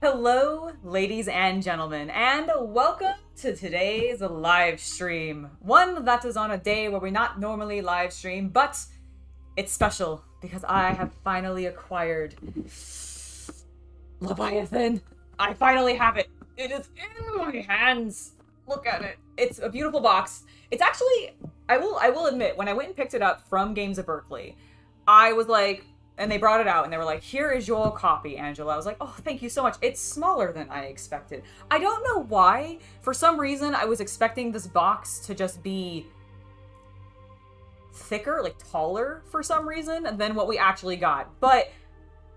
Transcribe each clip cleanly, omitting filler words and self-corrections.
Hello, ladies and gentlemen, and welcome to today's live stream. One that is on a day where we not normally live stream, but it's special because I have finally acquired Leviathan. I finally have it. It is in my hands. Look at it. It's a beautiful box. It's actually, I will admit, when I went and picked it up from Games of Berkeley, I was like, and they brought it out and they were like, here is your copy, Angela. I was like, oh, thank you so much. It's smaller than I expected. I don't know why. For some reason, I was expecting this box to just be thicker, like taller for some reason than what we actually got. But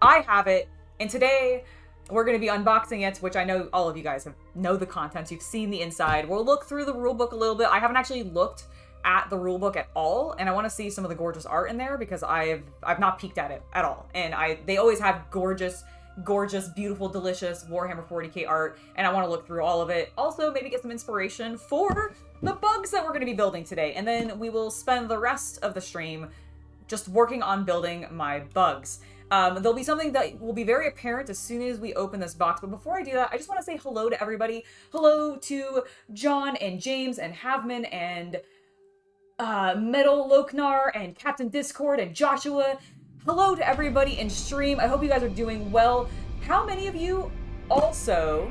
I have it. And today we're going to be unboxing it, which I know all of you guys know the contents. You've seen the inside. We'll look through the rulebook a little bit. I haven't actually looked at the rulebook at all, and I want to see some of the gorgeous art in there because I've not peeked at it at all. And they always have gorgeous, beautiful, delicious Warhammer 40k art, and I want to look through all of it. Also, maybe get some inspiration for the bugs that we're going to be building today, and then we will spend the rest of the stream just working on building my bugs. There'll be something that will be very apparent as soon as we open this box. But before I do that, I just want to say hello to everybody. Hello to John and James and Havman and Metal Loknar and Captain Discord and Joshua. Hello to everybody in stream. I hope you guys are doing well. How many of you also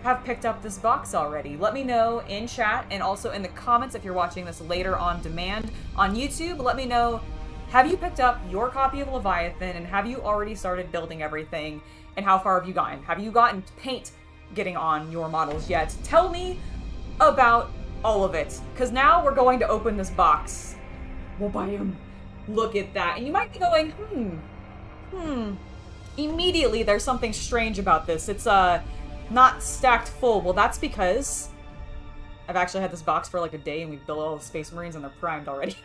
have picked up this box already? Let me know in chat and also in the comments if you're watching this later on demand on YouTube. Let me know, have you picked up your copy of Leviathan and have you already started building everything and how far have you gotten? Have you gotten paint getting on your models yet? Tell me about all of it, because now we're going to open this box. We'll buy him. Look at that. And you might be going, immediately there's something strange about this. It's not stacked full. Well, that's because I've actually had this box for like a day and we've built all the Space Marines and they're primed already.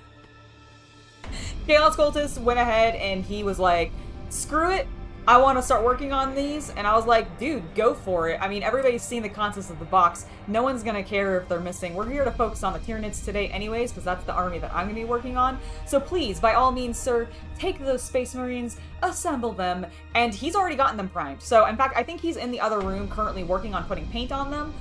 Chaos Cultist went ahead and he was like, screw it, I want to start working on these. And I was like, dude, go for it. I mean, everybody's seen the contents of the box. No one's going to care if they're missing. We're here to focus on the Tyranids today anyways, because that's the army that I'm going to be working on. So please, by all means, sir, take those Space Marines, assemble them, and he's already gotten them primed. So, in fact, I think he's in the other room currently working on putting paint on them,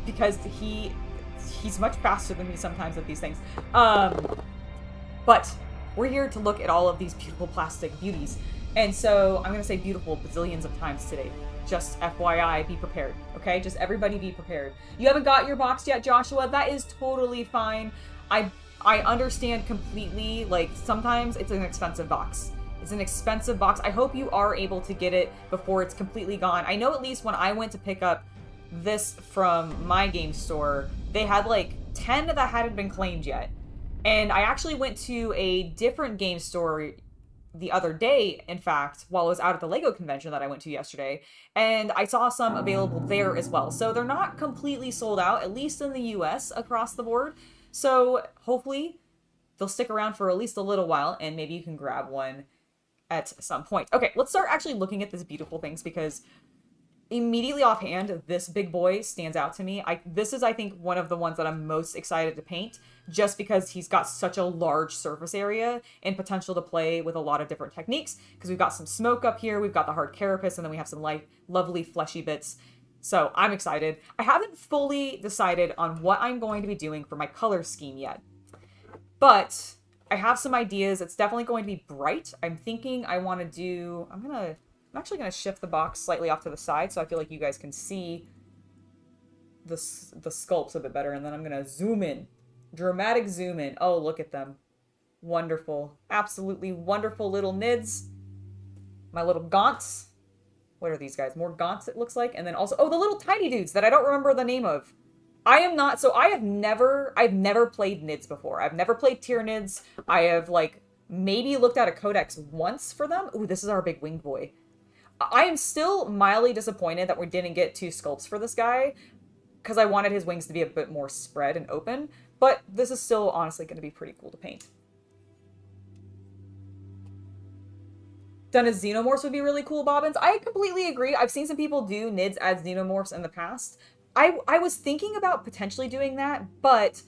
because he's much faster than me sometimes at these things. But we're here to look at all of these beautiful plastic beauties. And so I'm going to say beautiful bazillions of times today. Just FYI, be prepared, okay? Just everybody be prepared. You haven't got your box yet, Joshua? That is totally fine. I understand completely. Like, sometimes it's an expensive box. It's an expensive box. I hope you are able to get it before it's completely gone. I know at least when I went to pick up this from my game store, they had like 10 that hadn't been claimed yet. And I actually went to a different game store the other day, in fact, while I was out at the LEGO convention that I went to yesterday, and I saw some available there as well. So they're not completely sold out, at least in the US across the board. So hopefully they'll stick around for at least a little while, and maybe you can grab one at some point. Okay, let's start actually looking at these beautiful things, because immediately offhand, this big boy stands out to me. This is, I think, one of the ones that I'm most excited to paint, just because he's got such a large surface area and potential to play with a lot of different techniques, because we've got some smoke up here, we've got the hard carapace, and then we have some lovely fleshy bits. So I'm excited. I haven't fully decided on what I'm going to be doing for my color scheme yet, but I have some ideas. It's definitely going to be bright. I'm thinking I want to do, I'm actually going to shift the box slightly off to the side so I feel like you guys can see the sculpts a bit better, and then I'm going to zoom in. Dramatic zoom in. Oh, look at them. Wonderful. Absolutely wonderful little Nids. My little Gaunts. What are these guys? More Gaunts, it looks like. And then also, oh, the little tiny dudes that I don't remember the name of. I've never played Nids before. I've never played Tyranids. I have, like, maybe looked at a codex once for them. Ooh, this is our big winged boy. I am still mildly disappointed that we didn't get 2 sculpts for this guy, because I wanted his wings to be a bit more spread and open. But this is still honestly going to be pretty cool to paint. Done as xenomorphs would be really cool, Bobbins. I completely agree. I've seen some people do Nids as xenomorphs in the past. I was thinking about potentially doing that, but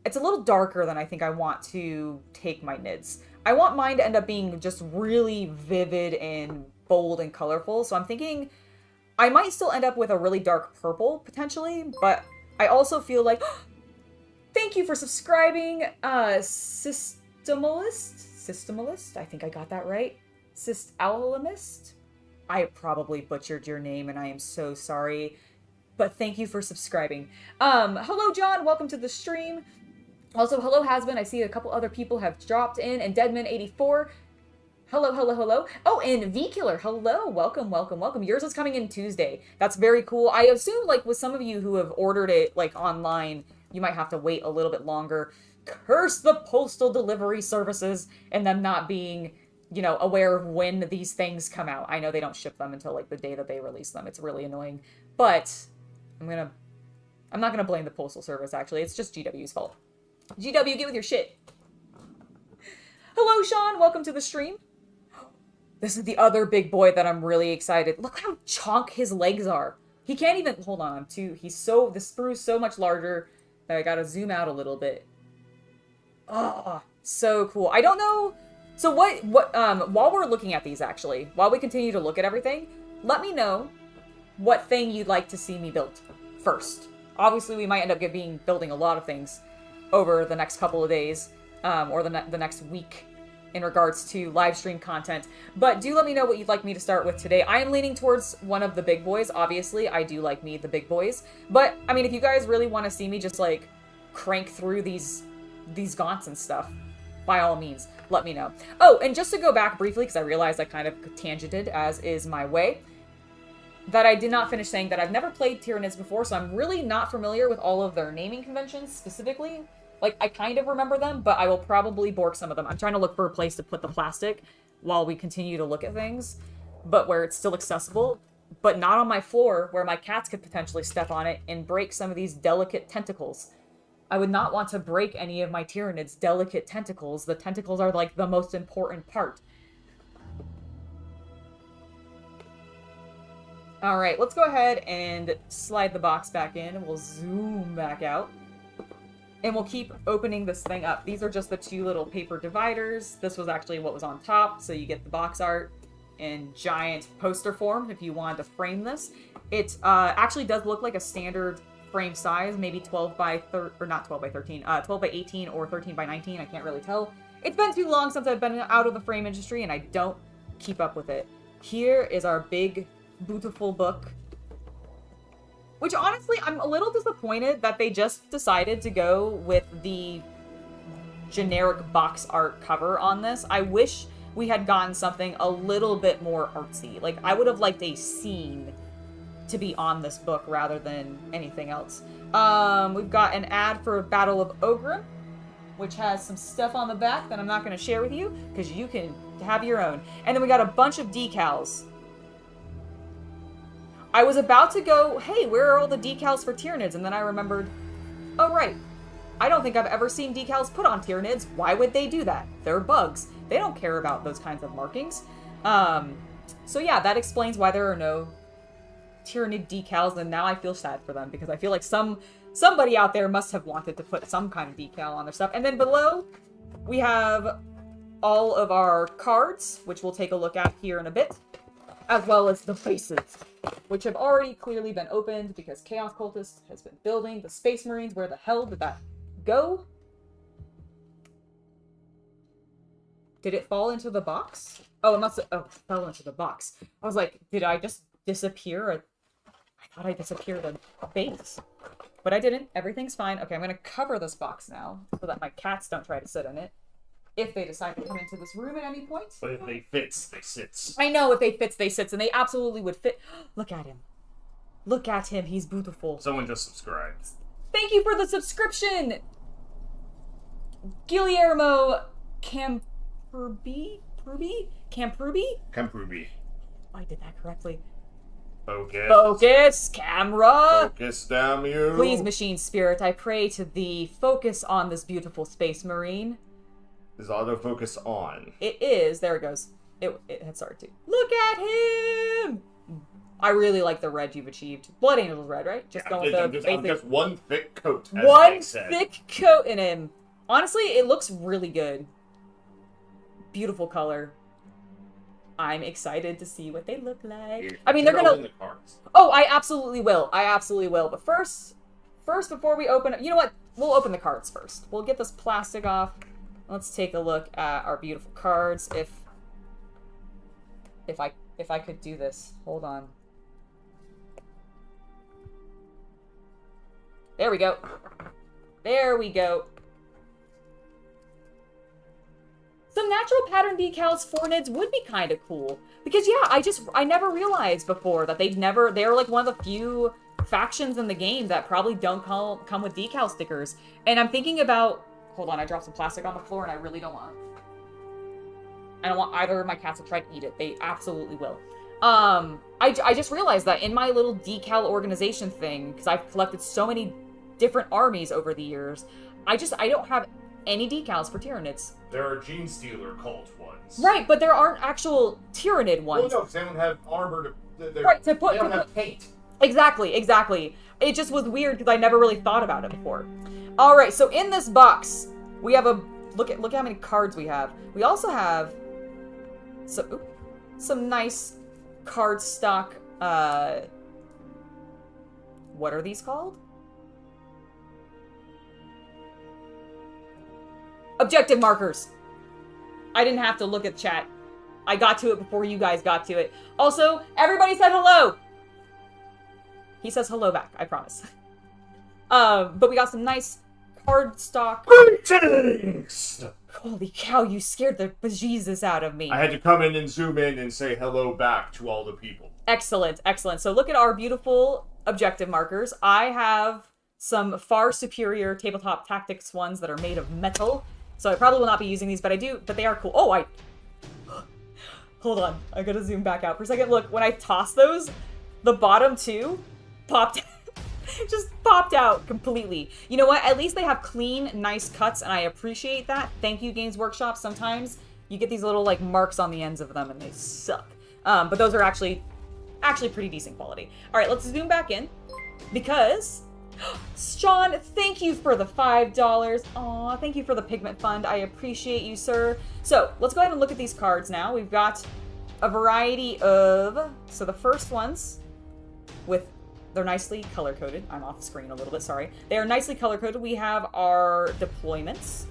it's a little darker than I think I want to take my Nids. I want mine to end up being just really vivid and bold and colorful, so I'm thinking I might still end up with a really dark purple, potentially, but I also feel like... Thank you for subscribing, Systemalist? I think I got that right. Systalamist? I probably butchered your name, and I am so sorry. But thank you for subscribing. Hello, John. Welcome to the stream. Also, hello, Hasbin. I see a couple other people have dropped in. And Deadman84. Hello, hello, hello. Oh, and V-Killer. Hello. Welcome, welcome, welcome. Yours is coming in Tuesday. That's very cool. I assume, like, with some of you who have ordered it, like, online, you might have to wait a little bit longer. Curse the postal delivery services and them not being, you know, aware of when these things come out. I know they don't ship them until, like, the day that they release them. It's really annoying. But I'm not gonna blame the postal service, actually. It's just GW's fault. GW, get with your shit. Hello, Sean. Welcome to the stream. This is the other big boy that I'm really excited. Look how chonk his legs are. He can't even... Hold on, the sprue's so much larger that I gotta zoom out a little bit. Oh, so cool. I don't know... So while we're looking at these, actually, while we continue to look at everything, let me know what thing you'd like to see me build first. Obviously, we might end up building a lot of things over the next couple of days, or the next week, in regards to live stream content. But do let me know what you'd like me to start with today. I am leaning towards one of the big boys. Obviously, I do like the big boys. But, I mean, if you guys really want to see me just, like, crank through these gaunts and stuff, by all means, let me know. Oh, and just to go back briefly, because I realized I kind of tangented, as is my way, that I did not finish saying that I've never played Tyranids before, so I'm really not familiar with all of their naming conventions specifically. Like, I kind of remember them, but I will probably bork some of them. I'm trying to look for a place to put the plastic while we continue to look at things, but where it's still accessible, but not on my floor where my cats could potentially step on it and break some of these delicate tentacles. I would not want to break any of my Tyranids' delicate tentacles. The tentacles are, like, the most important part. Alright, let's go ahead and slide the box back in, and we'll zoom back out. And we'll keep opening this thing up. These are just the two little paper dividers. This was actually what was on top, so you get the box art in giant poster form if you wanted to frame this. It actually does look like a standard frame size, maybe 12 by 18 or 13 by 19, I can't really tell. It's been too long since I've been out of the frame industry and I don't keep up with it. Here is our big, beautiful book. Which, honestly, I'm a little disappointed that they just decided to go with the generic box art cover on this. I wish we had gotten something a little bit more artsy. Like, I would have liked a scene to be on this book rather than anything else. We've got an ad for Battle of Ogrim, which has some stuff on the back that I'm not going to share with you, because you can have your own. And then we got a bunch of decals. I was about to go, hey, where are all the decals for Tyranids? And then I remembered, oh, right. I don't think I've ever seen decals put on Tyranids. Why would they do that? They're bugs. They don't care about those kinds of markings. So yeah, that explains why there are no Tyranid decals, and now I feel sad for them, because I feel like somebody out there must have wanted to put some kind of decal on their stuff. And then below, we have all of our cards, which we'll take a look at here in a bit, as well as the bases, which have already clearly been opened because Chaos Cultist has been building the Space Marines. Where the hell did that go? Did it fall into the box? Oh, it must have... Oh, it fell into the box. I was like, did I just disappear? I thought I disappeared a base. But I didn't. Everything's fine. Okay, I'm going to cover this box now so that my cats don't try to sit in it. If they decide to come into this room at any point. But if they fits, they sits. I know, if they fits, they sits, and they absolutely would fit. Look at him. Look at him. He's beautiful. Someone just subscribed. Thank you for the subscription! Guillermo Camprubi? Camprubi. I did that correctly. Focus. Focus, camera! Focus, damn you! Please, machine spirit, I pray to thee, focus on this beautiful space marine. Is autofocus on? It is. There it goes. It had started to. Look at him! I really like the red you've achieved. Blood Angel's red, right? Just going with the I'm just one thick coat. One thick coat in him. Honestly, it looks really good. Beautiful color. I'm excited to see what they look like. You I mean, they're can gonna... open the cards. Oh, I absolutely will. I absolutely will. But first, before we open... You know what? We'll open the cards first. We'll get this plastic off. Let's take a look at our beautiful cards. If I could do this. Hold on. There we go. There we go. Some natural pattern decals for Nids would be kind of cool. Because, yeah, I never realized before that they're like one of the few factions in the game that probably don't come with decal stickers. And I'm thinking about... Hold on, I dropped some plastic on the floor and I really don't want... I don't want either of my cats to try to eat it. They absolutely will. I just realized that in my little decal organization thing, because I've collected so many different armies over the years, I don't have any decals for Tyranids. There are Gene Stealer cult ones. Right, but there aren't actual Tyranid ones. Well, no, because they don't have armor to... Right, they don't have paint. Exactly. It just was weird because I never really thought about it before. All right, so in this box, we have a... Look at how many cards we have. We also have some nice card stock... What are these called? Objective markers. I didn't have to look at chat. I got to it before you guys got to it. Also, everybody said hello! He says hello back, I promise. But we got some nice card stock. Greetings! Holy cow, you scared the bejesus out of me. I had to come in and zoom in and say hello back to all the people. Excellent, excellent. So look at our beautiful objective markers. I have some far superior tabletop tactics ones that are made of metal. So I probably will not be using these, but they are cool. Oh, hold on. I gotta zoom back out for a second. Look, when I toss those, the bottom two popped just popped out completely. You know what? At least they have clean, nice cuts, and I appreciate that. Thank you, Games Workshop. Sometimes you get these little, like, marks on the ends of them, and they suck. But those are actually pretty decent quality. All right, let's zoom back in, because... Sean, thank you for the $5. Aw, thank you for the Pigment Fund. I appreciate you, sir. So, let's go ahead and look at these cards now. We've got a variety of... So the first ones, they're nicely color-coded. I'm off the screen a little bit, sorry. They are nicely color-coded. We have our deployments.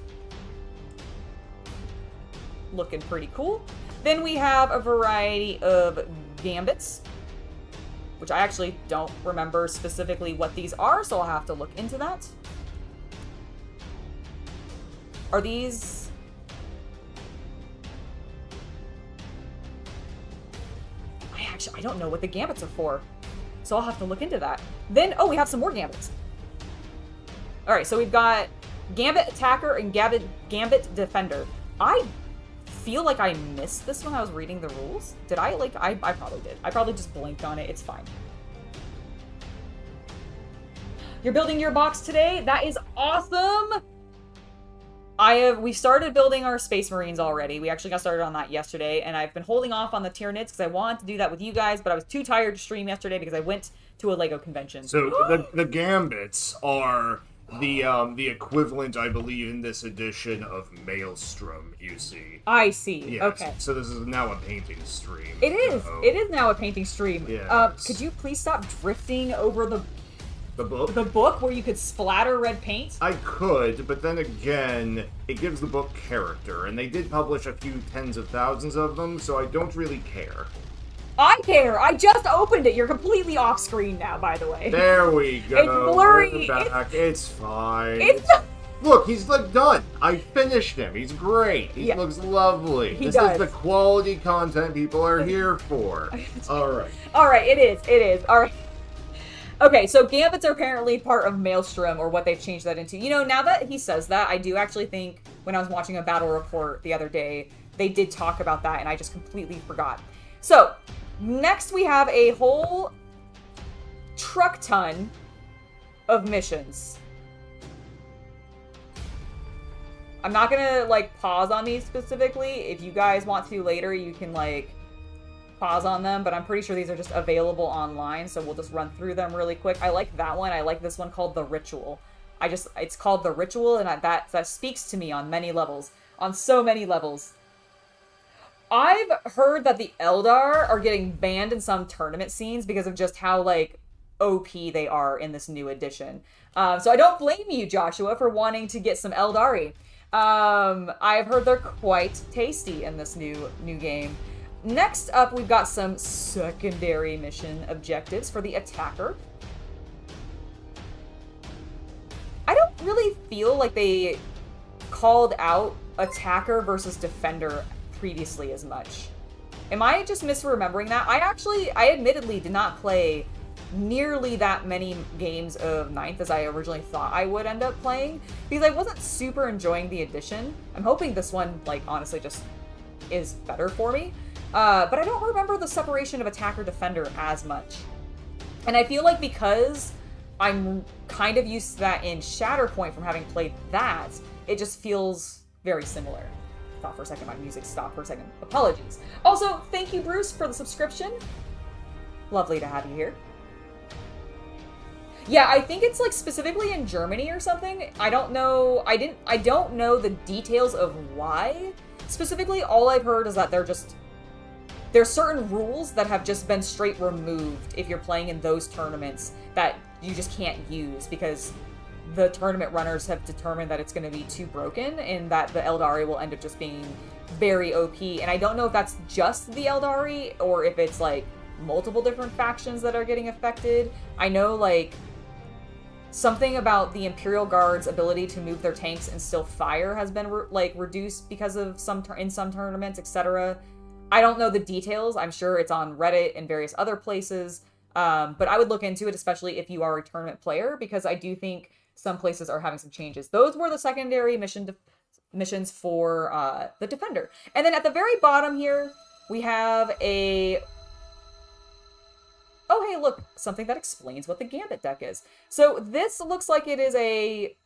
Looking pretty cool. Then we have a variety of gambits, which I actually don't remember specifically what these are, so I'll have to look into that. Are these... I don't know what the gambits are for, so I'll have to look into that. Then, oh, we have some more gambits. Alright, so we've got Gambit Attacker and Gambit Defender. I feel like I missed this when I was reading the rules. Did I? I probably did. I probably just blinked on it. It's fine. You're building your box today? That is awesome! We started building our Space Marines already. We actually got started on that yesterday, and I've been holding off on the Tyranids because I wanted to do that with you guys, but I was too tired to stream yesterday because I went to a LEGO convention. So the Gambits are the equivalent, I believe, in this edition of Maelstrom, you see. I see. Yes. Okay. So this is now a painting stream. It is. It is now a painting stream. Yes. Could you please stop drifting over the book? The book where you could splatter red paint? I could, but then again, it gives the book character, and they did publish a few tens of thousands of them, so I don't really care. I care! I just opened it! You're completely off screen now, by the way. There we go. It's blurry. It's fine. It's Look, he's like done. I finished him. He's great. He looks lovely. He this does. is the quality content people are here for. Alright. Alright, it is. Alright. Okay, so Gambits are apparently part of Maelstrom, or what they've changed that into. You know, now that he says that, I do actually think, when I was watching a battle report the other day, they did talk about that, and I just completely forgot. So, next we have a whole truck ton of missions. I'm not gonna, pause on these specifically. If you guys want to later, you can, pause on them, but I'm pretty sure these are just available online, so we'll just run through them really quick. I like that one. I like this one called The Ritual. It's called The Ritual, and that speaks to me on many levels. On so many levels. I've heard that the Eldar are getting banned in some tournament scenes because of just how, like, OP they are in this new edition. So I don't blame you, Joshua, for wanting to get some Eldari. I've heard they're quite tasty in this new game. Next up, we've got some secondary mission objectives for the attacker. I don't really feel like they called out attacker versus defender previously as much. Am I just misremembering that? I admittedly did not play nearly that many games of 9th as I originally thought I would end up playing, because I wasn't super enjoying the edition. I'm hoping this one, like, honestly just is better for me. But I don't remember the separation of attacker-defender as much. And I feel like because I'm kind of used to that in Shatterpoint from having played that, it just feels very similar. Thought for a second my music stopped for a second. Apologies. Also, thank you, Bruce, for the subscription. Lovely to have you here. Yeah, I think it's like specifically in Germany or something. I don't know. I don't know the details of why specifically. All I've heard is that there's certain rules that have just been straight removed if you're playing in those tournaments that you just can't use because the tournament runners have determined that it's going to be too broken and that the Eldari will end up just being very OP. And I don't know if that's just the Eldari or if it's like multiple different factions that are getting affected. I know like something about the Imperial Guard's ability to move their tanks and still fire has been reduced because of in some tournaments, etc. I don't know the details. I'm sure it's on Reddit and various other places. But I would look into it, especially if you are a tournament player, because I do think some places are having some changes. Those were the secondary missions for the Defender. And then at the very bottom here, we have a... Oh, hey, look, something that explains what the Gambit deck is. So this looks like it is a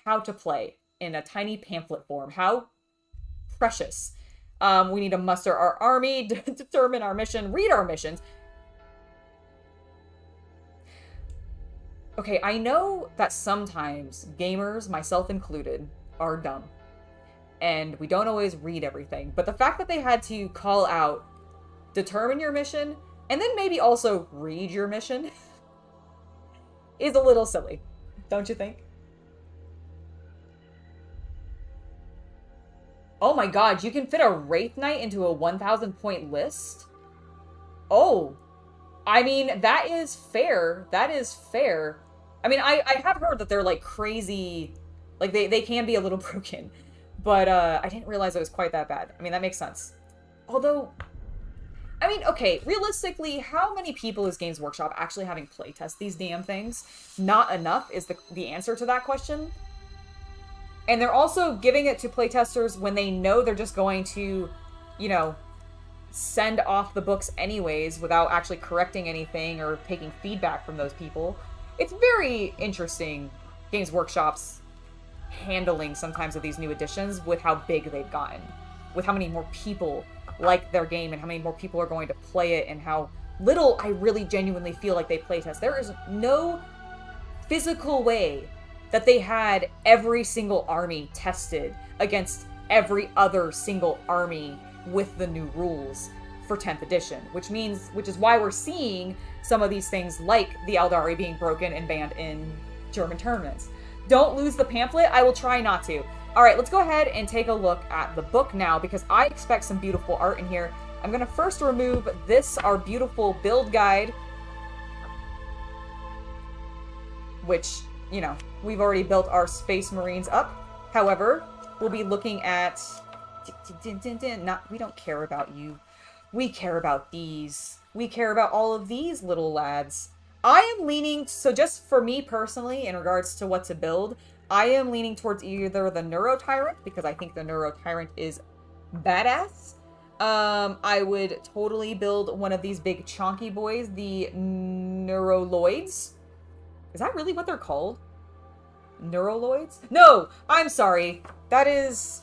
how to play in a tiny pamphlet form. How precious. We need to muster our army, determine our mission, read our missions. Okay, I know that sometimes gamers, myself included, are dumb. And we don't always read everything. But the fact that they had to call out, determine your mission, and then maybe also read your mission is a little silly, don't you think? Oh my god, you can fit a Wraith Knight into a 1,000 point list? Oh, I mean, that is fair. That is fair. I mean, I have heard that they're like crazy, like they can be a little broken, but I didn't realize it was quite that bad. I mean, that makes sense. Although, I mean, okay, realistically, how many people is Games Workshop actually having playtest these damn things? Not enough is the answer to that question. And they're also giving it to playtesters when they know they're just going to, you know, send off the books anyways without actually correcting anything or taking feedback from those people. It's very interesting, Games Workshop's handling sometimes of these new editions with how big they've gotten, with how many more people like their game and how many more people are going to play it and how little I really genuinely feel like they playtest. There is no physical way that they had every single army tested against every other single army with the new rules for 10th edition, which is why we're seeing some of these things like the Eldari being broken and banned in German tournaments. Don't lose the pamphlet. I will try not to. All right, let's go ahead and take a look at the book now because I expect some beautiful art in here. I'm going to first remove this, our beautiful build guide, which, you know, we've already built our Space Marines up. However, we'll be looking at... we don't care about you. We care about these. We care about all of these little lads. I am leaning... So just for me personally, in regards to what to build, I am leaning towards either the Neuro Tyrant, because I think the Neuro Tyrant is badass. I would totally build one of these big chonky boys, the Neuroloids. Is that really what they're called? Neuroloids? No! I'm sorry. That is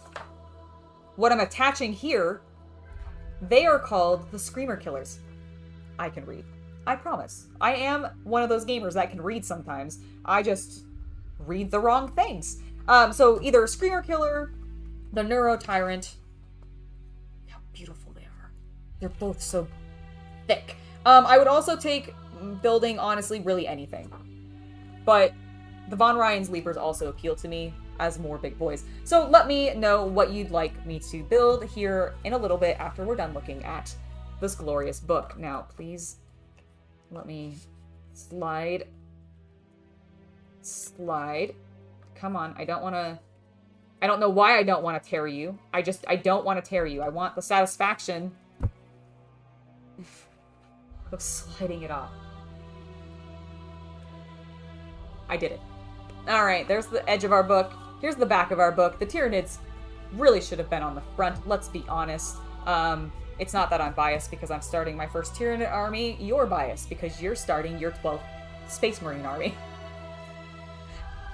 what I'm attaching here. They are called the Screamer Killers. I can read. I promise. I am one of those gamers that can read sometimes. I just read the wrong things. So either a Screamer Killer, the Neuro Tyrant. beautiful they are. They're both so thick. I would also take building, honestly, really anything. But the Von Ryan's Leapers also appeal to me as more big boys. So let me know what you'd like me to build here in a little bit after we're done looking at this glorious book. Now, please let me slide. Come on, I don't know why I don't want to tear you. I don't want to tear you. I want the satisfaction of sliding it off. I did it. Alright, there's the edge of our book. Here's the back of our book. The Tyranids really should have been on the front, let's be honest. It's not that I'm biased because I'm starting my first Tyranid army. You're biased because you're starting your 12th Space Marine army.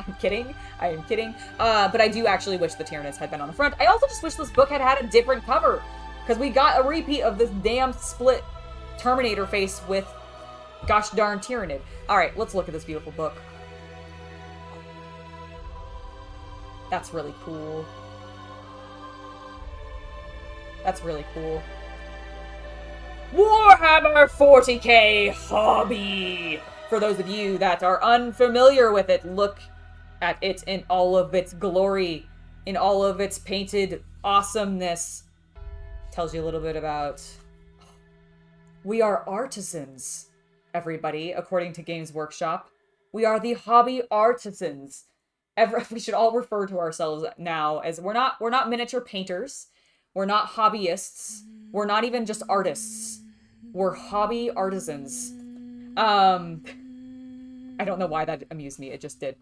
I'm kidding. I am kidding. But I do actually wish the Tyranids had been on the front. I also just wish this book had had a different cover, because we got a repeat of this damn split Terminator face with gosh darn Tyranid. Alright, let's look at this beautiful book. That's really cool. That's really cool. Warhammer 40k Hobby! For those of you that are unfamiliar with it, look at it in all of its glory, in all of its painted awesomeness. Tells you a little bit about... We are artisans, everybody, according to Games Workshop. We are the hobby artisans. We should all refer to ourselves now as we're not miniature painters. We're not hobbyists. We're not even just artists. We're hobby artisans. I don't know why that amused me. It just did.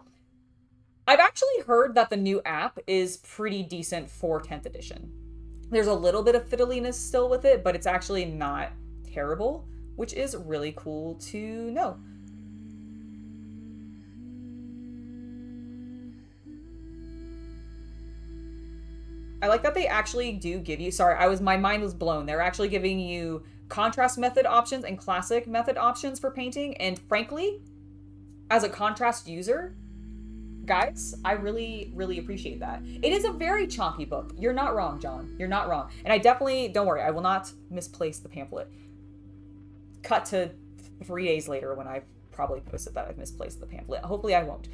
I've actually heard that the new app is pretty decent for 10th edition. There's a little bit of fiddliness still with it, but it's actually not terrible, which is really cool to know. I like that they actually do give you, my mind was blown. They're actually giving you contrast method options and classic method options for painting. And frankly, as a contrast user, guys, I really, really appreciate that. It is a very chonky book. You're not wrong, John. You're not wrong. And I definitely, don't worry, I will not misplace the pamphlet. Cut to 3 days later when I probably posted that I've misplaced the pamphlet. Hopefully I won't.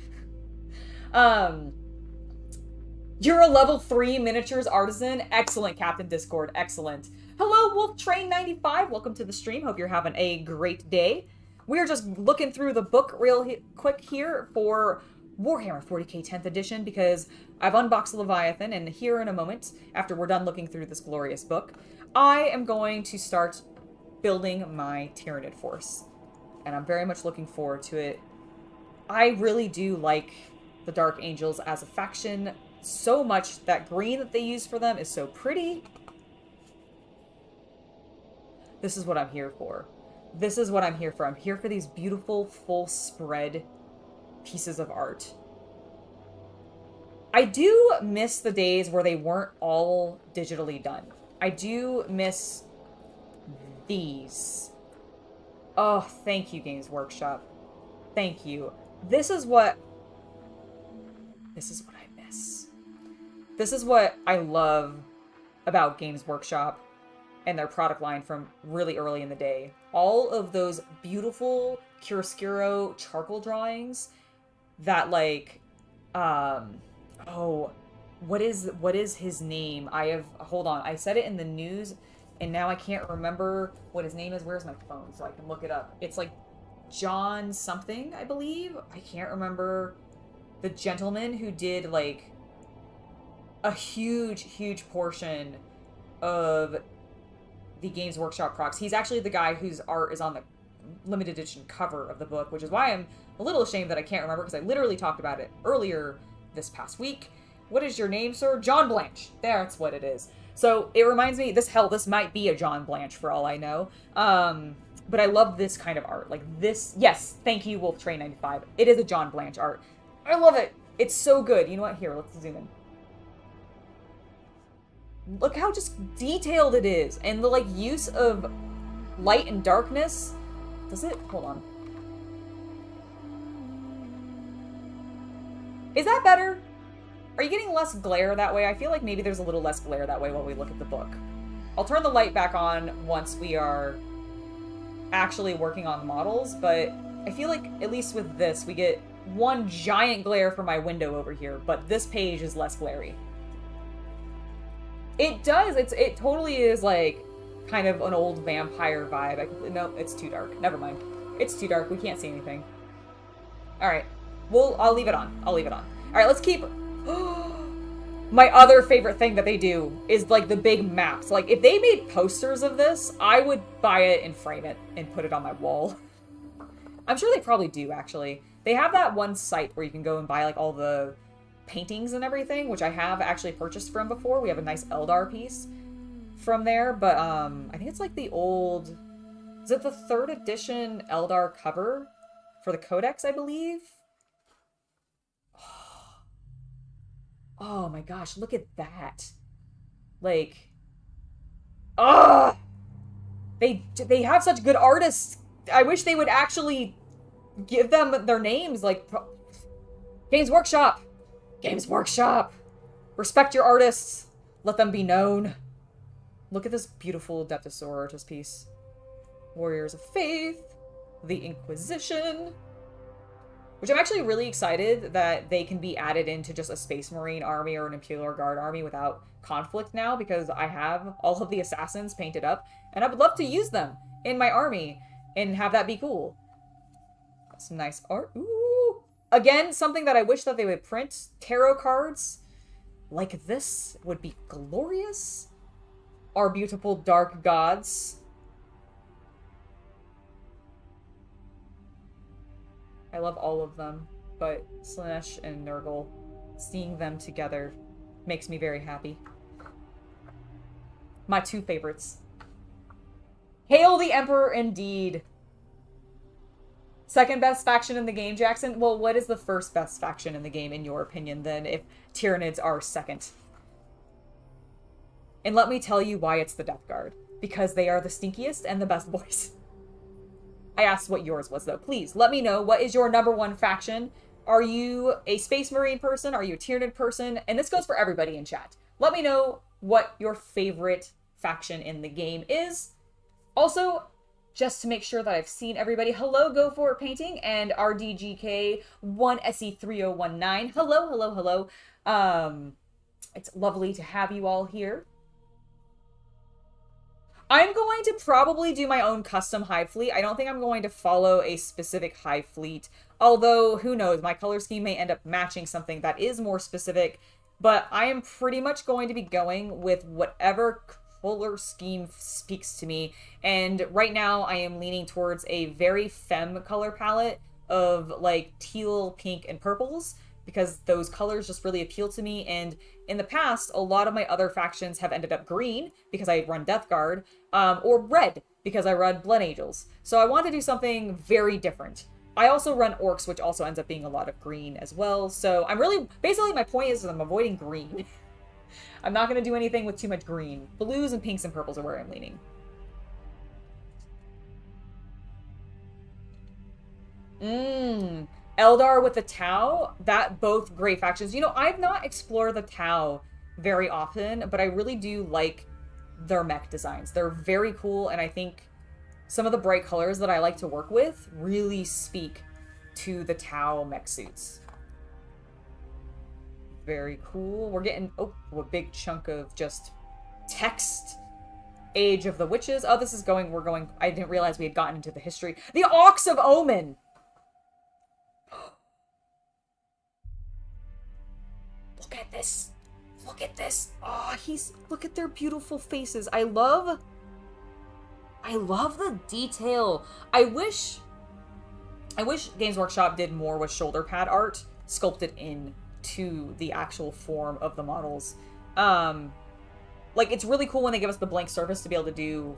You're a level 3 miniatures artisan. Excellent, Captain Discord. Excellent. Hello, Wolf Train 95. Welcome to the stream. Hope you're having a great day. We're just looking through the book real quick here for Warhammer 40k 10th edition because I've unboxed Leviathan, and here in a moment, after we're done looking through this glorious book, I am going to start building my Tyranid force. And I'm very much looking forward to it. I really do like the Dark Angels as a faction so much. That green that they use for them is so pretty. This is what I'm here for. This is what I'm here for. I'm here for these beautiful full spread pieces of art. I do miss the days where they weren't all digitally done. I do miss these. Oh, thank you, Games Workshop. Thank you. This is what I miss. This is what I love about Games Workshop and their product line from really early in the day. All of those beautiful chiaroscuro charcoal drawings that what is his name? Hold on, I said it in the news and now I can't remember what his name is. Where's my phone so I can look it up? It's like John something, I believe. I can't remember. The gentleman who did like a huge portion of the Games Workshop procs. He's actually the guy whose art is on the limited edition cover of the book, which is why I'm a little ashamed that I can't remember, because I literally talked about it earlier this past week. What is your name, sir? John Blanche. That's what it is. So it reminds me, this might be a John Blanche for all I know. But I love this kind of art. Like this, yes, thank you, Wolf Train 95. It is a John Blanche art. I love it. It's so good. You know what? Here, let's zoom in. Look how just detailed it is. And the use of light and darkness. Does it? Hold on. Is that better? Are you getting less glare that way? I feel like maybe there's a little less glare that way while we look at the book. I'll turn the light back on once we are actually working on models, but I feel like, at least with this, we get one giant glare from my window over here, but this page is less glary. It does. It totally is like kind of an old vampire vibe. No, it's too dark. Never mind. It's too dark. We can't see anything. All right. I'll leave it on. I'll leave it on. All right, let's keep... My other favorite thing that they do is like the big maps. Like if they made posters of this, I would buy it and frame it and put it on my wall. I'm sure they probably do, actually. They have that one site where you can go and buy like all the paintings and everything, which I have actually purchased from before. We have a nice Eldar piece from there, but I think it's like the old... Is it the 3rd edition Eldar cover for the Codex, I believe? Oh my gosh, look at that. Like... Ugh! They have such good artists. I wish they would actually give them their names, like... Games Workshop! Games Workshop! Respect your artists. Let them be known. Look at this beautiful Depth of Sororitas piece. Warriors of Faith. The Inquisition. Which I'm actually really excited that they can be added into just a Space Marine army or an Imperial Guard army without conflict now, because I have all of the assassins painted up, and I would love to use them in my army and have that be cool. Some nice art. Ooh! Again, something that I wish that they would print. Tarot cards like this would be glorious. Our beautiful dark gods. I love all of them, but Slaanesh and Nurgle, seeing them together makes me very happy. My two favorites. Hail the Emperor indeed. Second best faction in the game, Jackson? Well, what is the first best faction in the game, in your opinion, then, if Tyranids are second? And let me tell you why it's the Death Guard. Because they are the stinkiest and the best boys. I asked what yours was, though. Please, let me know. What is your #1 faction? Are you a Space Marine person? Are you a Tyranid person? And this goes for everybody in chat. Let me know what your favorite faction in the game is. Also, just to make sure that I've seen everybody, hello, Go For It Painting, and RDGK1SE3019. Hello, hello, hello. It's lovely to have you all here. I'm going to probably do my own custom Hive Fleet. I don't think I'm going to follow a specific Hive Fleet. Although, who knows, my color scheme may end up matching something that is more specific. But I am pretty much going to be going with whatever color scheme speaks to me. And right now, I am leaning towards a very femme color palette of like teal, pink, and purples, because those colors just really appeal to me. And in the past, a lot of my other factions have ended up green, because I run Death Guard, or red, because I run Blood Angels. So I want to do something very different. I also run Orcs, which also ends up being a lot of green as well. So I'm really, basically my point is that I'm avoiding green. I'm not going to do anything with too much green. Blues and pinks and purples are where I'm leaning. Eldar with the Tau, that both great factions. You know, I've not explored the Tau very often, but I really do like their mech designs. They're very cool, and I think some of the bright colors that I like to work with really speak to the Tau mech suits. Very cool. We're getting, a big chunk of just text. Age of the Witches. Oh, this is going, I didn't realize we had gotten into the history. The Ox of Omen! Look at this. Look at this. Oh, look at their beautiful faces. I love the detail. I wish Games Workshop did more with shoulder pad art sculpted in to the actual form of the models. Like, it's really cool when they give us the blank surface to be able to do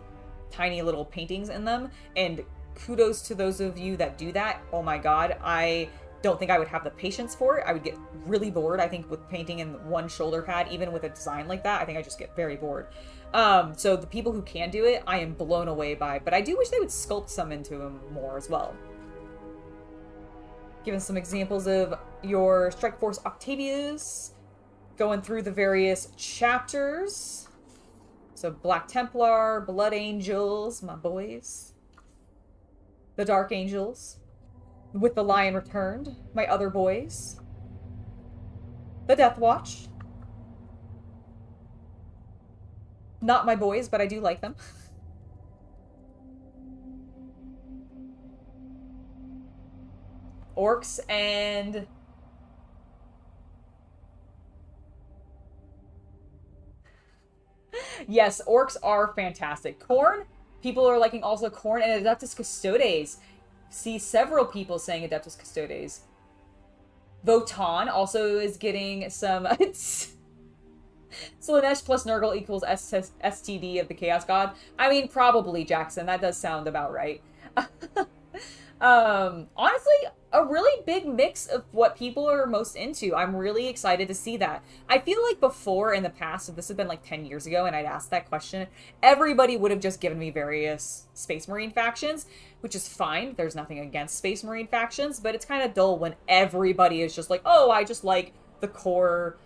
tiny little paintings in them, and kudos to those of you that do that. Oh my god, I don't think I would have the patience for it. I would get really bored, I think, with painting in one shoulder pad, even with a design like that. I think I just get very bored. So the people who can do it, I am blown away by, but I do wish they would sculpt some into them more as well. Giving some examples of your Strike Force Octavius, going through the various chapters. So Black Templar, Blood Angels, my boys. The Dark Angels. With the Lion Returned, my other boys. The Death Watch. Not my boys, but I do like them. Orcs and... Yes, orcs are fantastic. Khorne, people are liking also Khorne and Adeptus Custodes. See several people saying Adeptus Custodes. Votan also is getting some... Slanesh plus Nurgle equals STD of the Chaos God. I mean, probably, Jackson. That does sound about right. Honestly, a really big mix of what people are most into. I'm really excited to see that. I feel like before, in the past, if this had been like 10 years ago and I'd asked that question, everybody would have just given me various Space Marine factions, which is fine. There's nothing against Space Marine factions, but it's kind of dull when everybody is just like, oh, I just like the core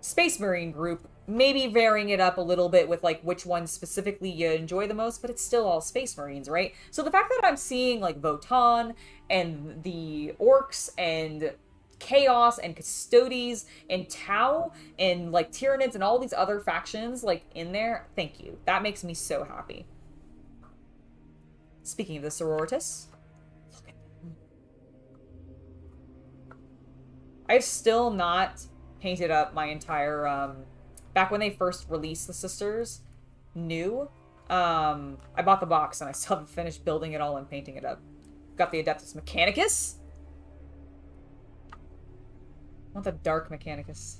Space Marine group, maybe varying it up a little bit with like which one specifically you enjoy the most, but it's still all Space Marines, right? So the fact that I'm seeing like Votan and the Orcs and Chaos and Custodes and Tau and like Tyranids and all these other factions like in there, thank you. That makes me so happy. Speaking of the Sororitas, look at them. I've still not painted up my entire, back when they first released the Sisters, new, I bought the box and I still haven't finished building it all and painting it up. Got the Adeptus Mechanicus. I want the Dark Mechanicus.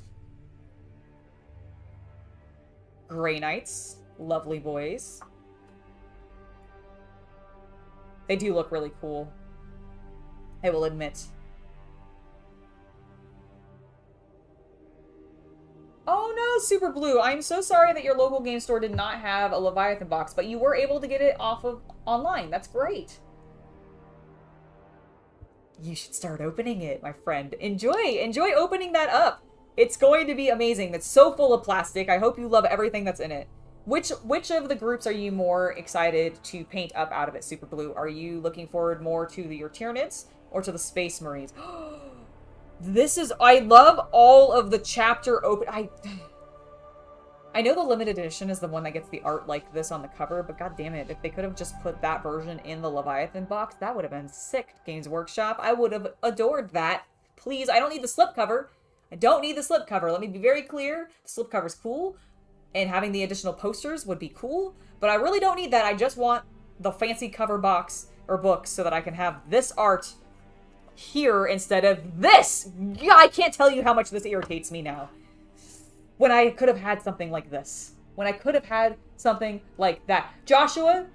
Grey Knights. Lovely boys. They do look really cool, I will admit. Oh no, Super Blue, I'm so sorry that your local game store did not have a Leviathan box, but you were able to get it off of online. That's great. You should start opening it, my friend. Enjoy opening that up. It's going to be amazing. It's so full of plastic. I hope you love everything that's in it. Which of the groups are you more excited to paint up out of it, Super Blue? Are you looking forward more to your Tyranids or to the Space Marines? This is... I love all of the chapter open... I know the limited edition is the one that gets the art like this on the cover, but god damn it, if they could have just put that version in the Leviathan box, that would have been sick, Games Workshop. I would have adored that. Please, I don't need the slipcover. I don't need the slipcover. Let me be very clear. The slipcover's cool, and having the additional posters would be cool, but I really don't need that. I just want the fancy cover box or book so that I can have this art here instead of this. Yeah, I can't tell you how much this irritates me now. When I could have had something like this. When I could have had something like that. Joshua,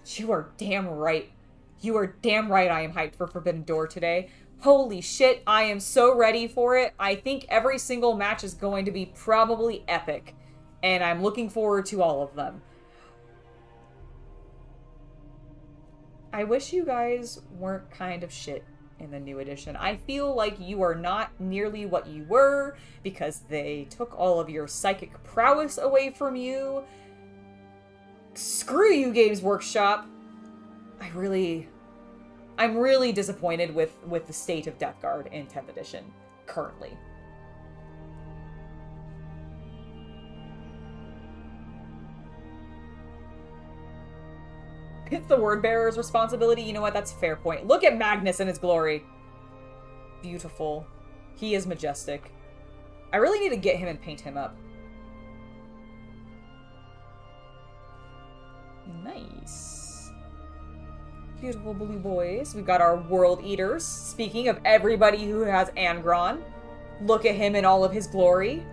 you are damn right. You are damn right I am hyped for Forbidden Door today. Holy shit, I am so ready for it. I think every single match is going to be probably epic. And I'm looking forward to all of them. I wish you guys weren't kind of shit in the new edition. I feel like you are not nearly what you were because they took all of your psychic prowess away from you. Screw you, Games Workshop. I'm really disappointed with the state of Death Guard in 10th edition currently. It's the word bearer's responsibility. You know what? That's a fair point. Look at Magnus in his glory. Beautiful. He is majestic. I really need to get him and paint him up. Nice. Beautiful blue boys. We've got our World Eaters. Speaking of everybody who has Angron, look at him in all of his glory.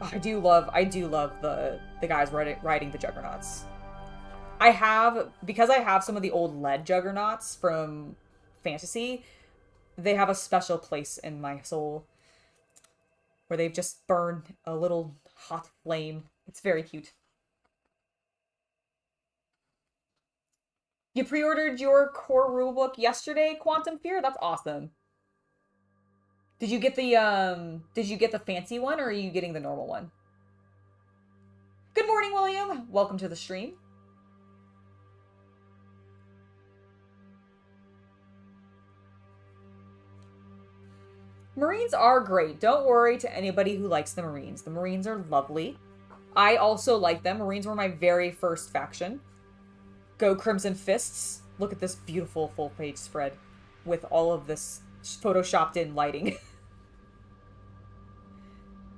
Oh, I do love the guys riding the Juggernauts. Because I have some of the old lead Juggernauts from Fantasy, they have a special place in my soul where they've just burned a little hot flame. It's very cute. You pre-ordered your core rulebook yesterday, Quantum Fear? That's awesome. Did you get the fancy one, or are you getting the normal one? morning, William. Welcome to the stream. Marines are great. Don't worry to anybody who likes the Marines. The Marines are lovely. I also like them. Marines were my very first faction. Go Crimson Fists. Look at this beautiful full-page spread with all of this photoshopped in lighting.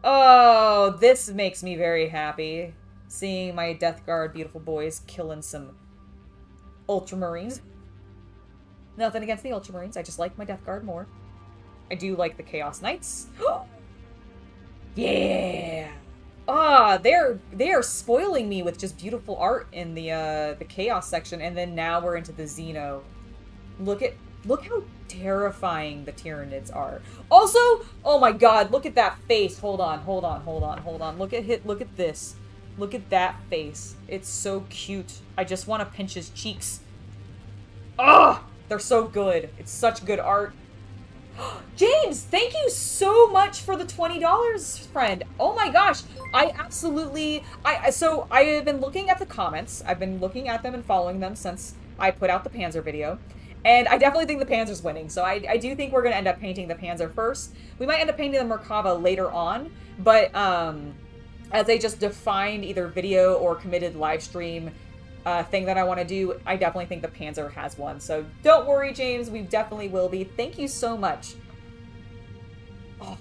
Oh, this makes me very happy. Seeing my Death Guard beautiful boys killing some Ultramarines. Nothing against the Ultramarines. I just like my Death Guard more. I do like the Chaos Knights. Yeah! Ah, they are spoiling me with just beautiful art in the Chaos section, and then now we're into the Xeno. Look how terrifying the Tyranids are. Also, oh my god, look at that face. Hold on. Look at this. Look at that face. It's so cute. I just want to pinch his cheeks. Ugh! They're so good. It's such good art. James, thank you so much for the $20, friend. Oh my gosh. So I have been looking at the comments. I've been looking at them and following them since I put out the Panzer video. And I definitely think the Panzer's winning. So I do think we're going to end up painting the Panzer first. We might end up painting the Merkava later on. But as a just defined either video or committed live stream thing that I want to do, I definitely think the Panzer has won. So don't worry, James. We definitely will be. Thank you so much. Oh,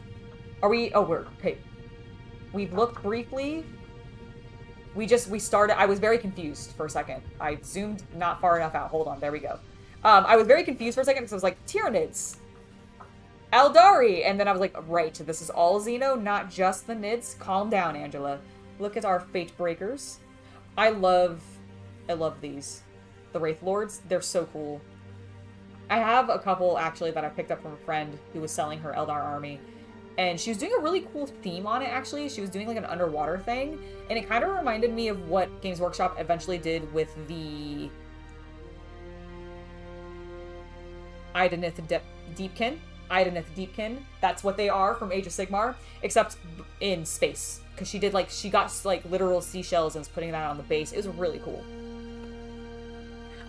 okay. We've looked briefly. We started. I was very confused for a second. I zoomed not far enough out. Hold on. There we go. I was very confused for a second because I was like, Tyranids. Eldari. And then I was like, right, this is all Xeno, not just the Nids. Calm down, Angela. Look at our Fate Breakers. I love these. The Wraith Lords, they're so cool. I have a couple, actually, that I picked up from a friend who was selling her Eldar army. And she was doing a really cool theme on it, actually. She was doing, like, an underwater thing. And it kind of reminded me of what Games Workshop eventually did with the Idenith Deepkin. That's what they are from Age of Sigmar, except in space. Because she got, like, literal seashells and was putting that on the base. It was really cool.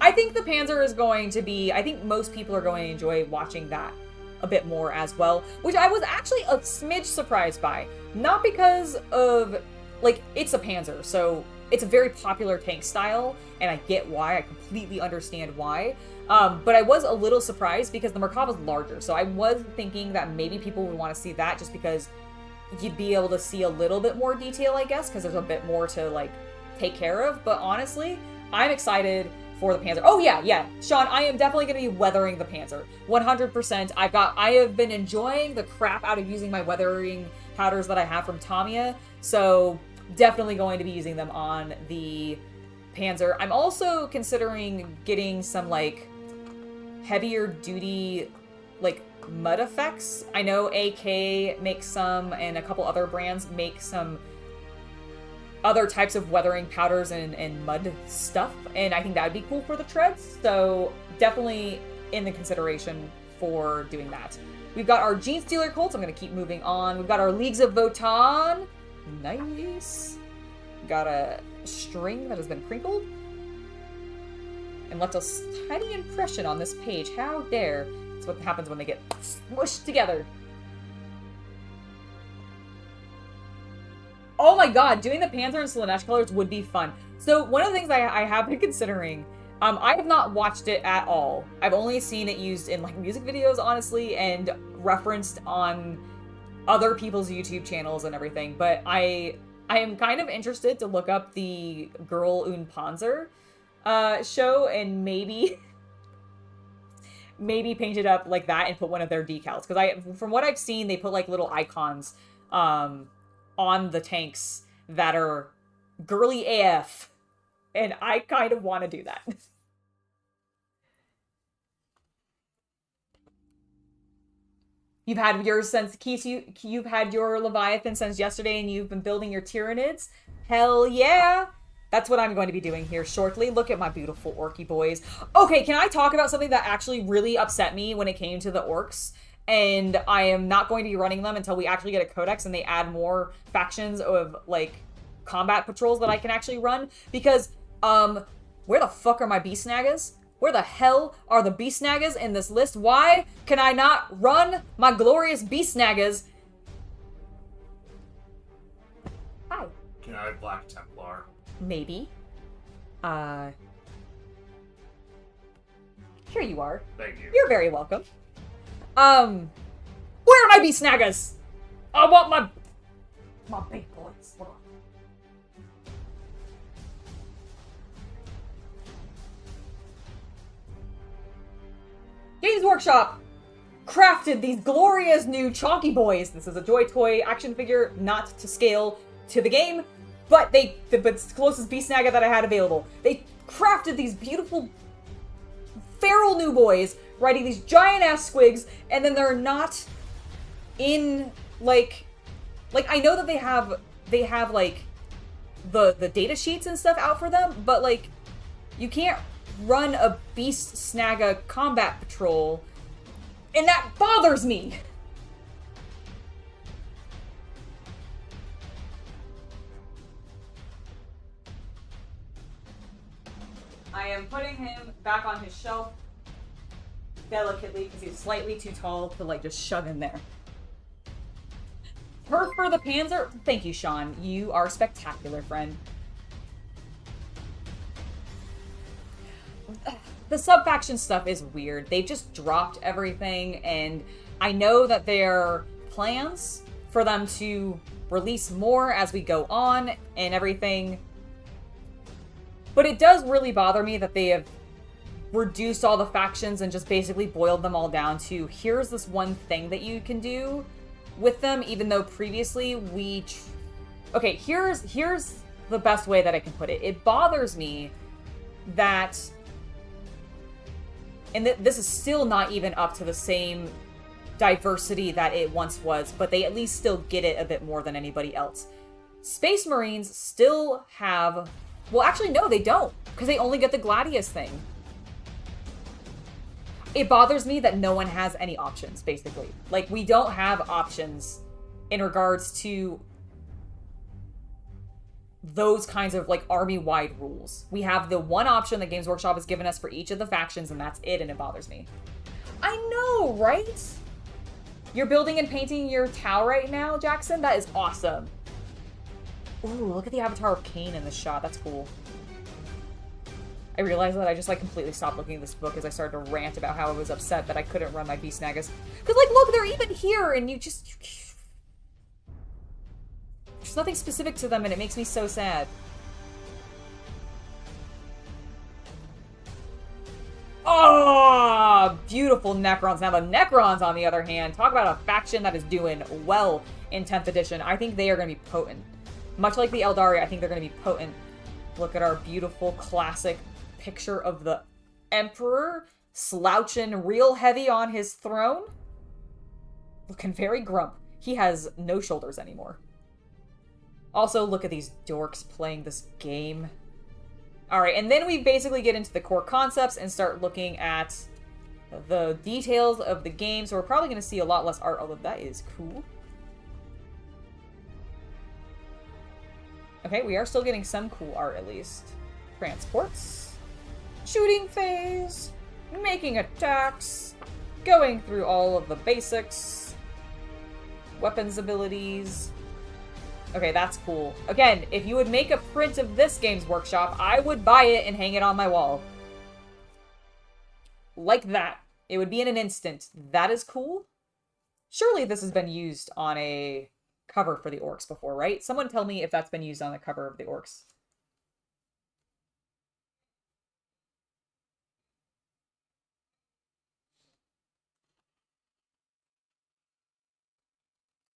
I think the Panzer is going to be... I think most people are going to enjoy watching that a bit more as well, which I was actually a smidge surprised by. Not because of... Like, it's a Panzer, so it's a very popular tank style, and I get why. I completely understand why. But I was a little surprised because the Merkava's larger, so I was thinking that maybe people would want to see that just because you'd be able to see a little bit more detail, I guess, because there's a bit more to, like, take care of. But honestly, I'm excited for the Panzer. Oh, yeah. Sean, I am definitely going to be weathering the Panzer. 100%. I have been enjoying the crap out of using my weathering powders that I have from Tamiya, so definitely going to be using them on the Panzer. I'm also considering getting some, like, heavier duty, like, mud effects. I know AK makes some, and a couple other brands make some other types of weathering powders and mud stuff, and I think that would be cool for the treads, so definitely in the consideration for doing that. We've got our Gene Stealer Colts. I'm going to keep moving on. We've got our Leagues of Votan. Nice. Got a string that has been crinkled and left a tiny impression on this page. How dare. That's what happens when they get smushed together. Oh my god, doing the Panzer and Slaanesh colors would be fun. So one of the things I have been considering, I have not watched it at all. I've only seen it used in, like, music videos, honestly, and referenced on other people's YouTube channels and everything, but I am kind of interested to look up the Girl und Panzer show and maybe paint it up like that and put one of their decals. Because from what I've seen, they put, like, little icons on the tanks that are girly AF, and I kind of want to do that. You've had yours since, Keith, you've had your Leviathan since yesterday, and you've been building your Tyranids? Hell yeah! That's what I'm going to be doing here shortly. Look at my beautiful orky boys. Okay, can I talk about something that actually really upset me when it came to the orcs? And I am not going to be running them until we actually get a codex and they add more factions of, like, combat patrols that I can actually run. Because, where the fuck are my beast snaggers? Where the hell are the beast snaggers in this list? Why can I not run my glorious beast snaggers? Hi. Can I have Black Templar? Maybe. Here you are. Thank you. You're very welcome. Where are my beast snaggers? I want my big boys. Hold on. Games Workshop crafted these glorious new Chonky Boys. This is a Joy Toy action figure, not to scale to the game, but it's the closest beast snagger that I had available. They crafted these beautiful feral new boys, riding these giant ass squigs, and then they're not in like I know that they have like the data sheets and stuff out for them, but like you can't run a beast snagga combat patrol, and that bothers me. I am putting him back on his shelf delicately because he's slightly too tall to like just shove in there. Turf for the Panzer. Thank you, Sean. You are spectacular, friend. The sub-faction stuff is weird. They've just dropped everything, and I know that there are plans for them to release more as we go on and everything. But it does really bother me that they have reduced all the factions and just basically boiled them all down to, here's this one thing that you can do with them, even though previously we... Okay, here's the best way that I can put it. It bothers me that... And this is still not even up to the same diversity that it once was, but they at least still get it a bit more than anybody else. Space Marines still have... Well, actually, no, they don't, because they only get the Gladius thing. It bothers me that no one has any options, basically. Like, we don't have options in regards to those kinds of, like, army-wide rules. We have the one option that Games Workshop has given us for each of the factions, and that's it, and it bothers me. I know, right? You're building and painting your Tau right now, Jackson? That is awesome. Ooh, look at the avatar of Cain in this shot. That's cool. I realized that I just, like, completely stopped looking at this book as I started to rant about how I was upset that I couldn't run my beast snaggers. Because, like, look, they're even here, and you just... There's nothing specific to them, and it makes me so sad. Oh, beautiful Necrons. Now, the Necrons, on the other hand, talk about a faction that is doing well in 10th edition. I think they are going to be potent. Much like the Eldari, I think they're going to be potent. Look at our beautiful classic picture of the Emperor slouching real heavy on his throne. Looking very grump. He has no shoulders anymore. Also, look at these dorks playing this game. Alright, and then we basically get into the core concepts and start looking at the details of the game. So we're probably going to see a lot less art, although that is cool. Okay, we are still getting some cool art, at least. Transports. Shooting phase. Making attacks. Going through all of the basics. Weapons abilities. Okay, that's cool. Again, if you would make a print of this Games Workshop, I would buy it and hang it on my wall. Like that. It would be in an instant. That is cool. Surely this has been used on a cover for the orcs before, right? Someone tell me if that's been used on the cover of the orcs.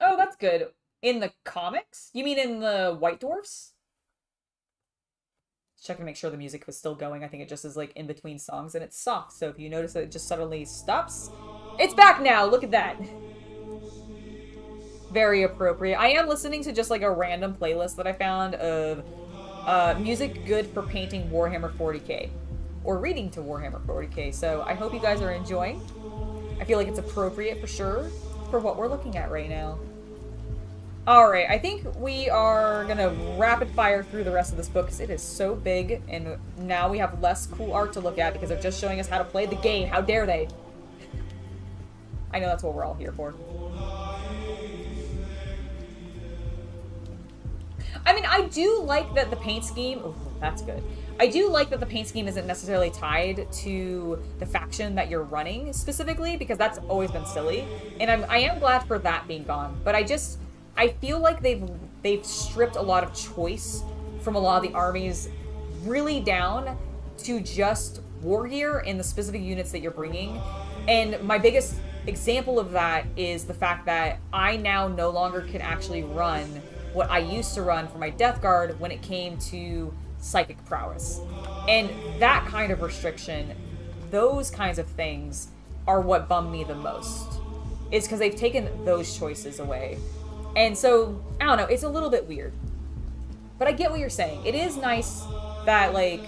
Oh, that's good. In the comics? You mean in the White Dwarfs? Checking to make sure the music was still going. I think it just is like in between songs and it's soft. So if you notice that it just suddenly stops, it's back now. Look at that. Very appropriate. I am listening to just like a random playlist that I found of music good for painting Warhammer 40k or reading to Warhammer 40k. So I hope you guys are enjoying. I feel like it's appropriate for sure for what we're looking at right now. Alright, I think we are gonna rapid fire through the rest of this book because it is so big, and now we have less cool art to look at because they're just showing us how to play the game. How dare they? I know that's what we're all here for. I mean, I do like that the paint scheme... Oh, that's good. I do like that the paint scheme isn't necessarily tied to the faction that you're running specifically, because that's always been silly. And I am glad for that being gone. But I feel like they've stripped a lot of choice from a lot of the armies really down to just war gear and the specific units that you're bringing. And my biggest example of that is the fact that I now no longer can actually run what I used to run for my Death Guard when it came to psychic prowess. And that kind of restriction, those kinds of things, are what bum me the most. Is because they've taken those choices away. And so, I don't know, it's a little bit weird. But I get what you're saying. It is nice that, like,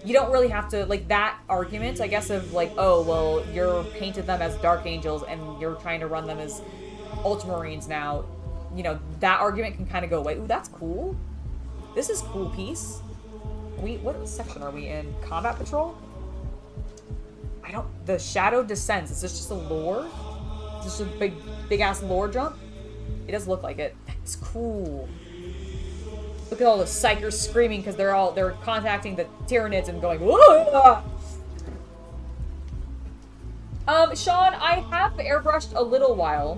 you don't really have to, like, that argument, I guess, of, like, oh, well, you're painted them as Dark Angels and you're trying to run them as Ultramarines now. You know, that argument can kind of go away. Ooh, that's cool. This is cool piece. What section are we in? Combat Patrol? The Shadow Descends. Is this just a lore? Is this a big ass lore jump? It does look like it. That's cool. Look at all the psychers screaming because they're contacting the Tyranids and going, whoa! Sean, I have airbrushed a little while.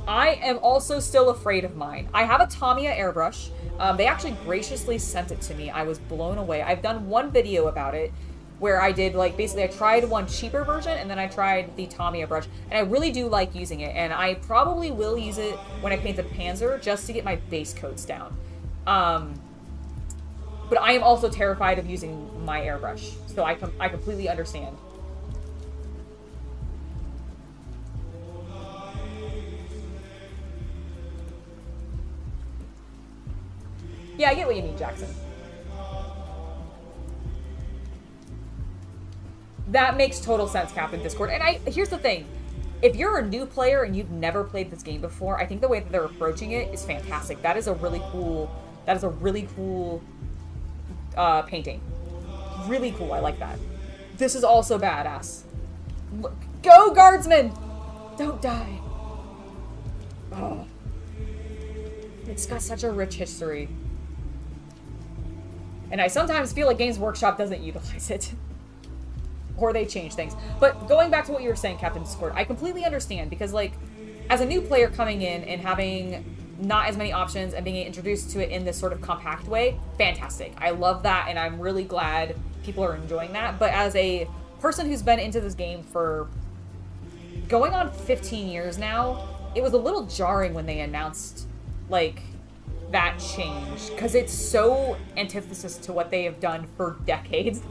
I am also still afraid of mine. I have a Tamiya airbrush. They actually graciously sent it to me. I was blown away. I've done one video about it where I did, like, basically I tried one cheaper version and then I tried the Tamiya brush. And I really do like using it. And I probably will use it when I paint the Panzer just to get my base coats down. But I am also terrified of using my airbrush. So I completely understand. Yeah, I get what you mean, Jackson. That makes total sense, Captain Discord. And here's the thing. If you're a new player and you've never played this game before, I think the way that they're approaching it is fantastic. That is a really cool painting. Really cool. I like that. This is also badass. Go, Guardsmen! Don't die. Oh. It's got such a rich history. And I sometimes feel like Games Workshop doesn't utilize it. Or they change things. But going back to what you were saying, Captain Discord, I completely understand, because, like, as a new player coming in and having not as many options and being introduced to it in this sort of compact way, fantastic. I love that, and I'm really glad people are enjoying that. But as a person who's been into this game for going on 15 years now, it was a little jarring when they announced, like, that change, because it's so antithesis to what they have done for decades.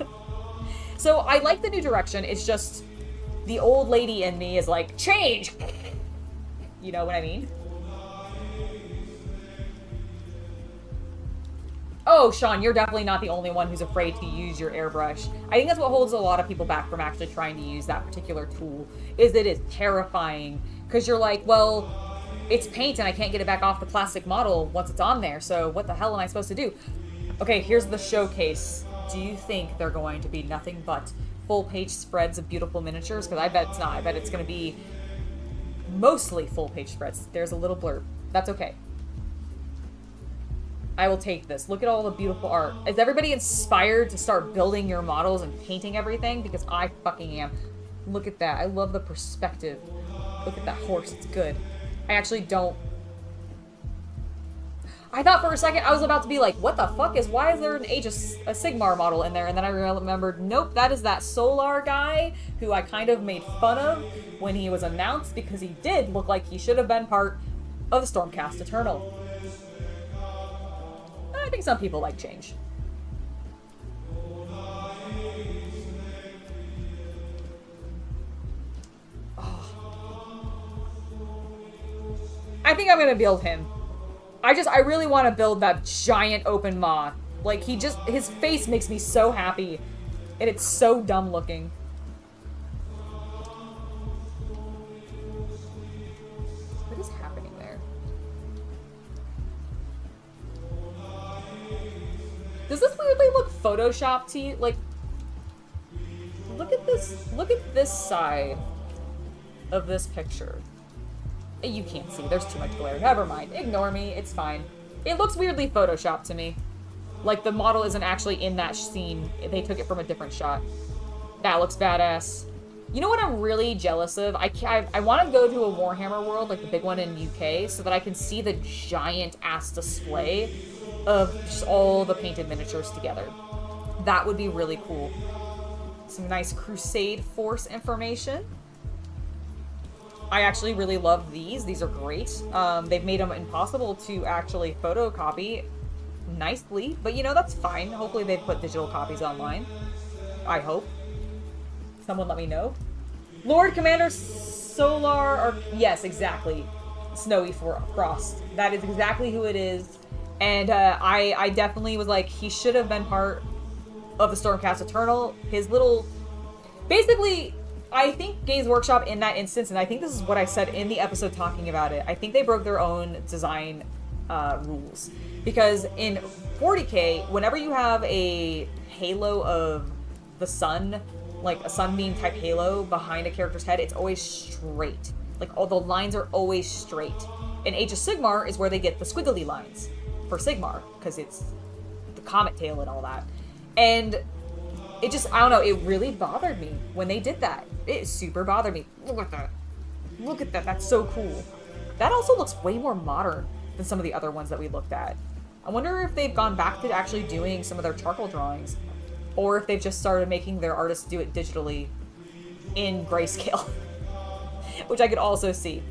So I like the new direction. It's just the old lady in me is like, change! You know what I mean? Oh, Sean, you're definitely not the only one who's afraid to use your airbrush. I think that's what holds a lot of people back from actually trying to use that particular tool, is that it's terrifying. Because you're like, well, it's paint and I can't get it back off the plastic model once it's on there, so what the hell am I supposed to do? Okay, here's the showcase. Do you think they're going to be nothing but full-page spreads of beautiful miniatures? Because I bet it's not. I bet it's going to be mostly full-page spreads. There's a little blurb. That's okay. I will take this. Look at all the beautiful art. Is everybody inspired to start building your models and painting everything? Because I fucking am. Look at that. I love the perspective. Look at that horse. It's good. I actually don't... I thought for a second I was about to be like, what the fuck why is there a Sigmar model in there? And then I remembered, nope, that is that Solar guy who I kind of made fun of when he was announced, because he did look like he should have been part of the Stormcast Eternal. I think some people like change. Oh. I think I'm gonna build him. I really want to build that giant open maw. Like, his face makes me so happy. And it's so dumb looking. What is happening there? Does this weirdly look Photoshopped to you? Like, look at this side of this picture. You can't see, there's too much glare. Never mind, ignore me, it's fine. It looks weirdly Photoshopped to me. Like the model isn't actually in that scene. They took it from a different shot. That looks badass. You know what I'm really jealous of? I want to go to a Warhammer world, like the big one in UK, so that I can see the giant ass display of just all the painted miniatures together. That would be really cool. Some nice Crusade Force information. I actually really love these. These are great. They've made them impossible to actually photocopy nicely, but you know, that's fine. Hopefully they put digital copies online. I hope. Someone let me know. Lord Commander Solar, or yes, exactly. Snowy Frost. That is exactly who it is. And I definitely was like, he should have been part of the Stormcast Eternal. His little... Basically, I think Games Workshop in that instance, and I think this is what I said in the episode talking about it, I think they broke their own design rules. Because in 40k, whenever you have a halo of the sun, like a sunbeam type halo behind a character's head, it's always straight. Like, all the lines are always straight. In Age of Sigmar is where they get the squiggly lines for Sigmar, because it's the comet tail and all that. And it just, I don't know, it really bothered me when they did that. It super bothered me. Look at that. Look at that. That's so cool. That also looks way more modern than some of the other ones that we looked at. I wonder if they've gone back to actually doing some of their charcoal drawings, or if they've just started making their artists do it digitally in grayscale, which I could also see.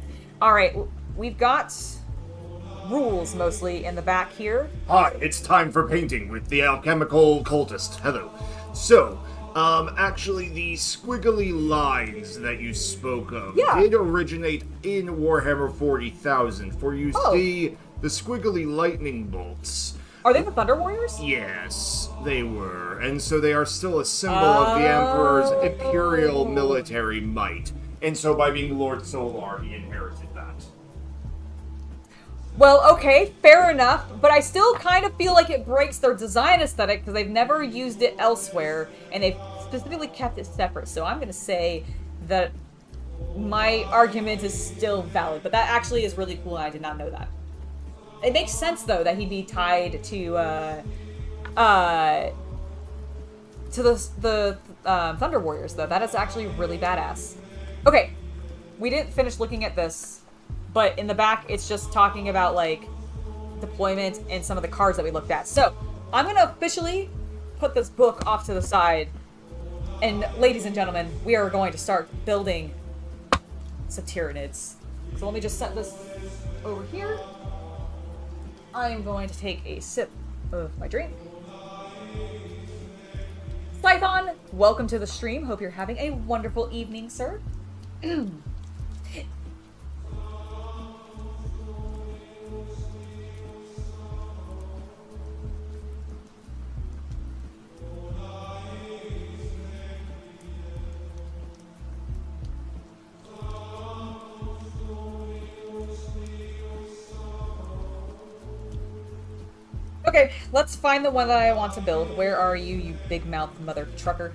All right, we've got rules mostly in the back here. Hi, it's time for painting with the alchemical cultist. Hello. So, actually, the squiggly lines that you spoke of did originate in Warhammer 40,000, for you see the squiggly lightning bolts. Are they the Thunder Warriors? Yes, they were. And so they are still a symbol of the Emperor's imperial military might. And so by being Lord Solar, he inherited that. Well, okay, fair enough, but I still kind of feel like it breaks their design aesthetic because they've never used it elsewhere, and they've specifically kept it separate. So I'm going to say that my argument is still valid, but that actually is really cool, and I did not know that. It makes sense, though, that he'd be tied to the Thunder Warriors, though. That is actually really badass. Okay, we didn't finish looking at this, but in the back, it's just talking about, like, deployment and some of the cards that we looked at. So, I'm going to officially put this book off to the side, and ladies and gentlemen, we are going to start building some tyrannids. So let me just set this over here. I'm going to take a sip of my drink. Scython, welcome to the stream. Hope you're having a wonderful evening, sir. Okay, let's find the one that I want to build. Where are you, you big mouth mother trucker?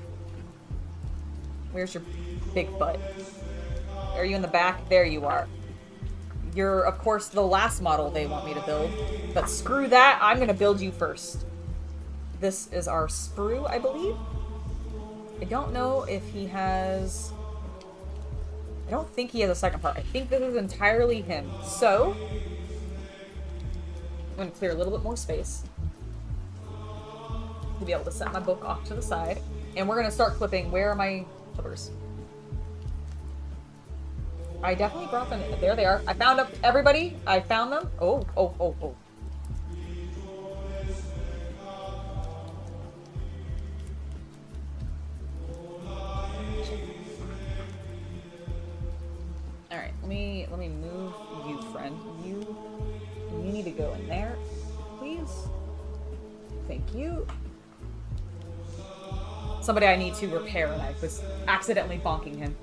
Where's your big butt? Are you in the back? There you are. You're, of course, the last model they want me to build. But screw that, I'm gonna build you first. This is our sprue, I believe. I don't know if he has... I don't think he has a second part. I think this is entirely him. So... I'm going to clear a little bit more space to be able to set my book off to the side. And we're going to start clipping. Where are my clippers? I definitely brought them in. There they are. I found them. Everybody, I found them. Oh. Alright, let me move you, friend. You need to go in there, please. Thank you. Somebody I need to repair, and I was accidentally bonking him.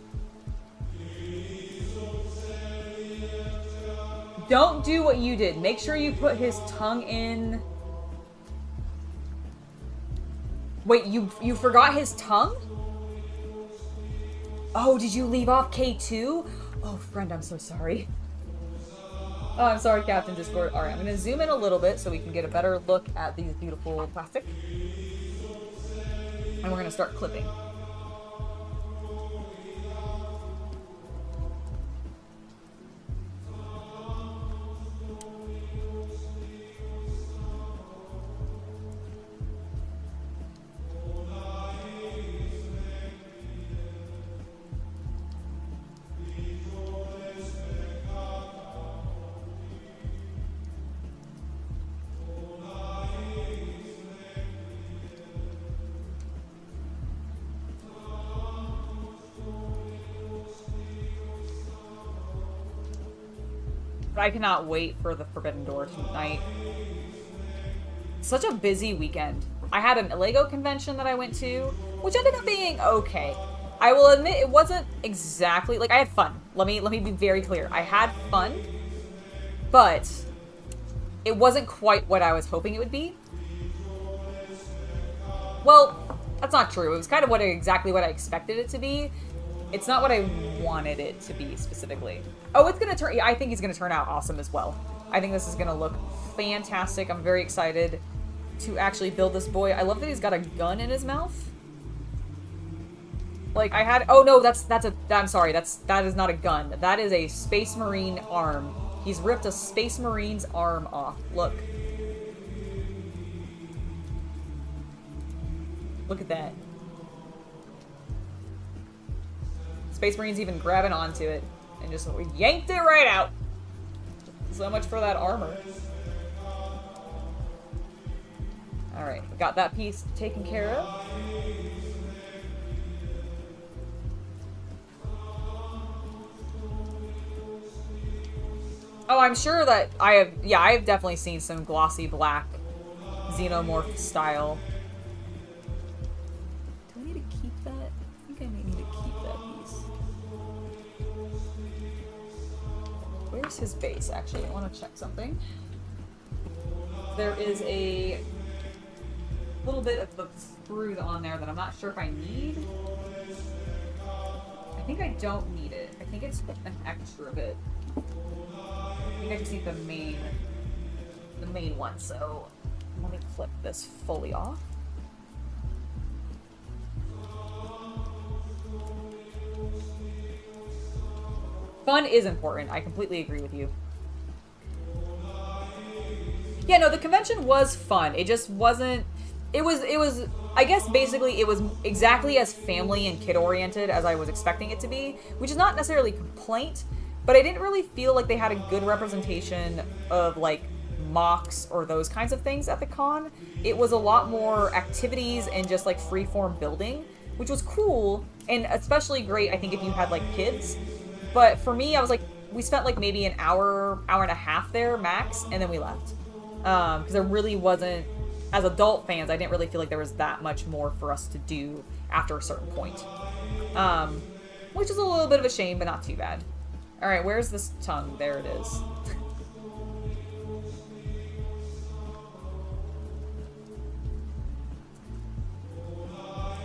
Don't do what you did. Make sure you put his tongue in Wait, you forgot his tongue? Oh, did you leave off K2? Oh, friend, I'm so sorry. Oh, I'm sorry, Captain Discord. Alright, I'm gonna zoom in a little bit so we can get a better look at these beautiful plastic. And we're gonna start clipping. I cannot wait for the Forbidden Door tonight. Such a busy weekend. I had a Lego convention that I went to, which ended up being okay. I will admit it wasn't exactly like I had fun. Let me be very clear. I had fun, but it wasn't quite what I was hoping it would be. Well, that's not true. It was kind of exactly what I expected it to be. It's not what I wanted it to be specifically. Oh, it's gonna turn. Yeah, I think he's gonna turn out awesome as well. I think this is gonna look fantastic. I'm very excited to actually build this boy. I love that he's got a gun in his mouth. Like I had. Oh no, I'm sorry. That is not a gun. That is a Space Marine arm. He's ripped a Space Marine's arm off. Look. Look at that. Space Marine's even grabbing onto it and just yanked it right out. So much for that armor. Alright, we got that piece taken care of. Oh, I'm sure that I've definitely seen some glossy black xenomorph style. Do I need to keep that? I think I may need to keep that piece. Where's his base, actually? I want to check something. There is a little bit of the sprues on there that I'm not sure if I need. I think I don't need it. I think it's an extra bit. I think I just need the main one, so let me clip this fully off. Fun is important. I completely agree with you. Yeah, no, the convention was fun. It just wasn't... It was, I guess basically it was exactly as family and kid oriented as I was expecting it to be, which is not necessarily a complaint, but I didn't really feel like they had a good representation of like mocks or those kinds of things at the con. It was a lot more activities and just like freeform building, which was cool and especially great, I think, if you had like kids. But for me, I was like, we spent like maybe an hour and a half there max, and then we left. Because there really wasn't, as adult fans, I didn't really feel like there was that much more for us to do after a certain point. Which is a little bit of a shame, but not too bad. Alright, where's this tongue? There it is.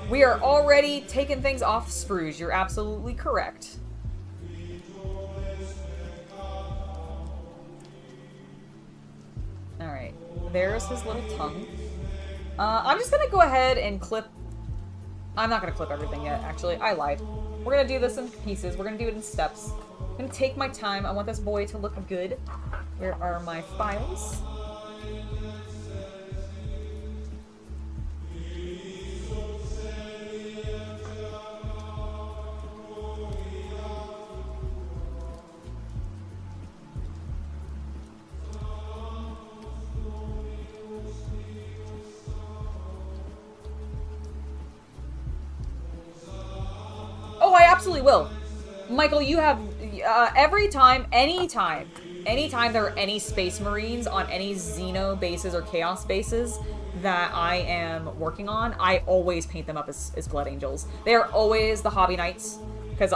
We are already taking things off sprues. You're absolutely correct. Alright, there's his little tongue. I'm just gonna go ahead and clip... I'm not gonna clip everything yet, actually. I lied. We're gonna do this in pieces. We're gonna do it in steps. I'm gonna take my time. I want this boy to look good. Where are my files? Oh, I absolutely will. Michael, you have, every time, anytime there are any Space Marines on any Xeno bases or Chaos bases that I am working on, I always paint them up as Blood Angels. They are always the Hobby Knights, because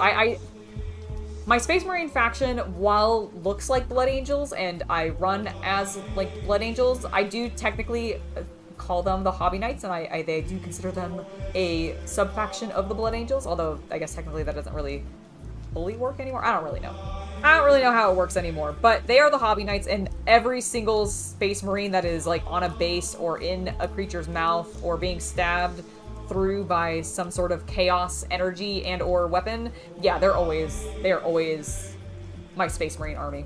my Space Marine faction, while looks like Blood Angels, and I run as, like, Blood Angels, I do technically call them the Hobby Knights, and they do consider them a sub-faction of the Blood Angels, although I guess technically that doesn't really fully work anymore. I don't really know. I don't really know how it works anymore, but they are the Hobby Knights, and every single Space Marine that is like on a base or in a creature's mouth or being stabbed through by some sort of chaos energy and or weapon, yeah, they are always my Space Marine army.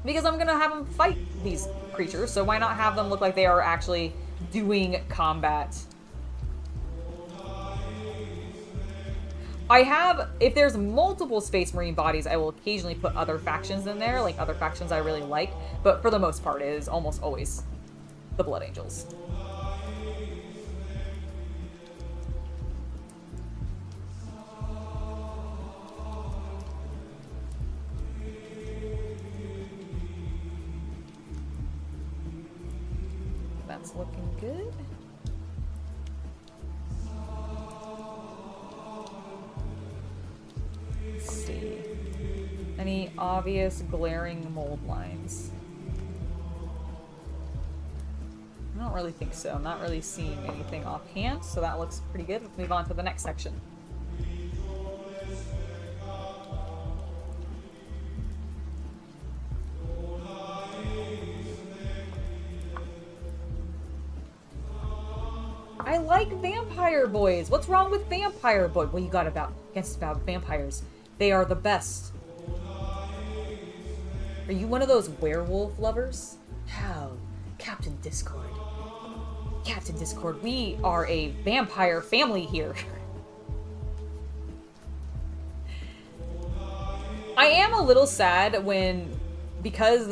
Because I'm gonna have them fight these creatures, so why not have them look like they are actually doing combat? If there's multiple Space Marine bodies, I will occasionally put other factions in there, like other factions I really like, but for the most part, it is almost always the Blood Angels. That's looking good. Let's see. Any obvious glaring mold lines? I don't really think so. I'm not really seeing anything offhand, so that looks pretty good. Let's move on to the next section. I like vampire boys. What's wrong with vampire boy? What you got against vampires? They are the best. Are you one of those werewolf lovers? How? Captain Discord. Captain Discord, we are a vampire family here. I am a little sad because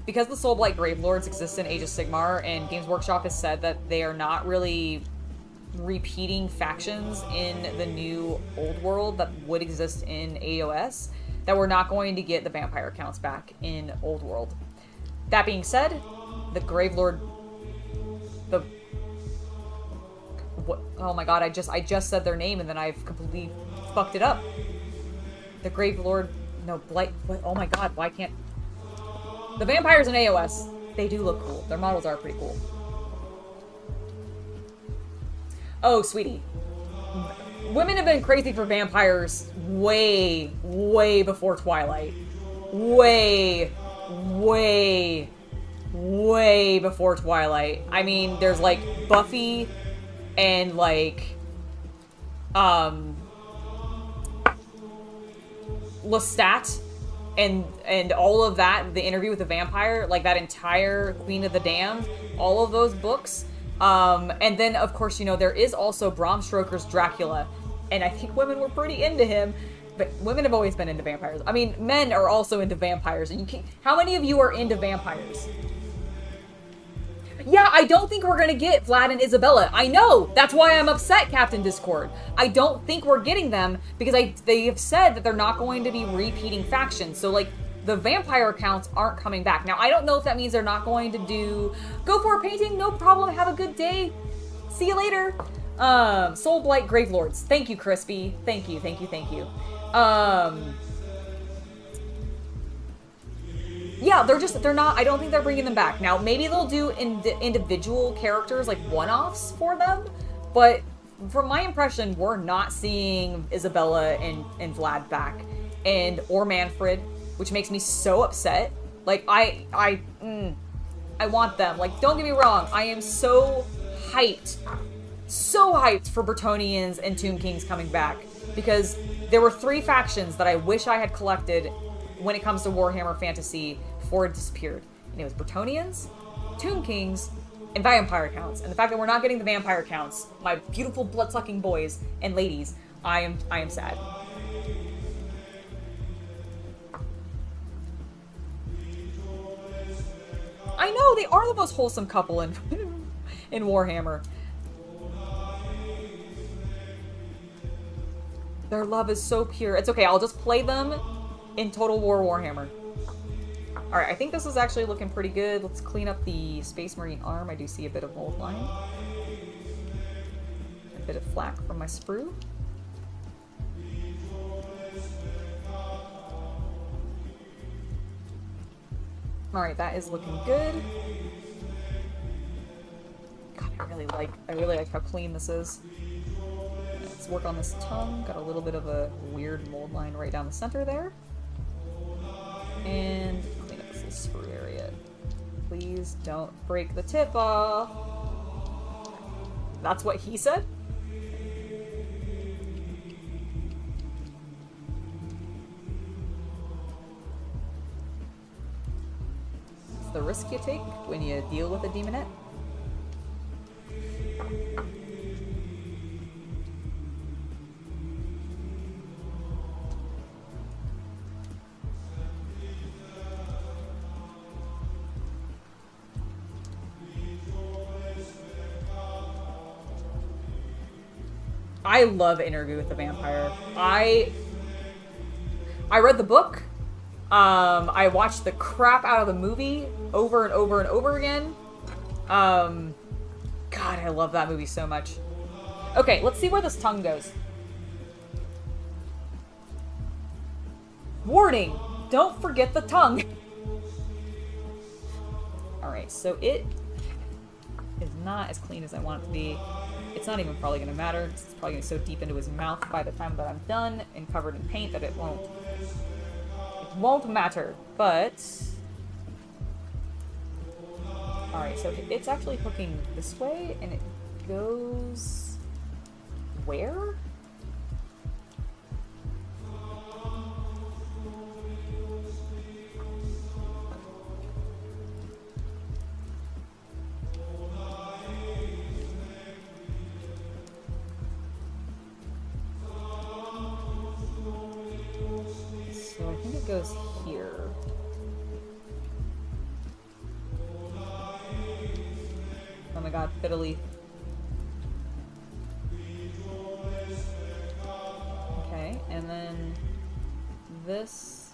the Soulblight Gravelords exist in Age of Sigmar, and Games Workshop has said that they are not really repeating factions in the new old world that would exist in AOS, that we're not going to get the vampire counts back in old world. That being said, the Gravelord... oh my god, I just said their name and then I've completely fucked it up. The Gravelord... No, Blight... Oh my god, why can't... The vampires in AOS, they do look cool. Their models are pretty cool. Oh, sweetie. Women have been crazy for vampires way, way before Twilight. Way, way, way before Twilight. I mean, there's like Buffy and like, Lestat. And all of that, the interview with the vampire, like that entire Queen of the Damned, all of those books. And then, of course, you know, there is also Bram Stoker's Dracula. And I think women were pretty into him. But women have always been into vampires. I mean, men are also into vampires. And how many of you are into vampires? Yeah, I don't think we're gonna get Vlad and Isabella. I know! That's why I'm upset, Captain Discord. I don't think we're getting them because they have said that they're not going to be repeating factions. So, like, the vampire accounts aren't coming back. Now, I don't know if that means they're not going to do... Go for a painting, no problem, have a good day. See you later. Soulblight Gravelords. Thank you, Crispy. Thank you, thank you, thank you. Yeah, they're not, I don't think they're bringing them back. Now, maybe they'll do individual characters, like one-offs for them, but from my impression, we're not seeing Isabella and Vlad back, or Manfred, which makes me so upset. Like, I want them. Like, don't get me wrong, I am so hyped for Bretonnians and Tomb Kings coming back, because there were 3 factions that I wish I had collected when it comes to Warhammer Fantasy before it disappeared. And it was Bretonnians, Tomb Kings, and vampire counts. And the fact that we're not getting the vampire counts, my beautiful blood-sucking boys and ladies, I am sad. I know, they are the most wholesome couple in Warhammer. Their love is so pure. It's okay, I'll just play them in Total War Warhammer. Alright, I think this is actually looking pretty good. Let's clean up the Space Marine arm. I do see a bit of mold line. A bit of flak from my sprue. Alright, that is looking good. I really like how clean this is. Let's work on this tongue. Got a little bit of a weird mold line right down the center there. And clean up this little sprue area. Please don't break the tip off. That's what he said? It's the risk you take when you deal with a demonette. I love Interview with the Vampire. I read the book. I watched the crap out of the movie over and over and over again. God, I love that movie so much. Okay, let's see where this tongue goes. Warning! Don't forget the tongue! Alright, so it is not as clean as I want it to be. It's not even probably going to matter. It's probably going to be so deep into his mouth by the time that I'm done and covered in paint that it won't matter. But alright, so it's actually hooking this way and it goes where? Goes here. Oh my god, fiddly. Okay, and then this.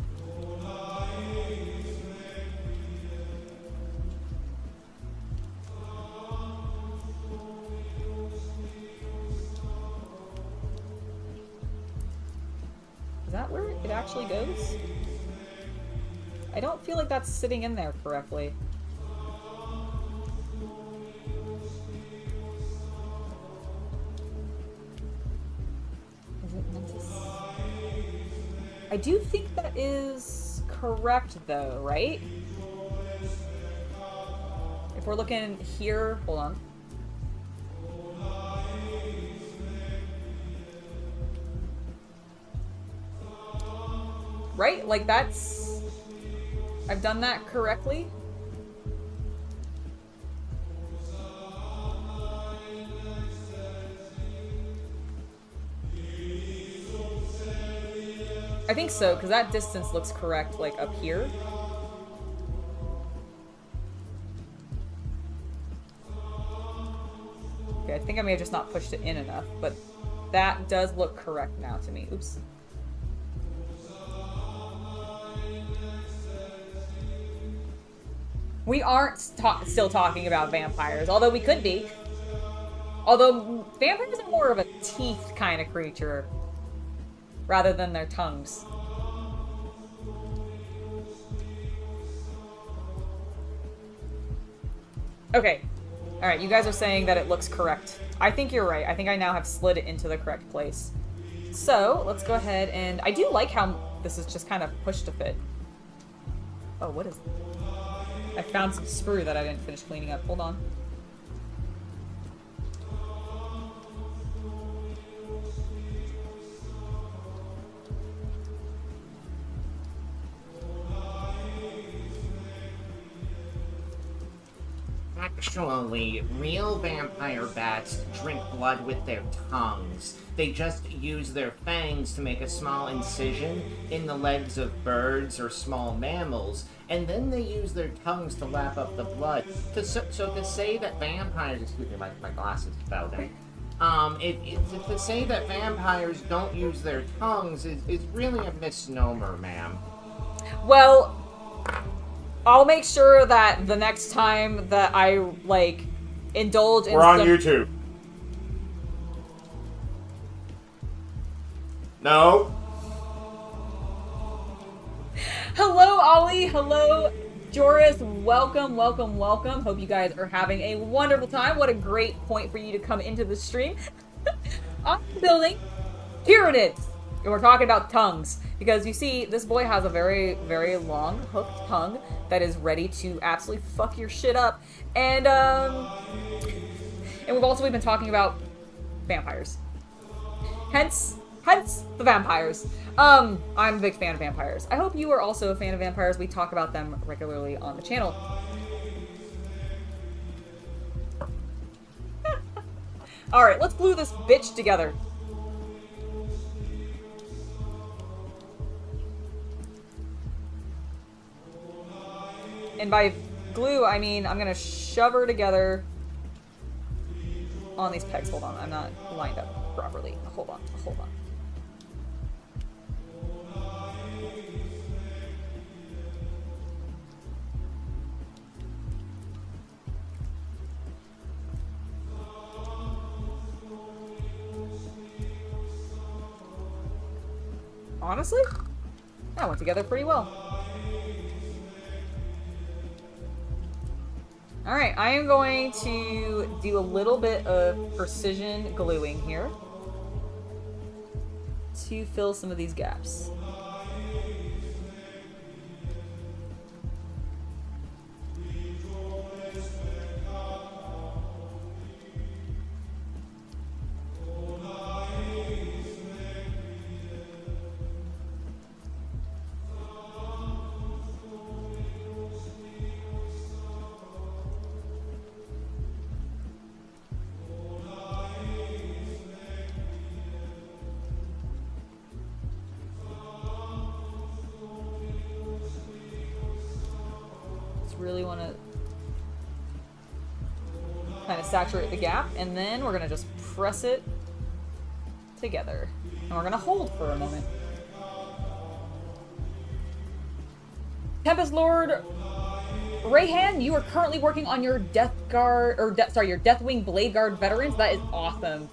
Is that where it actually goes? I don't feel like that's sitting in there correctly. Is it meant to... I do think that is correct though, right? If we're looking here, hold on. Right? Like that's... I've done that correctly? I think so, because that distance looks correct, like, up here. Okay, I think I may have just not pushed it in enough, but that does look correct now to me. Oops. We aren't still talking about vampires, although we could be. Although vampires are more of a teeth kind of creature, rather than their tongues. Okay. Alright, you guys are saying that it looks correct. I think you're right. I think I now have slid it into the correct place. So, let's go ahead and... I do like how this is just kind of pushed to fit. Oh, what is... I found some sprue that I didn't finish cleaning up. Hold on. Actually, real vampire bats drink blood with their tongues. They just use their fangs to make a small incision in the legs of birds or small mammals, and then they use their tongues to lap up the blood. So to say that vampires... Excuse me, my glasses fell down. To say that vampires don't use their tongues is really a misnomer, ma'am. Well... I'll make sure that the next time that I, like, indulge in We're on YouTube. No. Hello, Ollie. Hello, Joris, welcome, welcome, welcome. Hope you guys are having a wonderful time. What a great point for you to come into the stream. I'm building tyranids. And we're talking about tongues. Because you see, this boy has a very, very long hooked tongue that is ready to absolutely fuck your shit up. And we've also been talking about vampires. Hence the vampires. I'm a big fan of vampires. I hope you are also a fan of vampires. We talk about them regularly on the channel. Alright, let's glue this bitch together. And by glue, I mean I'm gonna shove her together on these pegs. Hold on, I'm not lined up properly. Hold on, hold on. Honestly, that went together pretty well. Alright, I am going to do a little bit of precision gluing here to fill some of these gaps. Really want to kind of saturate the gap, and then we're going to just press it together. And we're going to hold for a moment. Tempest Lord Rayhan, you are currently working on your Death Guard, or your Deathwing Blade Guard veterans. That is awesome.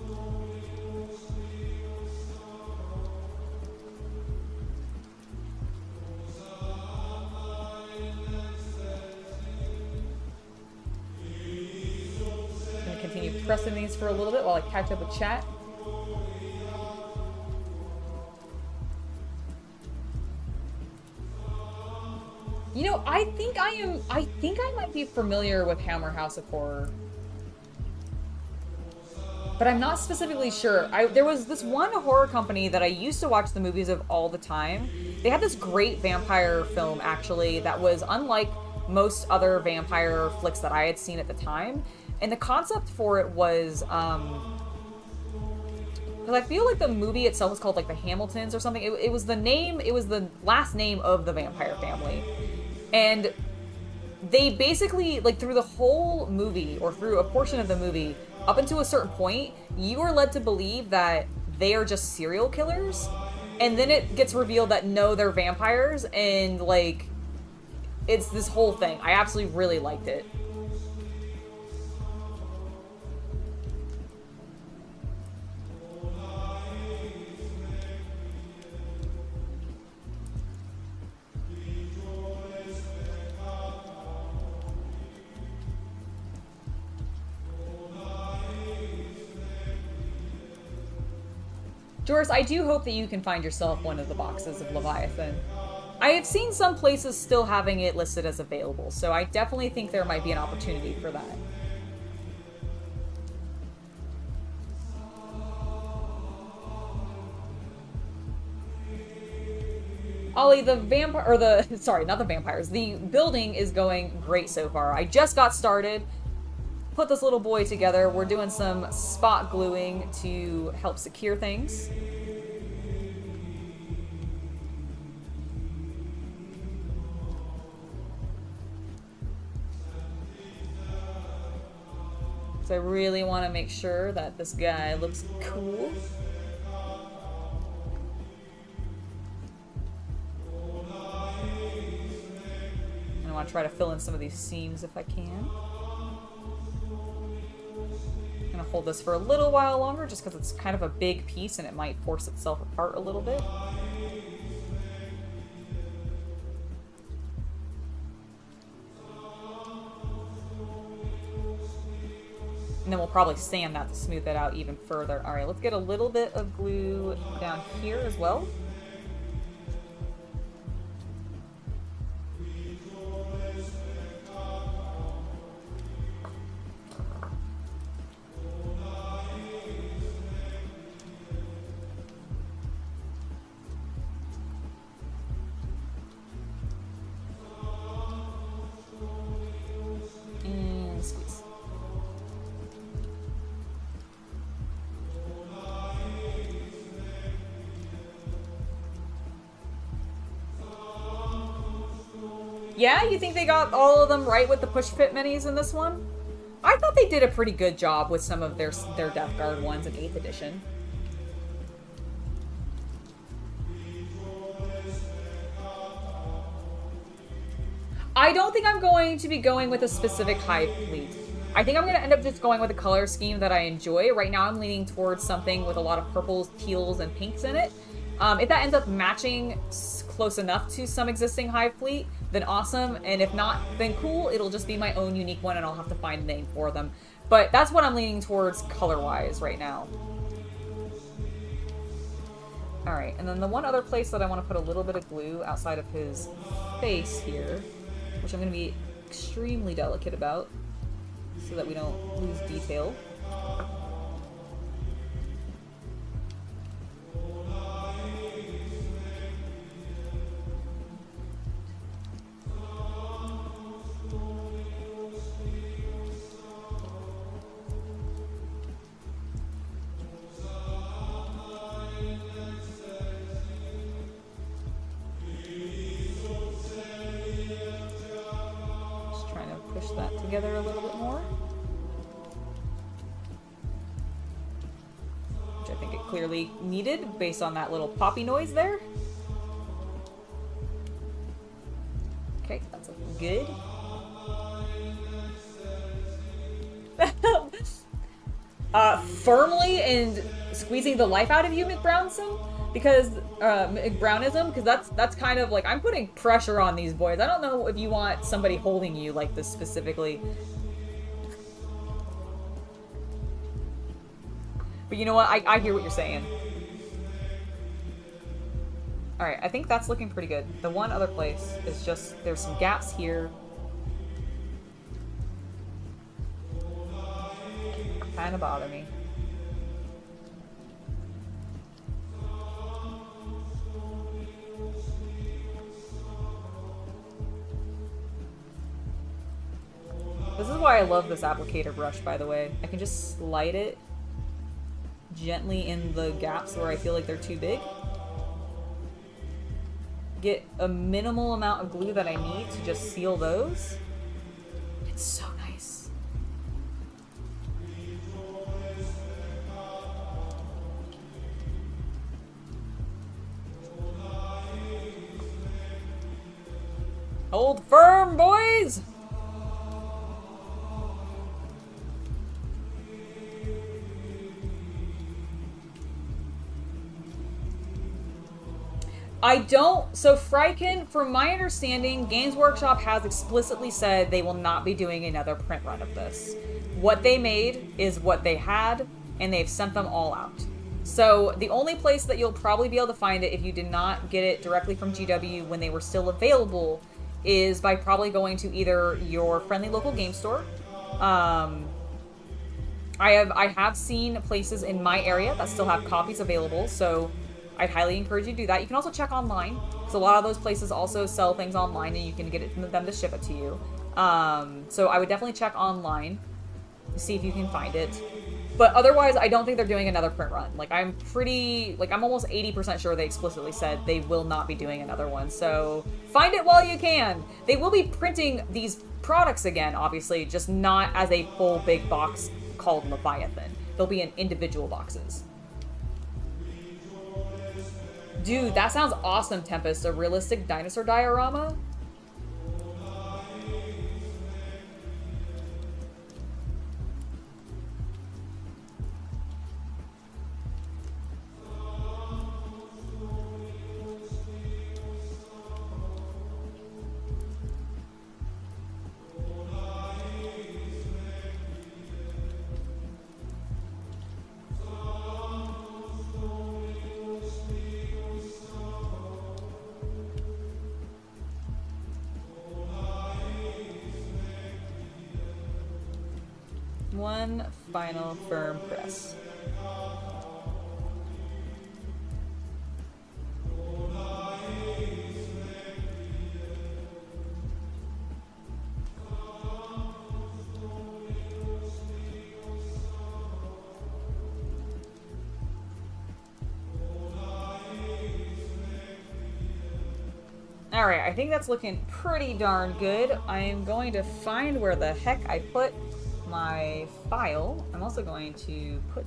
Pressing these for a little bit while I catch up with chat. You know, I think I might be familiar with Hammer House of Horror. But I'm not specifically sure. There was this one horror company that I used to watch the movies of all the time. They had this great vampire film, actually, that was unlike most other vampire flicks that I had seen at the time. And the concept for it was, because I feel like the movie itself was called like the Hamiltons or something. It was the last name of the vampire family. And they basically, like through the whole movie, or through a portion of the movie, up until a certain point, you are led to believe that they are just serial killers. And then it gets revealed that no, they're vampires, and like, it's this whole thing. I absolutely really liked it. Joris, I do hope that you can find yourself one of the boxes of Leviathan. I have seen some places still having it listed as available, so I definitely think there might be an opportunity for that. Ollie, the building is going great so far. I just got started. Put this little boy together. We're doing some spot gluing to help secure things. So I really want to make sure that this guy looks cool. And I want to try to fill in some of these seams if I can. I'm gonna hold this for a little while longer just because it's kind of a big piece and it might force itself apart a little bit. And then we'll probably sand that to smooth that out even further. All right, let's get a little bit of glue down here as well. Yeah, you think they got all of them right with the push fit minis in this one? I thought they did a pretty good job with some of their Death Guard ones in 8th edition. I don't think I'm going to be going with a specific hive fleet. I think I'm going to end up just going with a color scheme that I enjoy. Right now I'm leaning towards something with a lot of purples, teals, and pinks in it. If that ends up matching close enough to some existing hive fleet, then awesome. And if not, then cool. It'll just be my own unique one and I'll have to find a name for them. But that's what I'm leaning towards color-wise right now. Alright, and then the one other place that I want to put a little bit of glue outside of his face here, which I'm going to be extremely delicate about so that we don't lose detail. Together a little bit more, which I think it clearly needed based on that little poppy noise there. Okay, that's good. Firmly and squeezing the life out of you, McBrownson, because McBrownism, because that's kind of like, I'm putting pressure on these boys. I don't know if you want somebody holding you like this specifically. But you know what? I hear what you're saying. Alright, I think that's looking pretty good. The one other place is just, there's some gaps here. Kind of bother me. This is why I love this applicator brush, by the way. I can just slide it gently in the gaps where I feel like they're too big. Get a minimal amount of glue that I need to just seal those. It's so nice. Hold firm, boys! I don't, so Frykin, from my understanding, Games Workshop has explicitly said they will not be doing another print run of this. What they made is what they had, and they've sent them all out. So the only place that you'll probably be able to find it if you did not get it directly from GW when they were still available is by probably going to either your friendly local game store. I have seen places in my area that still have copies available, so I'd highly encourage you to do that. You can also check online, because a lot of those places also sell things online and you can get it from them to ship it to you. So I would definitely check online to see if you can find it. But otherwise, I don't think they're doing another print run. Like, I'm almost 80% sure they explicitly said they will not be doing another one. So find it while you can. They will be printing these products again, obviously, just not as a full big box called Leviathan. They'll be in individual boxes. Dude, that sounds awesome, Tempest. A realistic dinosaur diorama? one final firm press. Alright, I think that's looking pretty darn good. I am going to find where the heck I put my file. I'm also going to put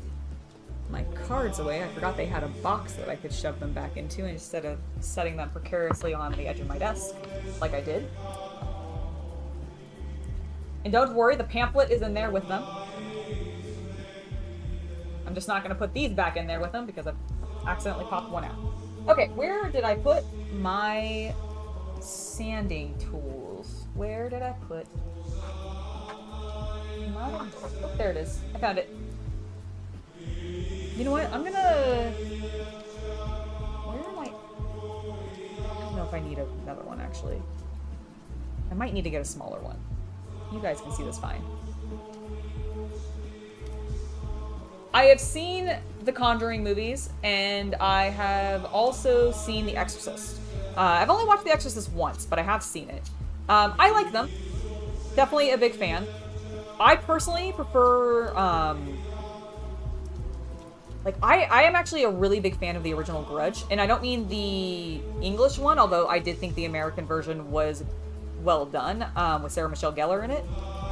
my cards away. I forgot they had a box that I could shove them back into instead of setting them precariously on the edge of my desk, like I did. And don't worry, the pamphlet is in there with them. I'm just not going to put these back in there with them because I've accidentally popped one out. Okay, where did I put my sanding tools? Where did I put my... Oh, there it is. I found it. You know what? I'm gonna... Where am I? I don't know if I need another one, actually. I might need to get a smaller one. You guys can see this fine. I have seen the Conjuring movies, and I have also seen The Exorcist. I've only watched The Exorcist once, but I have seen it. I like them. Definitely a big fan. I personally prefer, I am actually a really big fan of the original Grudge, and I don't mean the English one, although I did think the American version was well done, with Sarah Michelle Gellar in it.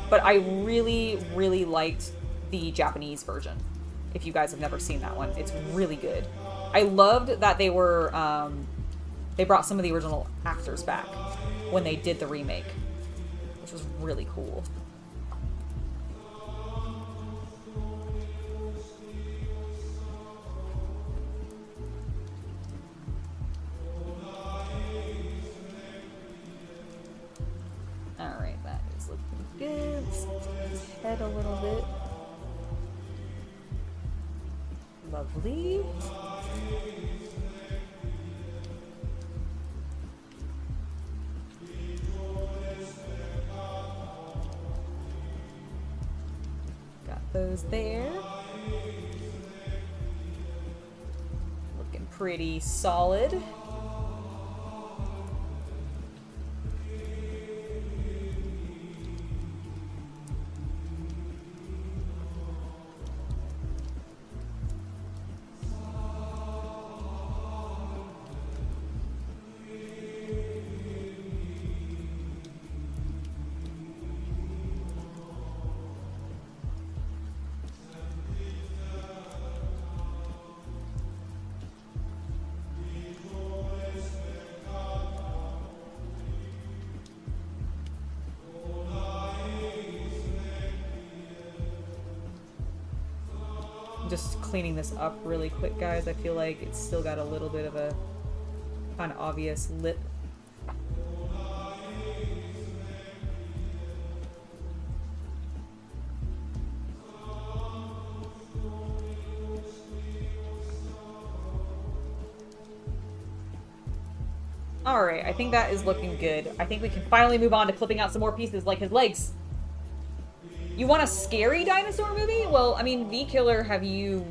But I really, really liked the Japanese version. If you guys have never seen that one, it's really good. I loved that they were, they brought some of the original actors back when they did the remake, which was really cool. Alright, that is looking good. Let's tilt his head a little bit. Lovely. Got those there. Looking pretty solid. Just cleaning this up really quick, guys. I feel like it's still got a little bit of a kind of obvious lip. Alright, I think that is looking good. I think we can finally move on to clipping out some more pieces, like his legs. You want a scary dinosaur movie? Well, I mean, V-Killer, have you...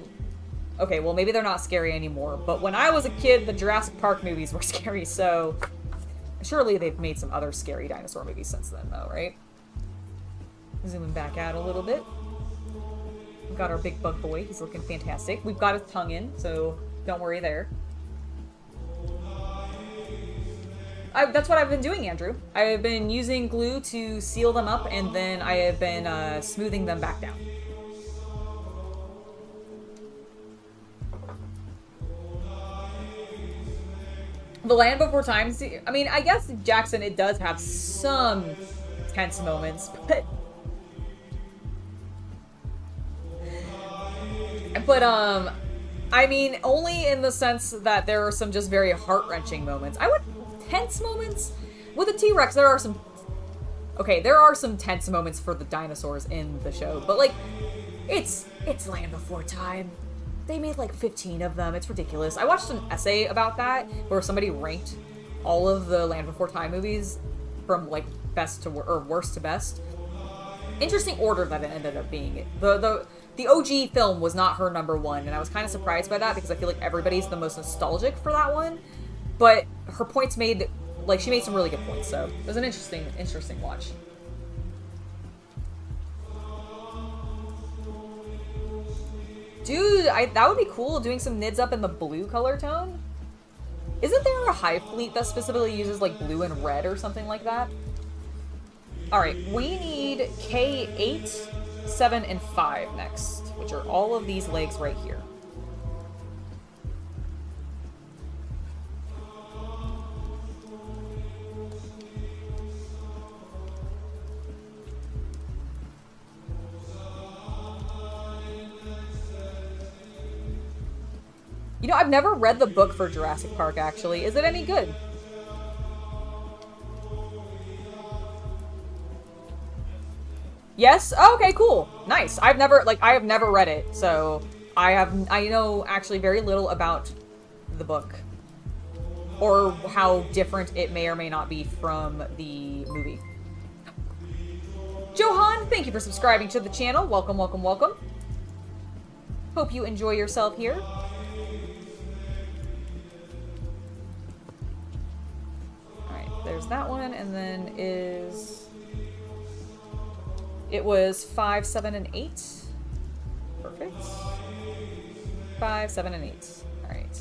Okay, well, maybe they're not scary anymore, but when I was a kid, the Jurassic Park movies were scary, so... Surely they've made some other scary dinosaur movies since then, though, right? Zooming back out a little bit. We've got our big bug boy. He's looking fantastic. We've got his tongue in, so don't worry there. That's what I've been doing, Andrew. I have been using glue to seal them up, and then I have been smoothing them back down. The Land Before Time, I mean, I guess, Jackson, it does have some tense moments, but I mean, only in the sense that there are some just very heart-wrenching moments. I would... Tense moments? With the T-Rex, there are some... Okay, there are some tense moments for the dinosaurs in the show, but, like, it's Land Before Time. They made, like, 15 of them. It's ridiculous. I watched an essay about that, where somebody ranked all of the Land Before Time movies from, like, best to... or worst to best. interesting order that it ended up being. The OG film was not her number one, and I was kind of surprised by that because I feel like everybody's the most nostalgic for that one. But her points made, like, she made some really good points, so it was an interesting watch. Dude, that would be cool, doing some Nids up in the blue color tone. Isn't there a Hive fleet that specifically uses, like, blue and red or something like that? Alright, we need K8, 7, and 5 next, which are all of these legs right here. You know, I've never read the book for Jurassic Park, actually. Is it any good? Yes? Oh, okay, cool. Nice. I have never read it, so I know actually very little about the book. Or how different it may or may not be from the movie. Johan, thank you for subscribing to the channel. Welcome, welcome, welcome. Hope you enjoy yourself here. There's that one, and then it was 5, 7, and 8. Perfect. 5, 7, and 8. All right.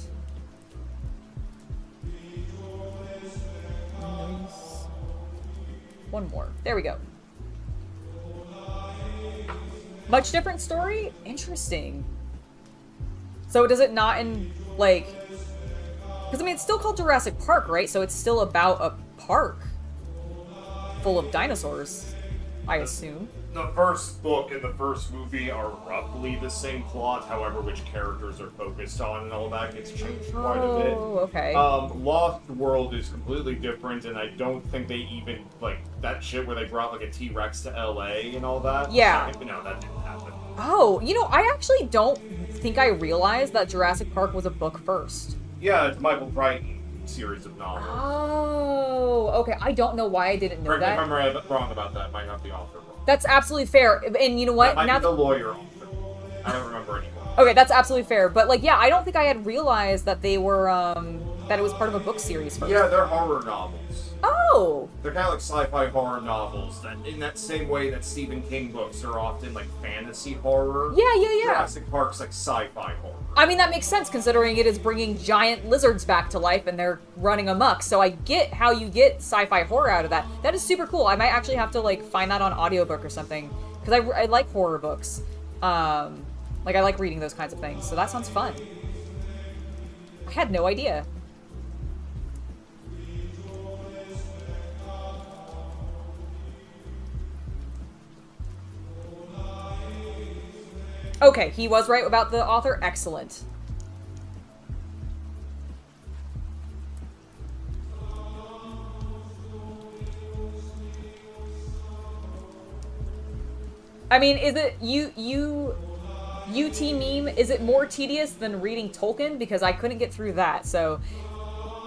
Nice. One more. There we go. Much different story? Interesting. So does it not in, like... Because, I mean, it's still called Jurassic Park, right? So it's still about a park full of dinosaurs, I assume. The first book and the first movie are roughly the same plot, however, which characters are focused on and all that gets changed quite a bit. Oh, okay. Lost World is completely different, and I don't think they even, like, that shit where they brought, like, a T-Rex to LA and all that. Yeah. No, that didn't happen. Oh, you know, I actually don't think I realized that Jurassic Park was a book first. Yeah, it's Michael Crichton series of novels. Oh, okay. I don't know why I didn't know that. If I'm wrong about that, might not be author wrong. That's absolutely fair. And you know what? That might be the lawyer author. I don't remember anymore. Okay, that's absolutely fair. But, like, yeah, I don't think I had realized that they were, that it was part of a book series first. Yeah, they're horror novels. Oh! They're kind of like sci-fi horror novels, that in that same way that Stephen King books are often like fantasy horror. Yeah. Jurassic Park's like sci-fi horror. I mean, that makes sense considering it is bringing giant lizards back to life and they're running amok. So I get how you get sci-fi horror out of that. That is super cool. I might actually have to, like, find that on audiobook or something. Because I like horror books. Like, I like reading those kinds of things. So that sounds fun. I had no idea. Okay, he was right about the author. Excellent. I mean, is it UT meme? Is it more tedious than reading Tolkien? Because I couldn't get through that, so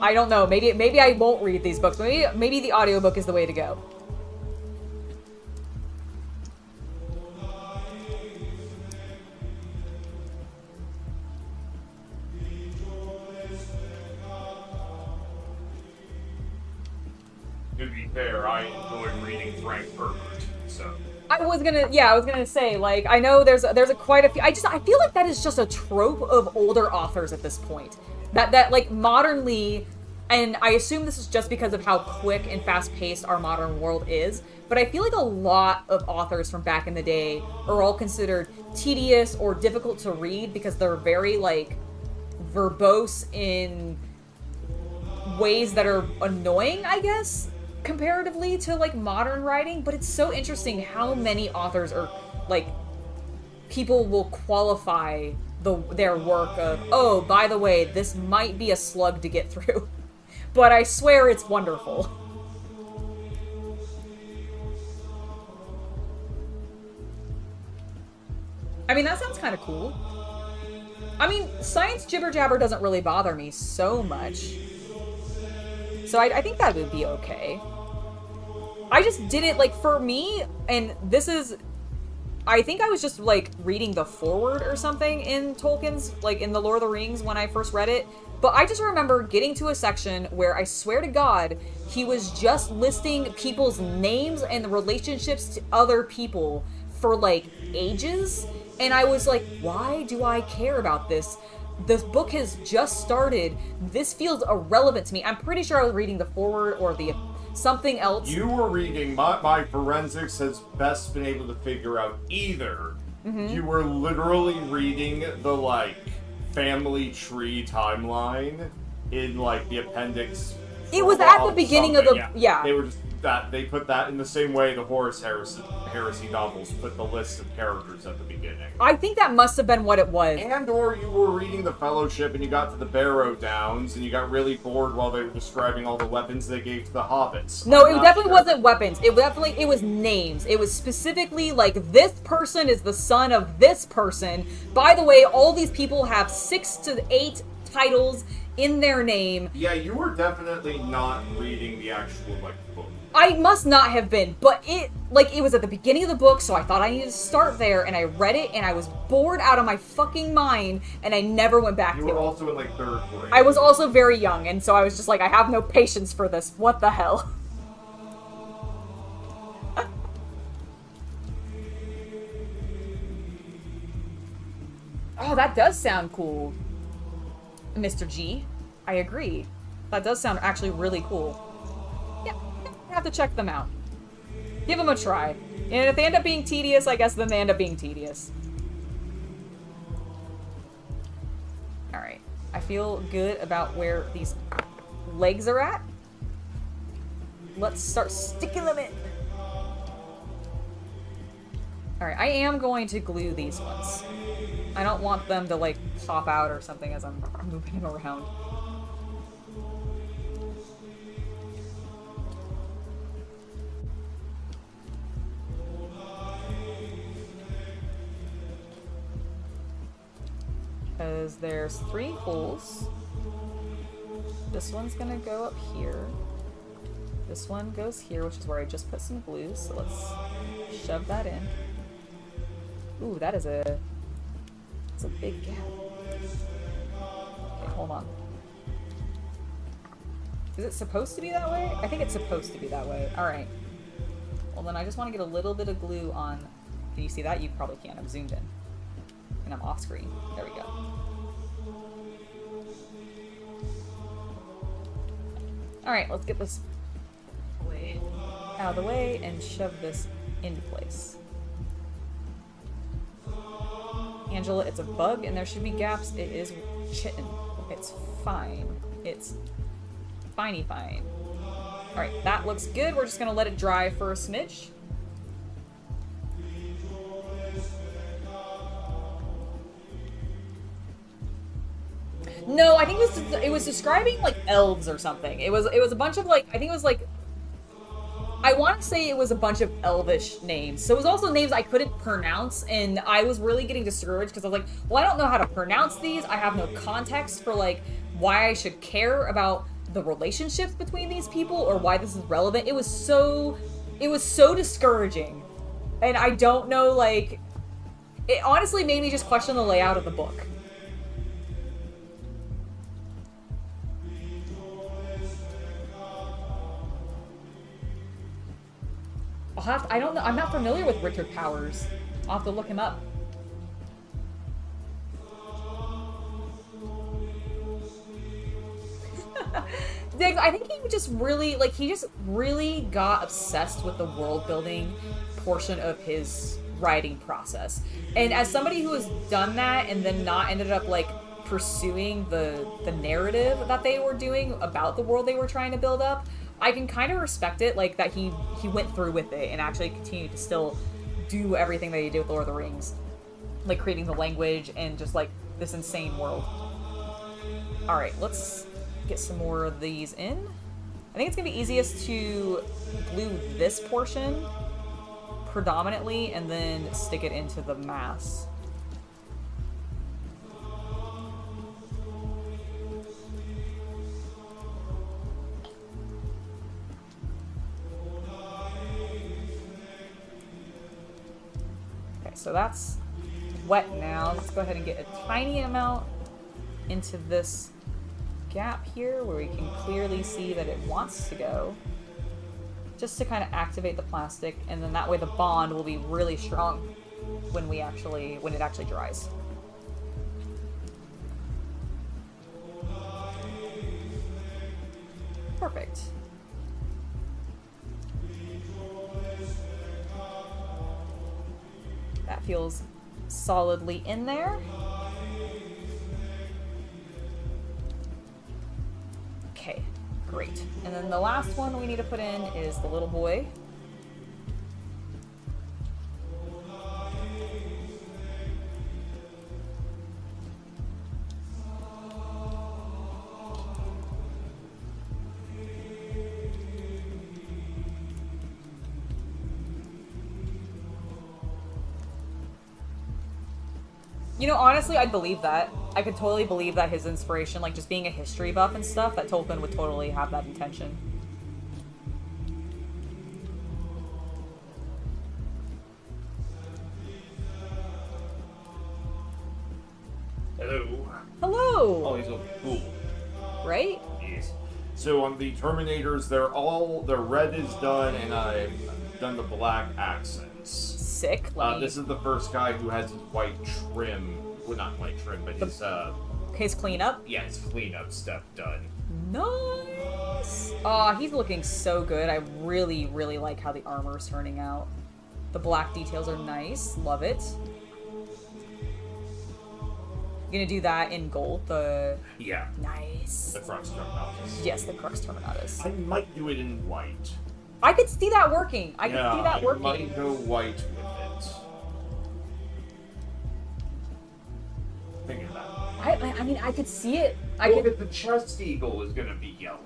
I don't know. Maybe I won't read these books. Maybe the audiobook is the way to go. To be fair, I enjoy reading Frank Herbert, so. I was gonna say, like, I know there's quite a few. I feel like that is just a trope of older authors at this point. That like modernly, and I assume this is just because of how quick and fast-paced our modern world is, but I feel like a lot of authors from back in the day are all considered tedious or difficult to read because they're very, like, verbose in ways that are annoying, I guess, comparatively to, like, modern writing. But it's so interesting how many authors are, like, people will qualify their work of, oh, by the way, this might be a slug to get through, but I swear it's wonderful. I mean, that sounds kind of cool. I mean, science jibber jabber doesn't really bother me so much. So I think that would be okay. I just didn't, like, for me, and this is, I think I was just, like, reading the foreword or something in Tolkien's, like, in the Lord of the Rings when I first read it, but I just remember getting to a section where I swear to God, he was just listing people's names and the relationships to other people for, like, ages, and I was like, why do I care about this? This book has just started. This feels irrelevant to me. I'm pretty sure I was reading the foreword or the something else. You were reading, my forensics has best been able to figure out either you were literally reading the, like, family tree timeline in, like, the appendix. It was at the beginning of the, yeah. They were just, they put that in the same way the Horus Heresy novels put the list of characters at the beginning. I think that must have been what it was. And or you were reading the Fellowship and you got to the Barrow Downs and you got really bored while they were describing all the weapons they gave to the hobbits. No, it definitely wasn't weapons. It was names. It was specifically like, this person is the son of this person. By the way, all these people have 6 to 8 titles in their name. Yeah, you were definitely not reading the actual, like, book. I must not have been, but it was at the beginning of the book, so I thought I needed to start there, and I read it, and I was bored out of my fucking mind, and I never went back to it. You were also in, like, 3rd grade. I was also very young, and so I was just like, I have no patience for this. What the hell? Oh, that does sound cool, Mr. G. I agree. That does sound actually really cool. Yeah, I have to check them out. Give them a try. And if they end up being tedious, I guess then they end up being tedious. Alright. I feel good about where these legs are at. Let's start sticking them in. Alright, I am going to glue these ones. I don't want them to, like, pop out or something as I'm moving them around. Because there's 3 holes. This one's gonna go up here. This one goes here, which is where I just put some glue, so let's shove that in. Ooh, that's a big gap. Okay, hold on. Is it supposed to be that way? I think it's supposed to be that way. Alright. Well, then I just want to get a little bit of glue on... Can you see that? You probably can't. I'm zoomed in. And I'm off screen. There we go. Alright, let's get this out of the way and shove this into place. Angela, it's a bug and there should be gaps. It is chitten. It's fine. It's finey fine. Alright, that looks good. We're just gonna let it dry for a smidge. No, I think it was describing like elves or something. It was a bunch of like, I think it was like, I want to say it was a bunch of elvish names. So it was also names I couldn't pronounce, and I was really getting discouraged because I was like, well, I don't know how to pronounce these. I have no context for like why I should care about the relationships between these people or why this is relevant. It was so discouraging. And I don't know, like, it honestly made me just question the layout of the book. I don't know. I'm not familiar with Richard Powers. I'll have to look him up. I think he just really got obsessed with the world building portion of his writing process. And as somebody who has done that and then not ended up like pursuing the narrative that they were doing about the world they were trying to build up, I can kind of respect it, like, that he went through with it and actually continued to still do everything that he did with Lord of the Rings. Like, creating the language and just, like, this insane world. Alright, let's get some more of these in. I think it's going to be easiest to glue this portion predominantly and then stick it into the mass. so that's wet now. Let's go ahead and get a tiny amount into this gap here where we can clearly see that it wants to go. Just to kind of activate the plastic, and then that way the bond will be really strong when it actually dries. Perfect. That feels solidly in there. Okay, great. And then the last one we need to put in is the little boy. You know, honestly, I'd believe that. I could totally believe that his inspiration, like just being a history buff and stuff, that Tolkien would totally have that intention. Hello. Hello! Oh, he's a fool. Right? Yes. So on the Terminators, the red is done, and I've done the black accents. Sick. This is the first guy who has his white trim. Well, not white trim, but His cleanup? yeah, his cleanup stuff done. Nice! Aw, he's looking so good. I really, really like how the armor's turning out. The black details are nice. Love it. You're gonna do that in gold, Yeah. Nice. The Crux Terminatus. Yes, the Crux Terminatus. I might do it in white. I could see that working. I could see that working. I might go white with it. Thinking about it. I mean, I could see it. Look at the chest eagle is gonna be yellow.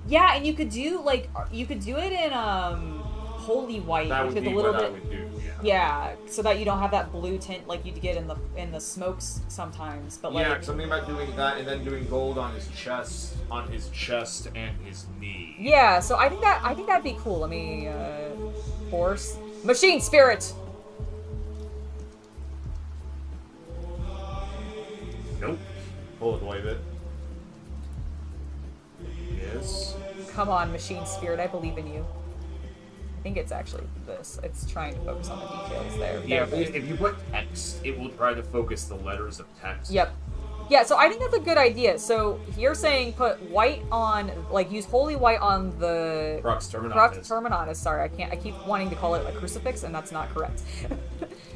Yeah, and you could do it in holy white, That which would is be a little what bit. I would do. Yeah, so that you don't have that blue tint like you get in the smokes sometimes. But like, Yeah, something about doing that and then doing gold on his chest, and his knee. yeah. So I think that'd be cool. Let me force machine spirit. Nope. Pull it away a bit. Yes. Come on, machine spirit. I believe in you. I think it's actually this. It's trying to focus on the details there. Yeah, There it is. if you put text, it will try to focus the letters of text. Yep. Yeah, so I think that's a good idea. So you're saying put white on, like use holy white on the Crux Terminatus. Crux Terminatus. Sorry, I keep wanting to call it a crucifix, and that's not correct.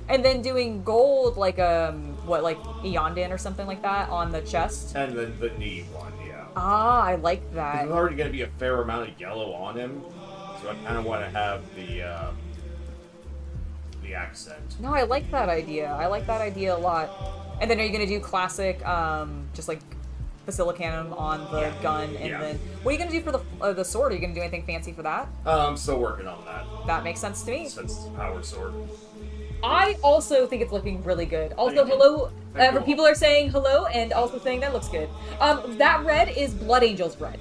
And then doing gold, like like Eondin or something like that on the chest. And then the knee one, yeah. Ah, I like that. There's already going to be a fair amount of yellow on him, so I kind of want to have the accent. No, I like that idea. I like that idea a lot. And then are you gonna do classic, just like Basilicanum on the gun, and then what are you gonna do for the sword? Are you gonna do anything fancy for that? I'm still working on that. That makes sense to me. Since it's a power sword. I also think it's looking really good. Also, Thank you. hello. Thank you. People are saying hello and also saying that looks good. That red is Blood Angel's red,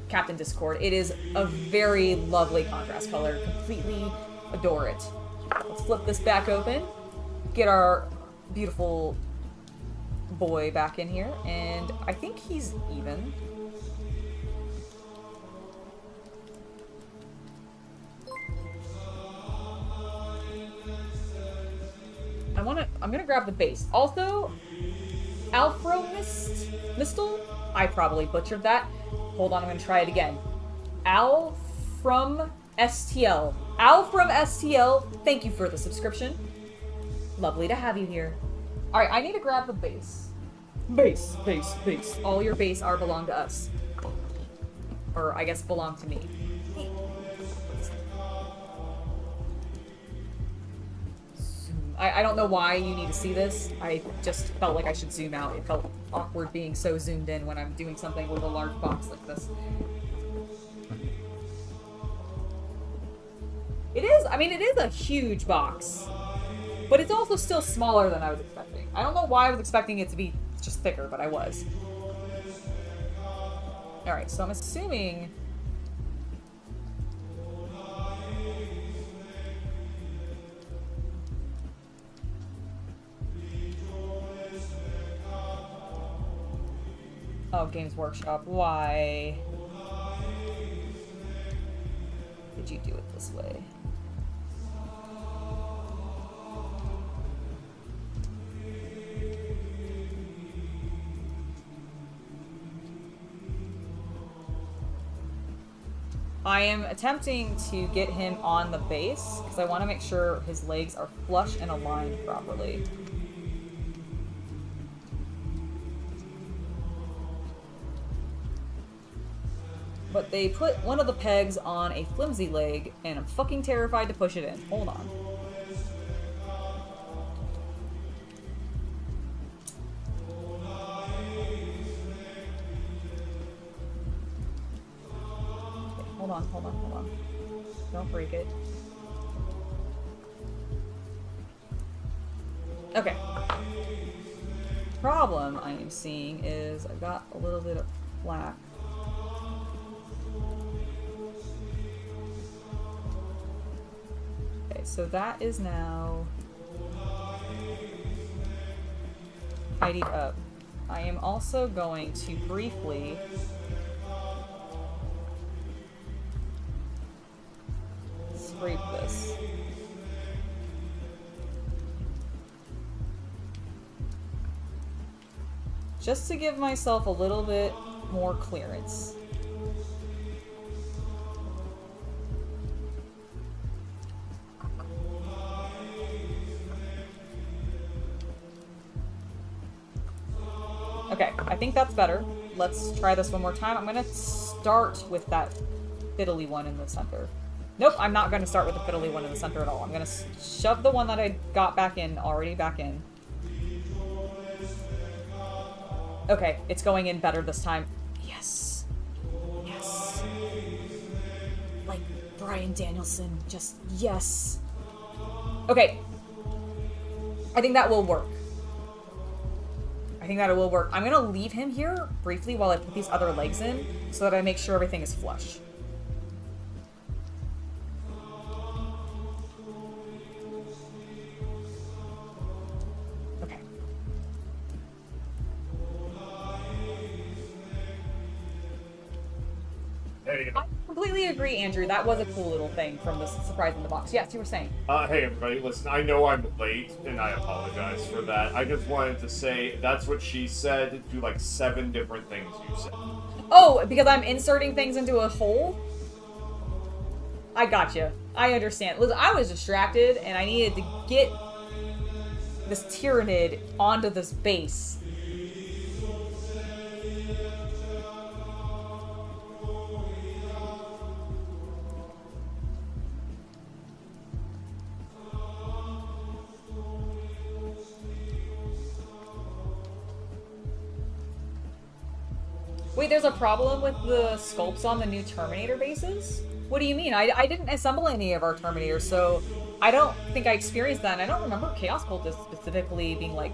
Captain Discord. It is a very lovely contrast color. Completely adore it. Let's flip this back open. Get our beautiful boy back in here, and I think he's even. I'm gonna grab the base. Also, Mistel? I probably butchered that. Hold on, I'm gonna try it again. Al from STL. Al from STL, thank you for the subscription. Lovely to have you here. Alright, I need to grab the base. Base. All your base are belong to us. Or I guess belong to me. I don't know why you need to see this. I just felt like I should zoom out. It felt awkward being so zoomed in when I'm doing something with a large box like this. It is a huge box. But it's also still smaller than I was expecting. I don't know why I was expecting it to be just thicker, but I was. Alright, so I'm assuming... Oh, Games Workshop, why did you do it this way? I am attempting to get him on the base because I want to make sure his legs are flush and aligned properly. But they put one of the pegs on a flimsy leg, and I'm fucking terrified to push it in. Hold on. Okay, hold on. Don't break it. Okay. Problem I am seeing is I got a little bit of flack. Okay, so that is now tidied up. I am also going to briefly scrape this. Just to give myself a little bit more clearance. Okay, I think that's better. Let's try this one more time. I'm gonna start with that fiddly one in the center. Nope, I'm not gonna start with the fiddly one in the center at all. I'm gonna shove the one that I got back in, already back in. Okay, it's going in better this time. Yes. Yes. Like Bryan Danielson, just yes. Okay. I think that will work. I think that it will work. I'm gonna leave him here briefly while I put these other legs in so that I make sure everything is flush. Okay. There you go. I completely agree, Andrew. That was a cool little thing from the surprise in the box. Yes, you were saying. Hey everybody, listen, I know I'm late, and I apologize for that. I just wanted to say, that's what she said, do like 7 different things you said. Oh, because I'm inserting things into a hole? I gotcha. I understand. Listen, I was distracted, and I needed to get this tyranid onto this base. Wait, there's a problem with the sculpts on the new Terminator bases? What do you mean? I didn't assemble any of our Terminators, so I don't think I experienced that, and I don't remember Chaos Cultist specifically being, like,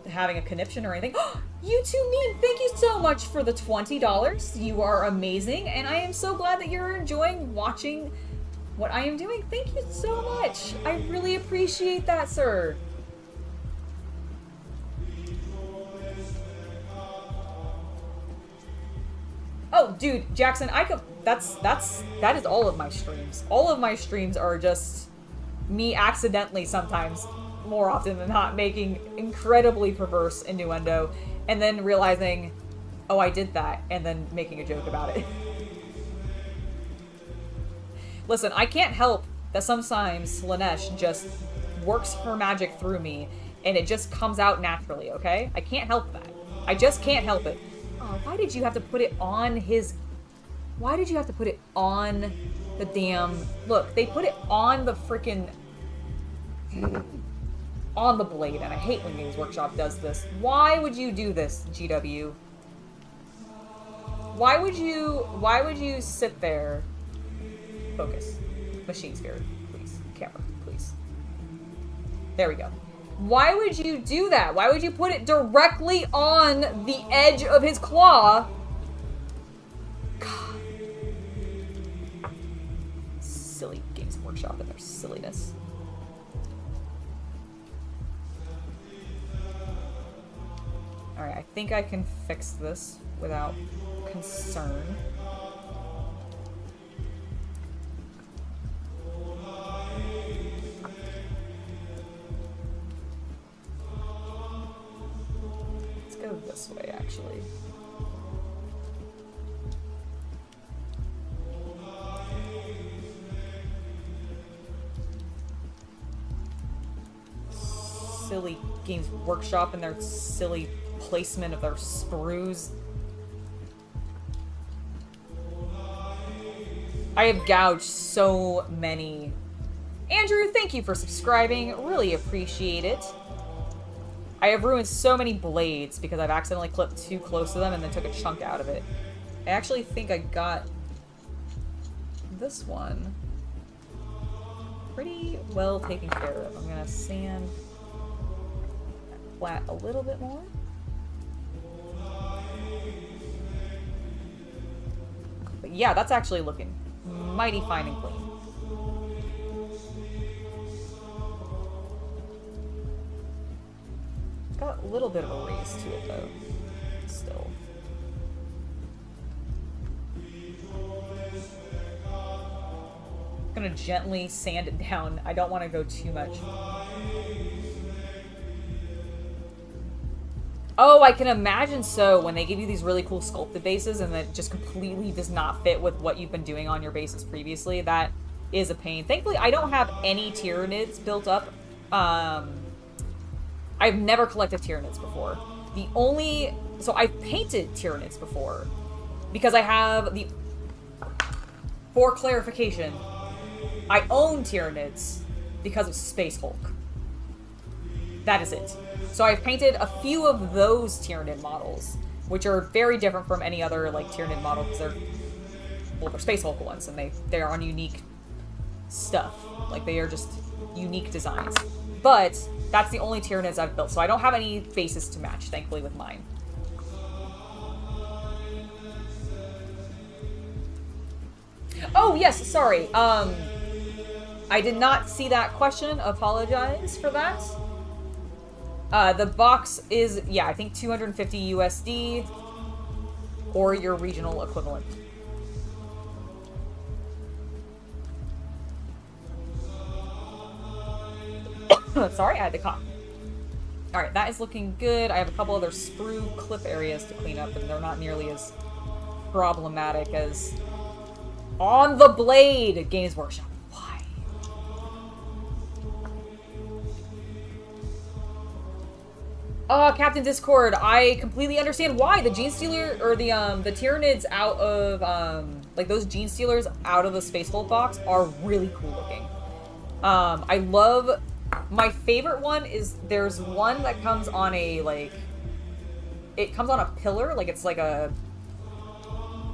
having a conniption or anything. You too, Mean! Thank you so much for the $20. You are amazing, and I am so glad that you're enjoying watching what I am doing. Thank you so much! I really appreciate that, sir. Oh, dude, Jackson, I could. That is all of my streams. All of my streams are just me accidentally sometimes, more often than not, making incredibly perverse innuendo, and then realizing, oh, I did that, and then making a joke about it. Listen, I can't help that sometimes Lanesh just works her magic through me, and it just comes out naturally, okay? I can't help that. I just can't help it. Oh, why did you have to put it on his... Why did you have to put it on the damn... Look, they put it on the freaking... on the blade, and I hate when Games Workshop does this. Why would you do this, GW? Why would you sit there... Focus. Machine spirit, please. Camera, please. There we go. Why would you do that? Why would you put it directly on the edge of his claw? God. Silly Games Workshop and their silliness. Alright, I think I can fix this without concern. Let's go this way, actually. Silly Games Workshop and their silly placement of their sprues. I have gouged so many. Andrew, thank you for subscribing. Really appreciate it. I have ruined so many blades because I've accidentally clipped too close to them and then took a chunk out of it. I actually think I got this one pretty well taken care of. I'm gonna sand flat a little bit more. But yeah, that's actually looking mighty fine and clean. It's got a little bit of a raise to it though, still. I'm gonna gently sand it down. I don't want to go too much. Oh, I can imagine so when they give you these really cool sculpted bases and that just completely does not fit with what you've been doing on your bases previously. That is a pain. Thankfully, I don't have any tyrannids built up. I've never collected tyrannids before. So I've painted tyrannids before because I have the, for clarification, I own tyrannids because of Space Hulk. That is it. So I've painted a few of those Tyranid models, which are very different from any other like Tyranid model because they're Space Hulk ones, and they are on unique stuff. Like they are just unique designs. But that's the only Tyranids I've built, so I don't have any bases to match, thankfully, with mine. Oh yes, sorry. I did not see that question. Apologize for that. The box is, yeah, I think 250 USD or your regional equivalent. Sorry, I had to cough. Alright, that is looking good. I have a couple other sprue clip areas to clean up, and they're not nearly as problematic as on the blade Games Workshop. Oh, Captain Discord, I completely understand why. The Gene Stealer, or the Tyranids out of, like those Gene Stealers out of the Space Hulk box are really cool looking. I love, my favorite one is, there's one that comes on a, like, it comes on a pillar, like it's like a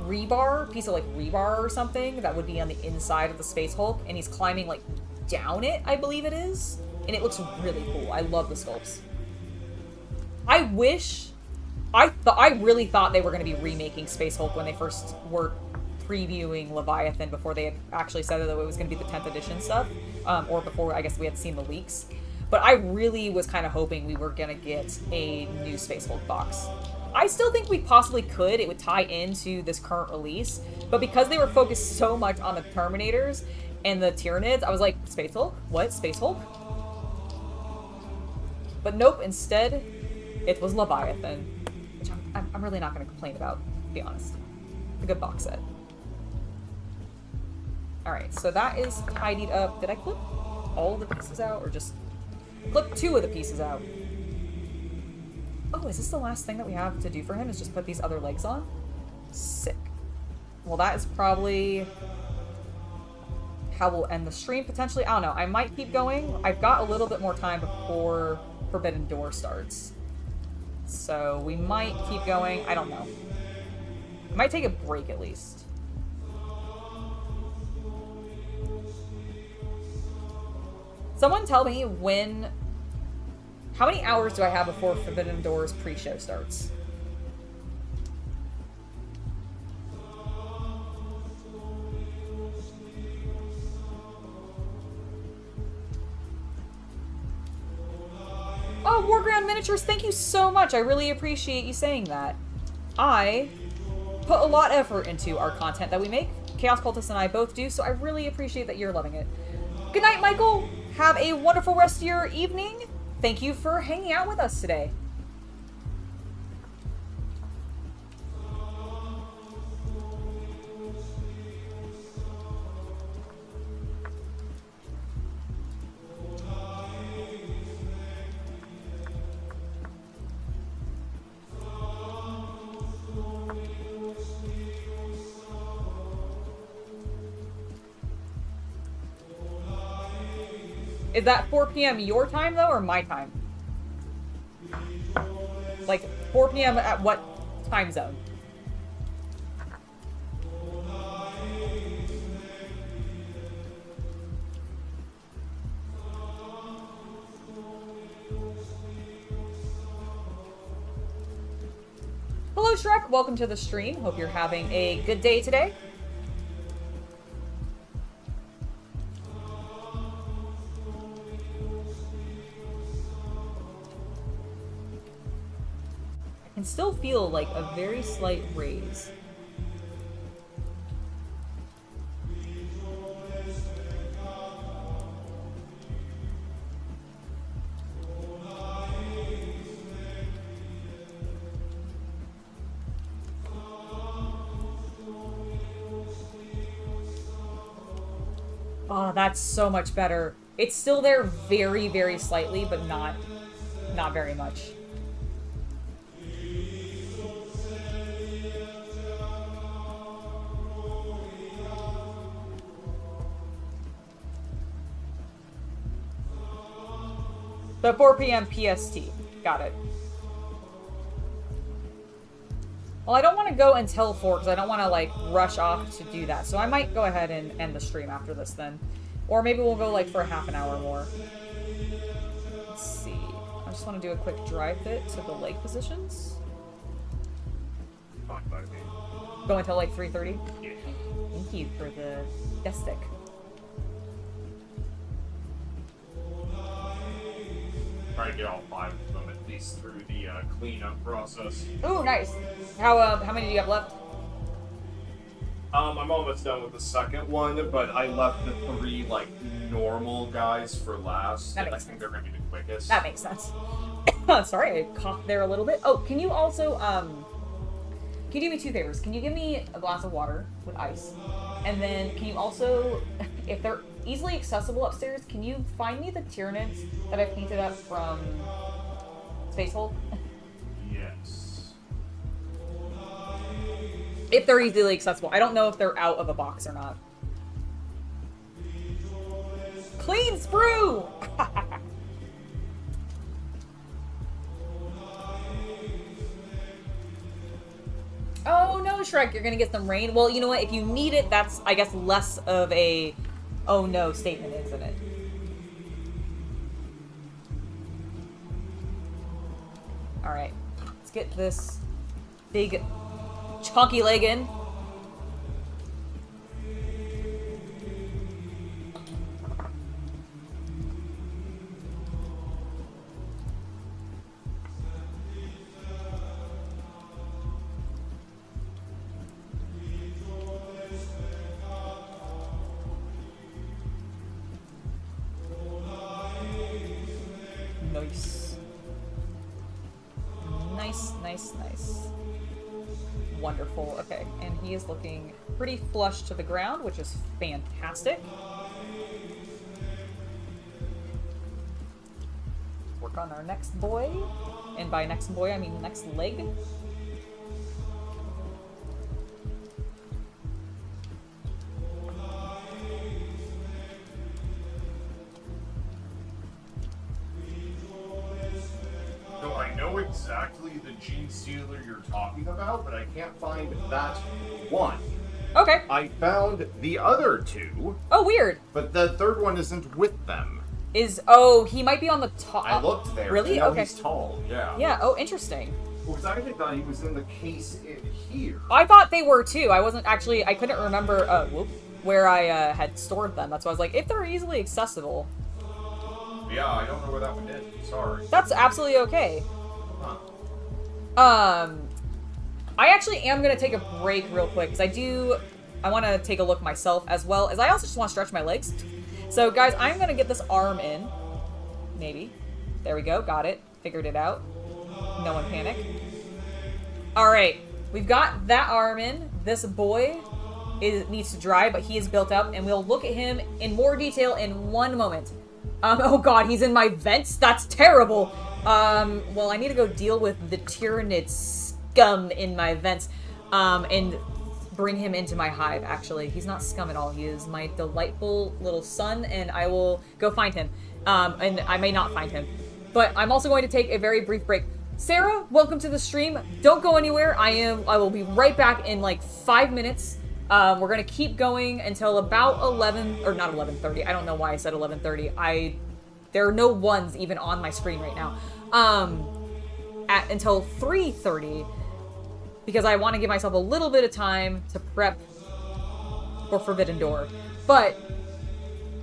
piece of like rebar or something that would be on the inside of the Space Hulk, and he's climbing like down it, I believe it is, and it looks really cool. I love the sculpts. I really thought they were going to be remaking Space Hulk when they first were previewing Leviathan before they had actually said that it was going to be the 10th edition stuff, or before I guess we had seen the leaks. But I really was kind of hoping we were going to get a new Space Hulk box. I still think we possibly could. It would tie into this current release, but because they were focused so much on the Terminators and the Tyranids, I was like, Space Hulk? What? Space Hulk? But nope, instead, it was Leviathan, which I'm really not going to complain about, to be honest. It's a good box set. Alright, so that is tidied up. Did I clip all the pieces out, or just clip 2 of the pieces out? Oh, is this the last thing that we have to do for him, is just put these other legs on? Sick. Well, that is probably how we'll end the stream, potentially. I don't know. I might keep going. I've got a little bit more time before Forbidden Door starts. So we might keep going. I don't know. I might take a break at least. Someone tell me how many hours do I have before Forbidden Doors pre-show starts? Oh, Warground Miniatures, thank you so much. I really appreciate you saying that. I put a lot of effort into our content that we make. Chaos Cultist and I both do, so I really appreciate that you're loving it. Good night, Michael. Have a wonderful rest of your evening. Thank you for hanging out with us today. Is that 4 p.m. your time, though, or my time? Like, 4 p.m. at what time zone? Hello, Shrek. Welcome to the stream. Hope you're having a good day today. I can still feel like a very slight raise. Oh, that's so much better. It's still there very, very slightly, but not very much. So 4 p.m. PST. Got it. Well, I don't want to go until 4 because I don't want to, like, rush off to do that. So I might go ahead and end the stream after this then. Or maybe we'll go, like, for a half an hour more. Let's see. I just want to do a quick dry fit to the leg positions. Fine by me. Go until, like, 3:30? Yeah. Thank you for the death stick. Try to get all 5 of them at least through the cleanup process. Ooh, nice. How many do you have left? I'm almost done with the second one, but I left the 3 like normal guys for last. That And I makes think sense. they're gonna be the quickest. That makes sense. Sorry, I coughed there a little bit. Oh, can you also, can you do me 2 favors? Can you give me a glass of water with ice? And then can you also, if they're easily accessible upstairs, can you find me the tyrannids that I painted up from Space Hulk? Yes. If they're easily accessible. I don't know if they're out of a box or not. Clean sprue! Oh no, Shrek, you're gonna get some rain. Well, you know what? If you need it, that's, I guess, less of a oh no statement, isn't it? Alright, let's get this big chunky leg in. Nice. Nice, nice, nice. Wonderful. Okay, and he is looking pretty flush to the ground, which is fantastic. Work on our next boy. And by next boy, I mean next leg. So I know exactly the gene stealer you're talking about, but I can't find that one. Okay. I found the other 2, Oh, weird. but the third one isn't with them. Oh, he might be on the top. I looked there. Really? And now Okay. he's tall. Yeah. Yeah, oh, interesting. Because I actually thought he was in the case in here. I thought they were too. I wasn't actually, I couldn't remember where I had stored them. That's why I was like, if they're easily accessible. Yeah, I don't know where that one is. Sorry. That's absolutely okay. Huh. I actually am going to take a break real quick, because I want to take a look myself, as well as I also just want to stretch my legs. So, guys, I'm going to get this arm in. Maybe. There we go. Got it. Figured it out. No one panic. Alright. We've got that arm in. This boy needs to dry, but he is built up, and we'll look at him in more detail in one moment. Oh god, he's in my vents? That's terrible! Well, I need to go deal with the tyranid scum in my vents, and bring him into my hive, actually. He's not scum at all. He is my delightful little son, and I will go find him. And I may not find him. But I'm also going to take a very brief break. Sarah, welcome to the stream. Don't go anywhere. I will be right back in like 5 minutes. We're gonna keep going until about 11, or not 11:30. I don't know why I said 11:30. There are no ones even on my screen right now. Until 3:30, because I want to give myself a little bit of time to prep for Forbidden Door. But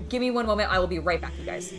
give me one moment. I will be right back, you guys.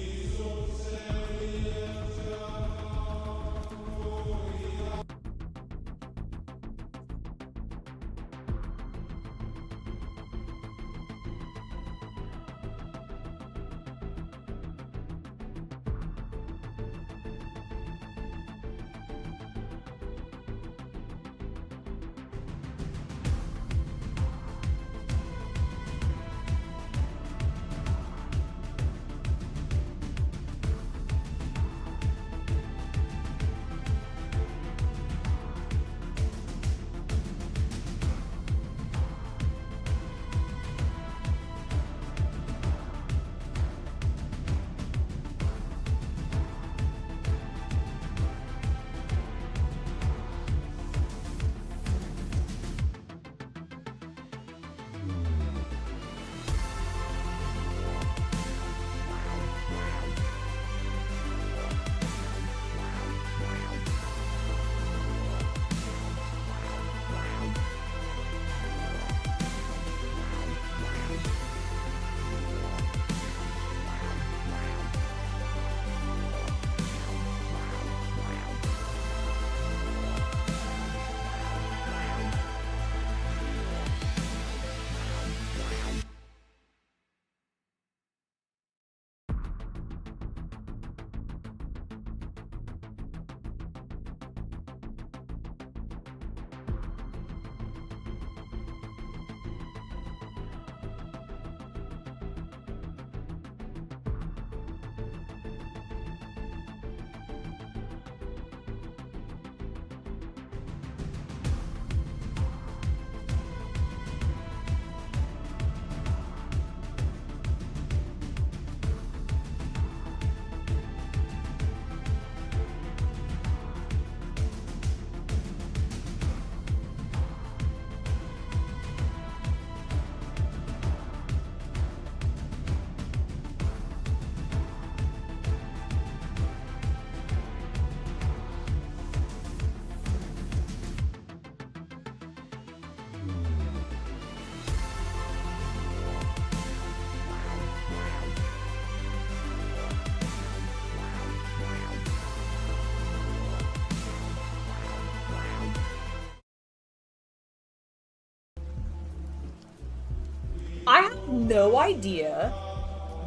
I have no idea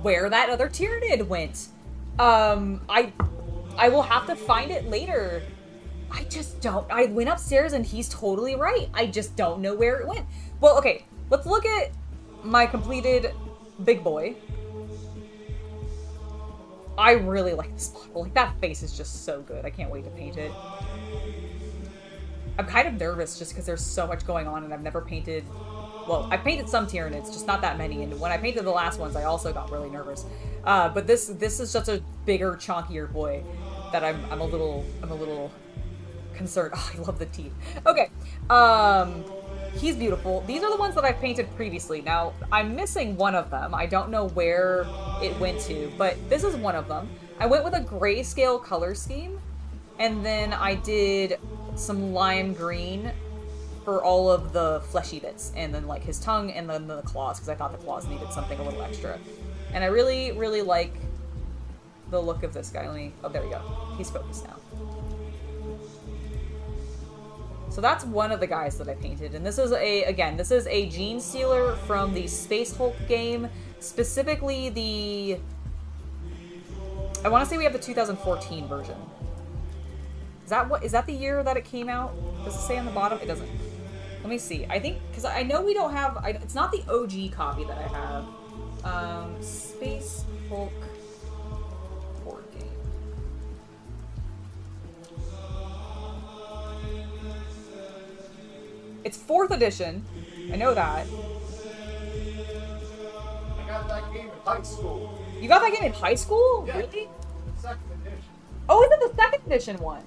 where that other Tyranid went. I will have to find it later. I just don't. I went upstairs and he's totally right. I just don't know where it went. Well, okay, let's look at my completed big boy. I really like this model. Like, that face is just so good. I can't wait to paint it. I'm kind of nervous just because there's so much going on and I've never painted... Well, I painted some Tyranids, just not that many, and when I painted the last ones, I also got really nervous. But this is such a bigger, chonkier boy that I'm a little concerned. Oh, I love the teeth. Okay, he's beautiful. These are the ones that I've painted previously. Now, I'm missing one of them. I don't know where it went to, but this is one of them. I went with a grayscale color scheme, and then I did some lime green for all of the fleshy bits, and then like his tongue, and then the claws, because I thought the claws needed something a little extra. And I really, really like the look of this guy. Let me, oh, there we go. He's focused now. So that's one of the guys that I painted. And this is again, this is a Gene Stealer from the Space Hulk game. Specifically the, I want to say we have the 2014 version. Is that the year that it came out? Does it say on the bottom? It doesn't. Let me see. I think, because I know we don't have, it's not the OG copy that I have. Space Hulk board game. It's 4th edition. I know that. I got that game in high school. You got that game in high school? Yeah. Really? 2nd edition. Oh, is it the 2nd edition one?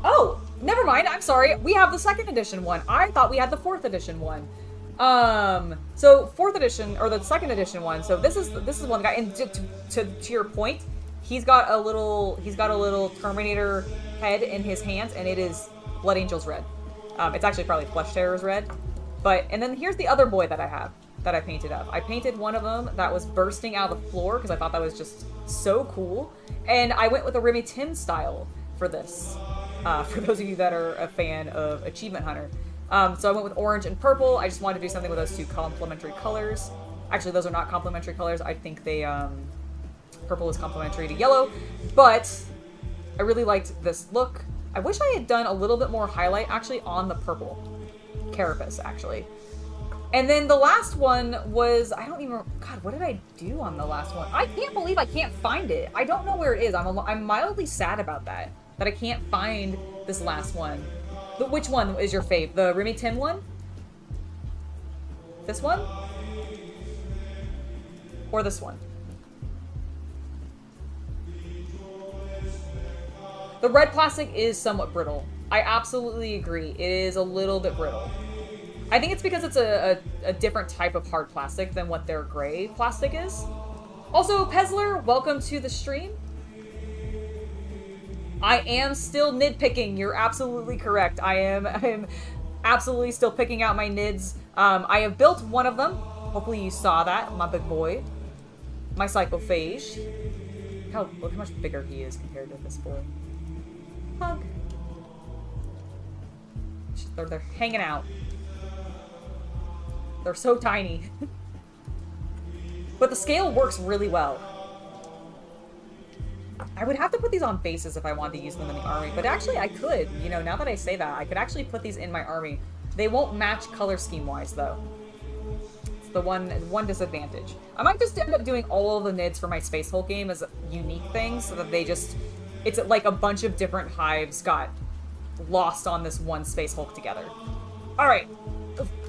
Oh, never mind. I'm sorry. We have the 2nd edition one. I thought we had the 4th edition one. So 4th edition or the 2nd edition one. So this is one guy. And to your point, he's got a little Terminator head in his hands, and it is Blood Angel's red. It's actually probably Flesh Terror's red. And then here's the other boy that I have, that I painted up. I painted one of them that was bursting out of the floor because I thought that was just so cool. And I went with a Remy Tim style for this. For those of you that are a fan of Achievement Hunter. So I went with orange and purple. I just wanted to do something with those two complementary colors. Actually, those are not complementary colors. I think they, purple is complementary to yellow. But I really liked this look. I wish I had done a little bit more highlight, actually, on the purple carapace, actually. And then the last one was, I don't even, God, what did I do on the last one? I can't believe I can't find it. I don't know where it is. I'm mildly sad about that I can't find this last one. But which one is your fave? The Remy Tim one? This one? Or this one? The red plastic is somewhat brittle. I absolutely agree. It is a little bit brittle. I think it's because it's a different type of hard plastic than what their gray plastic is. Also, Pezler, welcome to the stream. I am still nitpicking. You're absolutely correct. I am absolutely still picking out my nids. I have built one of them. Hopefully you saw that, my big boy. My Cyclophage. Look how much bigger he is compared to this boy. Hug. They're hanging out. They're so tiny. But the scale works really well. I would have to put these on bases if I wanted to use them in the army, but actually I could. You know, now that I say that, I could actually put these in my army. They won't match color scheme-wise, though. It's the one disadvantage. I might just end up doing all of the nids for my Space Hulk game as unique things, so that they just... It's like a bunch of different hives got lost on this one Space Hulk together. Alright,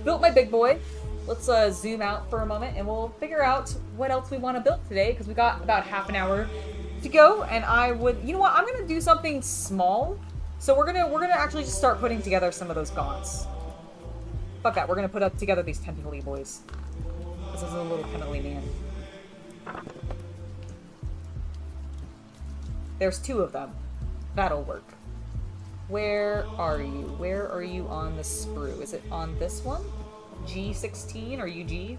built my big boy. Let's zoom out for a moment, and we'll figure out what else we want to build today, because we got about half an hour to go, and I would, you know what, I'm gonna do something small. So we're gonna actually just start putting together some of those gaunts. Fuck that, we're gonna put up together these tentacly boys. This is a little tentacly man. There's 2 of them. That'll work. Where are you? Where are you on the sprue? Is it on this one? G16? Are you G?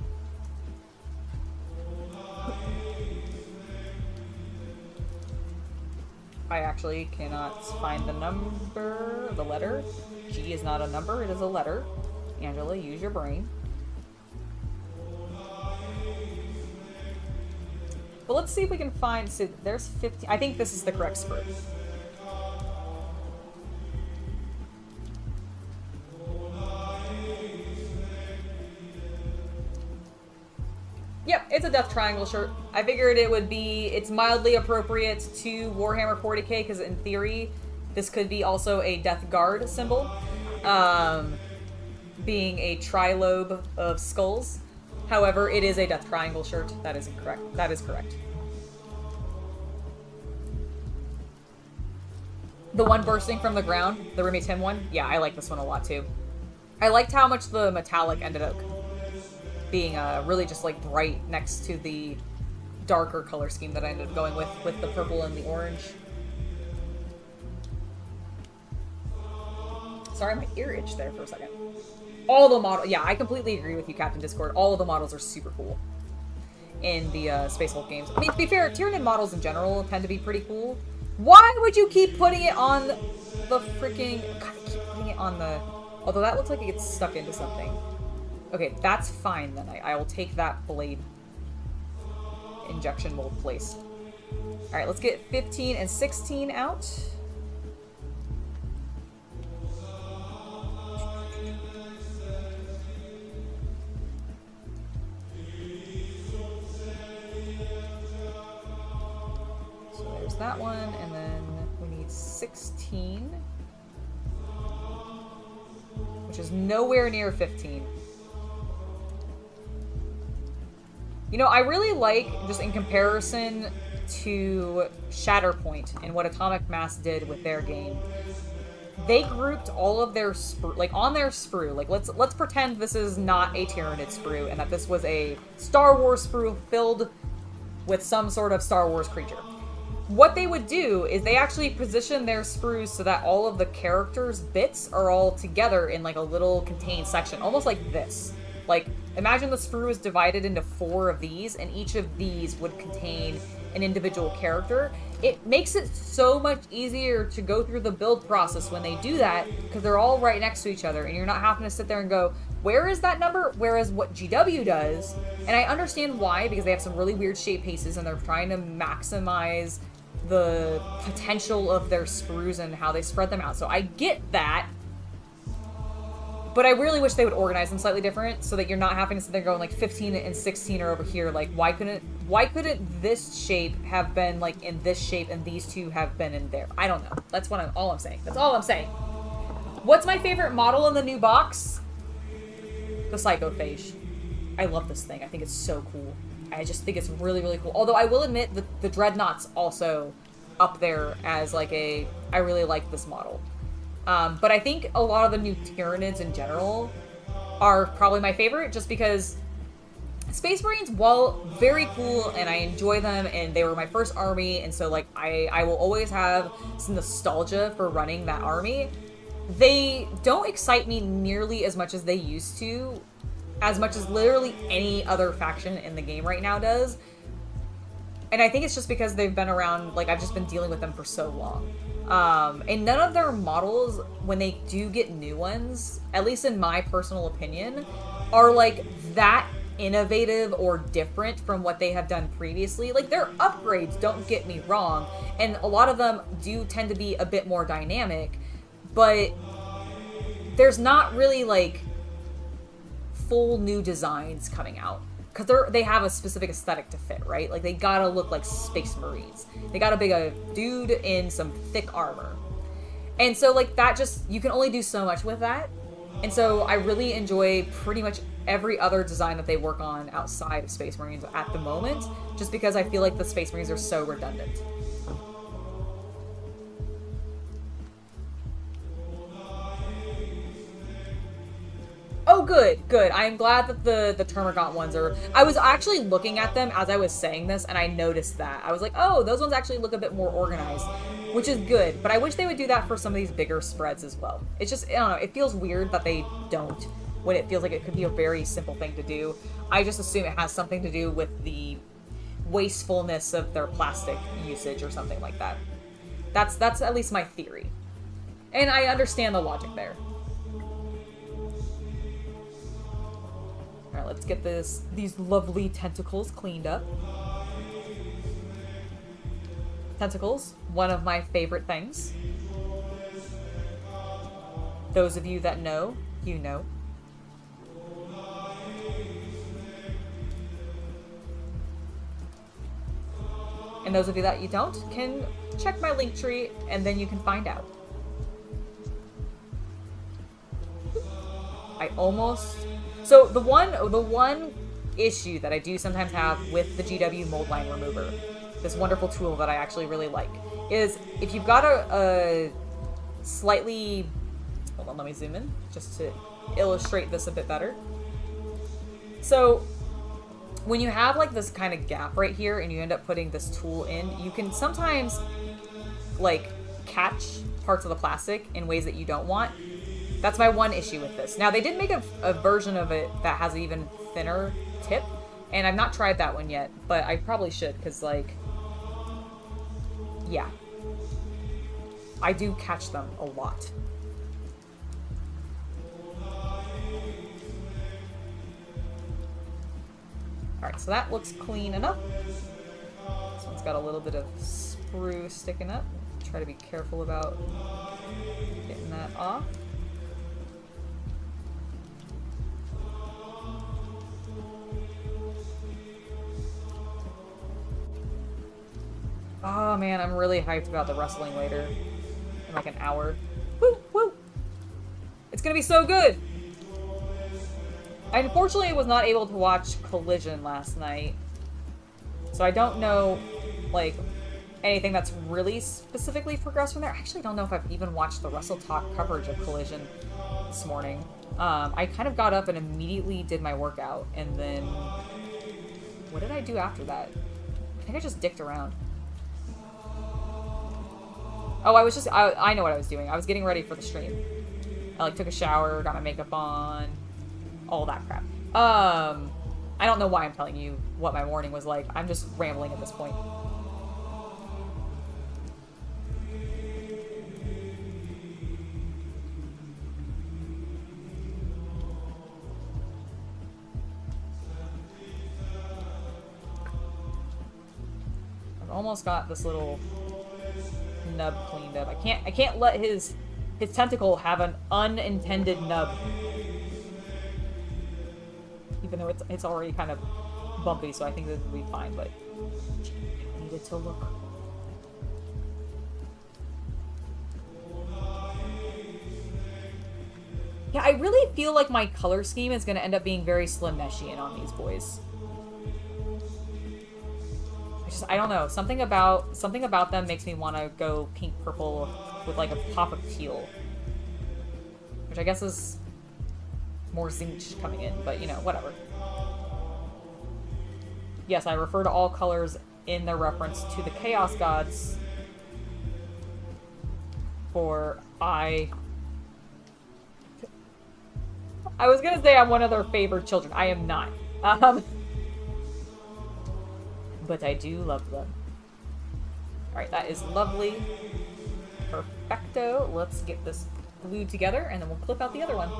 I actually cannot find the number, the letter. G is not a number, it is a letter. Angela, use your brain. But let's see if we can find, so there's 15, I think this is the correct sprue. Yep, it's a Death Triangle shirt. I figured it would be, it's mildly appropriate to Warhammer 40k, because in theory, this could be also a Death Guard symbol. Being a trilobe of skulls. However, it is a Death Triangle shirt. That is incorrect. That is correct. The one bursting from the ground, the Remy Tim one, yeah, I like this one a lot too. I liked how much the metallic ended up being really just like bright next to the darker color scheme that I ended up going with the purple and the orange. Sorry, my ear itched there for a second. All the models, yeah, I completely agree with you, Captain Discord. All of the models are super cool. in the Space Hulk games. I mean, to be fair, Tyranid models in general tend to be pretty cool. Why would you keep putting it on the freaking... God, I keep putting it on the... Although that looks like it gets stuck into something. Okay, that's fine then. I will take that blade injection mold place. Alright, let's get 15 and 16 out. So there's that one, and then we need 16. Which is nowhere near 15. You know, I really like, just in comparison to Shatterpoint and what Atomic Mass did with their game, they grouped all of their sprue, like on their sprue, like let's pretend this is not a Tyranid sprue and that this was a Star Wars sprue filled with some sort of Star Wars creature. What they would do is they actually position their sprues so that all of the characters' bits are all together in like a little contained section, almost like this. Like, imagine the sprue is divided into 4 of these, and each of these would contain an individual character. It makes it so much easier to go through the build process when they do that, because they're all right next to each other, and you're not having to sit there and go, where is that number? Whereas what GW does, and I understand why, because they have some really weird shape pieces, and they're trying to maximize the potential of their sprues and how they spread them out. So I get that. But I really wish they would organize them slightly different so that you're not having to sit there going like 15 and 16 are over here. Like, why couldn't this shape have been like in this shape and these two have been in there? I don't know. That's all I'm saying. That's all I'm saying. What's my favorite model in the new box? The Psychophage. I love this thing. I think it's so cool. I just think it's really, really cool. Although I will admit that the Dreadnought's also up there as like I really like this model. But I think a lot of the new Tyranids in general are probably my favorite, just because Space Marines, while very cool and I enjoy them and they were my first army, and so like I will always have some nostalgia for running that army, they don't excite me nearly as much as they used to, as much as literally any other faction in the game right now does. And I think it's just because they've been around, like I've just been dealing with them for so long. And none of their models, when they do get new ones, at least in my personal opinion, are like that innovative or different from what they have done previously. Like, they're upgrades, don't get me wrong, and a lot of them do tend to be a bit more dynamic, but there's not really like full new designs coming out. Because they have a specific aesthetic to fit, right? Like, they gotta look like Space Marines. They gotta be a dude in some thick armor. And so, like, that just, you can only do so much with that. And so I really enjoy pretty much every other design that they work on outside of Space Marines at the moment, just because I feel like the Space Marines are so redundant. Oh, good. I'm glad that the Termagant ones are... I was actually looking at them as I was saying this, and I noticed that. I was like, oh, those ones actually look a bit more organized, which is good. But I wish they would do that for some of these bigger spreads as well. It's just, I don't know, it feels weird that they don't, when it feels like it could be a very simple thing to do. I just assume it has something to do with the wastefulness of their plastic usage or something like that. That's at least my theory. And I understand the logic there. Alright, let's get these lovely tentacles cleaned up. Tentacles, one of my favorite things. Those of you that know, you know. And those of you that you don't can check my link tree and then you can find out. So the one issue that I do sometimes have with the GW mold line remover, this wonderful tool that I actually really like, is if you've got a slightly, hold on, let me zoom in just to illustrate this a bit better. So when you have like this kind of gap right here and you end up putting this tool in, you can sometimes like catch parts of the plastic in ways that you don't want. That's my one issue with this. Now, they did make a version of it that has an even thinner tip, And I've not tried that one yet, but I probably should, because, like, yeah. I do catch them a lot. Alright, so that looks clean enough. This one's got a little bit of sprue sticking up. Try to be careful about getting that off. Oh man, I'm really hyped about the wrestling later. In like an hour. Woo! Woo! It's gonna be so good! I unfortunately was not able to watch Collision last night. So I don't know, like, anything that's really specifically progressed from there. I actually don't know if I've even watched the Wrestle Talk coverage of Collision this morning. I kind of got up and immediately did my workout, and then... What did I do after that? I think I just dicked around. Oh, I know what I was doing. I was getting ready for the stream. I, like, took a shower, got my makeup on, all that crap. I don't know why I'm telling you what my morning was like. I'm just rambling at this point. I've almost got this little nub cleaned up. I can't let his tentacle have an unintended nub. Even though it's already kind of bumpy, so I think this will be fine, but I need it to look. Yeah, I really feel like my color scheme is going to end up being very Slimneshian on these boys. I don't know. Something about them makes me want to go pink purple with like a pop of teal, which I guess is more Zinch coming in, but you know, whatever. Yes, I refer to all colors in their reference to the Chaos Gods, for I was gonna say I'm one of their favored children. I am not. But I do love them. Alright, that is lovely. Perfecto. Let's get this glued together, and then we'll clip out the other one.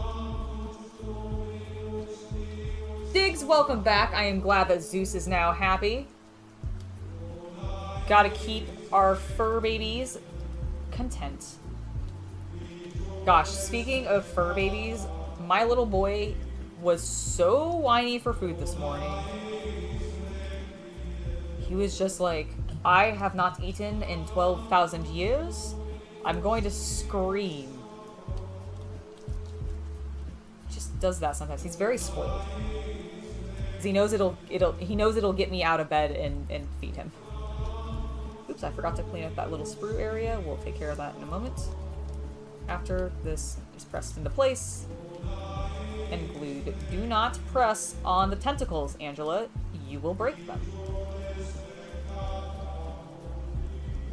Diggs, welcome back. I am glad that Zeus is now happy. Gotta keep our fur babies content. Gosh, speaking of fur babies, my little boy was so whiny for food this morning. He was just like, I have not eaten in 12,000 years. I'm going to scream. He just does that sometimes. He's very spoiled. He knows it'll get me out of bed and feed him. Oops, I forgot to clean up that little sprue area. We'll take care of that in a moment. After this is pressed into place and glued. Do not press on the tentacles, Angela. You will break them.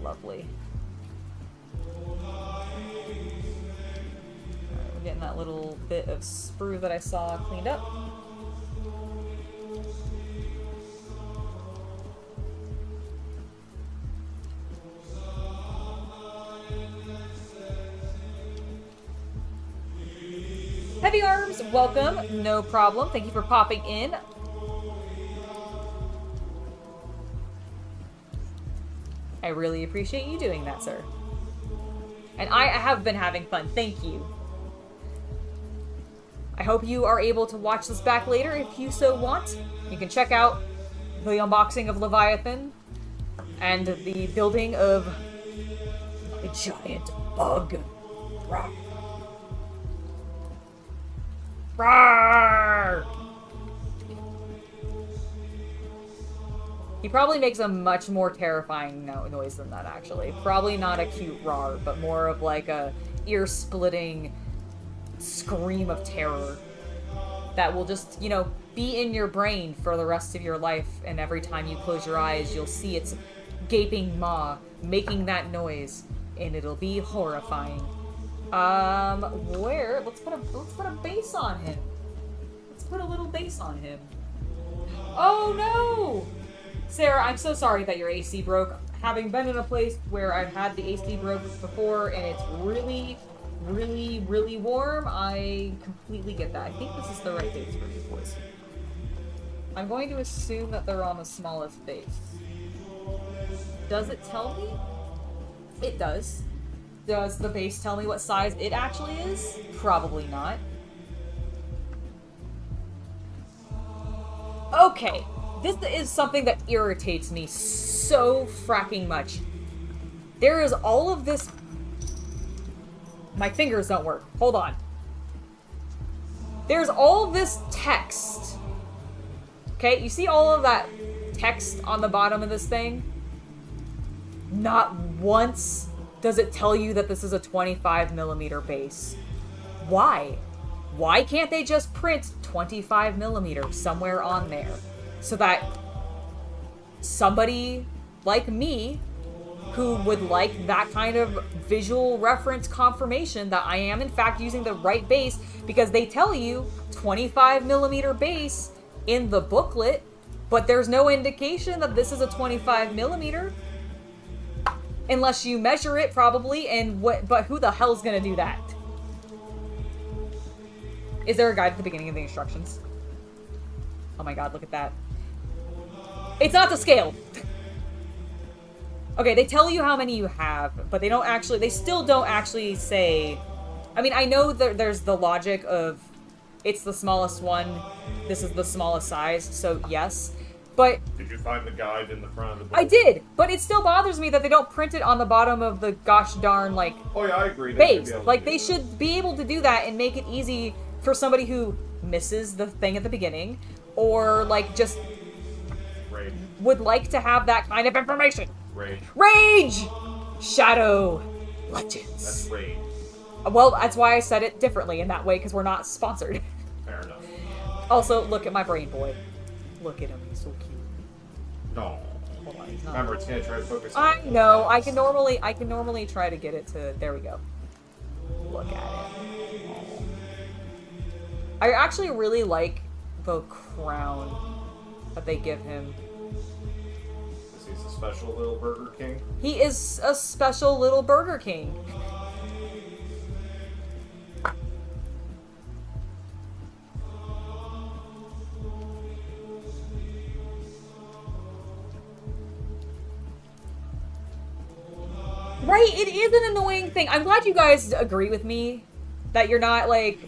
Lovely. Alright, we're getting that little bit of sprue that I saw cleaned up. Heavy Arms, welcome. No problem. Thank you for popping in. I really appreciate you doing that, sir. And I have been having fun. Thank you. I hope you are able to watch this back later if you so want. You can check out the unboxing of Leviathan and the building of a giant bug. Rawr. Rawr. He probably makes a much more terrifying noise than that, actually. Probably not a cute roar, but more of like a ear-splitting scream of terror that will just, you know, be in your brain for the rest of your life, and every time you close your eyes, you'll see its gaping maw making that noise, and it'll be horrifying. Let's put a base on him. Let's put a little base on him. Oh no! Sarah, I'm so sorry that your AC broke. Having been in a place where I've had the AC broke before and it's really, really, really warm, I completely get that. I think this is the right base for these boys. I'm going to assume that they're on the smallest base. Does it tell me? It does. Does the base tell me what size it actually is? Probably not. Okay, this is something that irritates me so fracking much. There is all of this... My fingers don't work. Hold on. There's all of this text. Okay, you see all of that text on the bottom of this thing? Not once does it tell you that this is a 25mm base. Why? Why can't they just print 25mm somewhere on there so that somebody like me who would like that kind of visual reference confirmation that I am in fact using the right base, because they tell you 25mm base in the booklet, but there's no indication that this is a 25mm unless you measure it probably, but who the hell's gonna do that? Is there a guide at the beginning of the instructions? Oh my god, look at that. It's not to scale! Okay, they tell you how many you have, but they still don't actually say... I mean, I know that there's the logic of, it's the smallest one, this is the smallest size, so yes. But... Did you find the guide in the front of the book? I did! But it still bothers me that they don't print it on the bottom of the gosh darn, like... Oh yeah, I agree. Base. Like, they should be able to do that and make it easy for somebody who misses the thing at the beginning, or, like, just... Rage. Would like to have that kind of information. Rage. Rage! Shadow Legends. That's rage. Well, that's why I said it differently in that way, because we're not sponsored. Fair enough. Also, look at my brain boy. Look at him, he's so cute. No. Hold on, he's not. Remember, it's gonna try to focus on I know. I can normally try to get it to. There we go. Look at it. Oh. I actually really like the crown that they give him. He's a special little Burger King. He is a special little Burger King. Right, it is an annoying thing. I'm glad you guys agree with me. That you're not, like...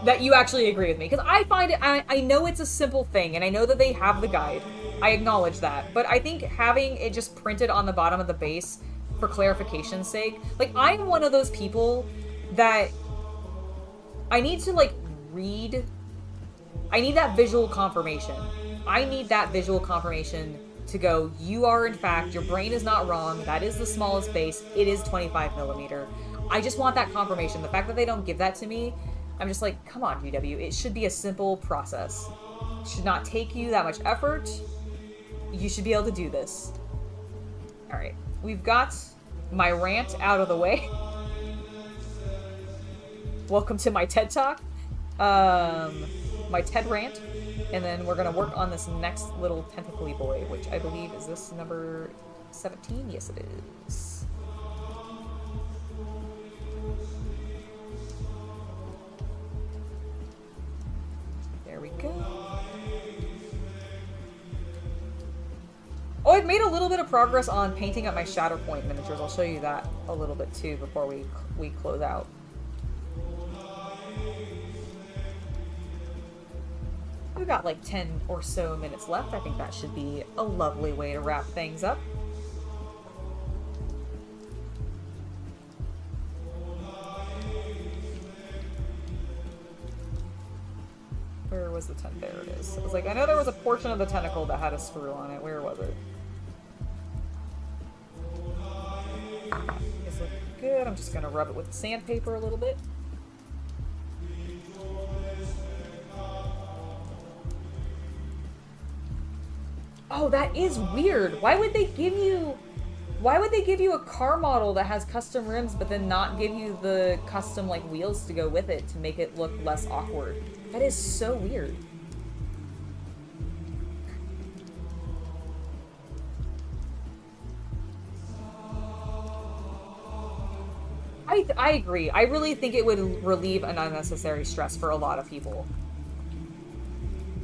That you actually agree with me. Because I find it... I know it's a simple thing, and I know that they have the guide. I acknowledge that. But I think having it just printed on the bottom of the base for clarification's sake... Like, I'm one of those people that... I need to, like, read... I need that visual confirmation. I need that visual confirmation to go, you are in fact, your brain is not wrong, that is the smallest base, it is 25mm. I just want that confirmation. The fact that they don't give that to me, I'm just like, come on, GW, it should be a simple process. It should not take you that much effort. You should be able to do this. Alright, we've got my rant out of the way. Welcome to my TED Talk. My TED rant. And then we're gonna work on this next little tentacly boy, which I believe is this number 17? Yes, it is. There we go. Oh, I've made a little bit of progress on painting up my Shatterpoint miniatures. I'll show you that a little bit too before we close out. We've got like 10 or so minutes left. I think that should be a lovely way to wrap things up. Where was the tent? There it is. I was like, I know there was a portion of the tentacle that had a screw on it. Where was it? It's looking good. I'm just gonna rub it with sandpaper a little bit. Oh, that is weird. Why would they give you a car model that has custom rims but then not give you the custom like wheels to go with it to make it look less awkward? That is so weird. I agree. I really think it would relieve an unnecessary stress for a lot of people.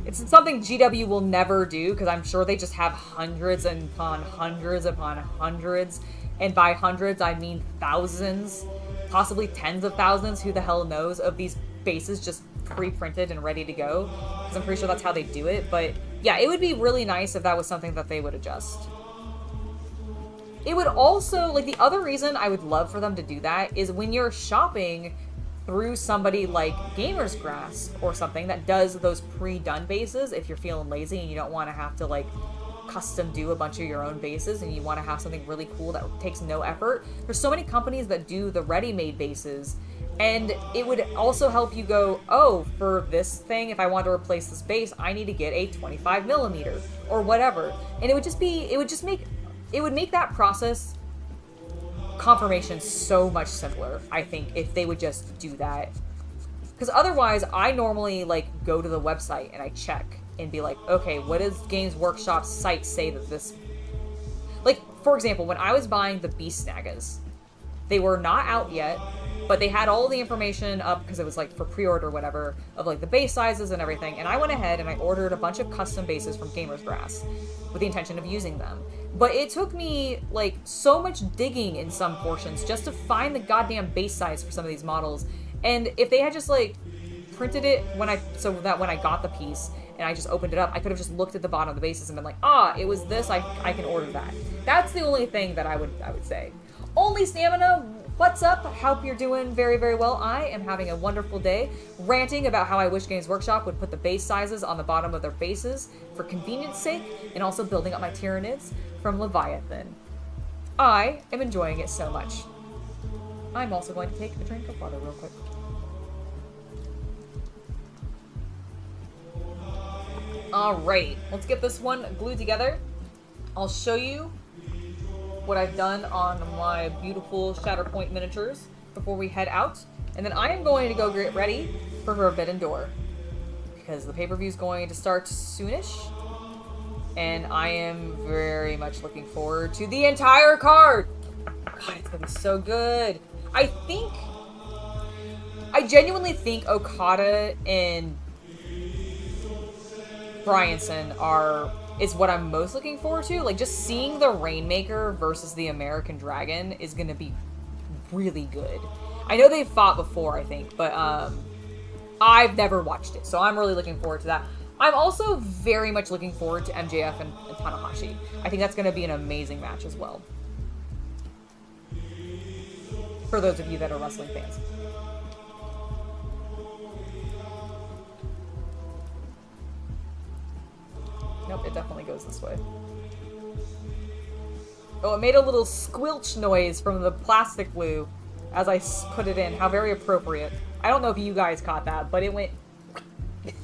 It's something GW will never do, because I'm sure they just have hundreds upon hundreds upon hundreds. And by hundreds, I mean thousands, possibly tens of thousands, who the hell knows, of these bases just pre-printed and ready to go. Because I'm pretty sure that's how they do it. But yeah, it would be really nice if that was something that they would adjust. It would also, like, the other reason I would love for them to do that is when you're shopping through somebody like Gamer's Grass or something that does those pre-done bases, if you're feeling lazy and you don't want to have to, like, custom do a bunch of your own bases and you want to have something really cool that takes no effort. There's so many companies that do the ready-made bases, and it would also help you go, oh, for this thing, if I want to replace this base, I need to get a 25mm or whatever. And it would make that process confirmation so much simpler, I think, if they would just do that. Because otherwise, I normally, like, go to the website and I check and be like, okay, what does Games Workshop's site say that this... Like, for example, when I was buying the Beast Snaggas, they were not out yet, but they had all the information up, because it was, like, for pre-order or whatever, of, like, the base sizes and everything, and I went ahead and I ordered a bunch of custom bases from Gamer's Grass with the intention of using them. But it took me, like, so much digging in some portions just to find the goddamn base size for some of these models. And if they had just, like, printed it so that when I got the piece and I just opened it up, I could have just looked at the bottom of the bases and been like, ah, it was this, I can order that. That's the only thing that I would say. Only Stamina, what's up? Hope you're doing very, very well. I am having a wonderful day, ranting about how I wish Games Workshop would put the base sizes on the bottom of their bases for convenience sake, and also building up my Tyranids from Leviathan. I am enjoying it so much. I'm also going to take a drink of water real quick. Alright, let's get this one glued together. I'll show you what I've done on my beautiful Shatterpoint miniatures before we head out. And then I am going to go get ready for Forbidden Door, because the pay-per-view is going to start soonish. And I am very much looking forward to the entire card. God, it's gonna be so good. I genuinely think Okada and Bryanson is what I'm most looking forward to. Like, just seeing the Rainmaker versus the American Dragon is gonna be really good. I know they've fought before, I think, but I've never watched it, so I'm really looking forward to that. I'm also very much looking forward to MJF and Tanahashi. I think that's going to be an amazing match as well. For those of you that are wrestling fans. Nope, it definitely goes this way. Oh, it made a little squelch noise from the plastic glue as I put it in. How very appropriate. I don't know if you guys caught that, but it went... Did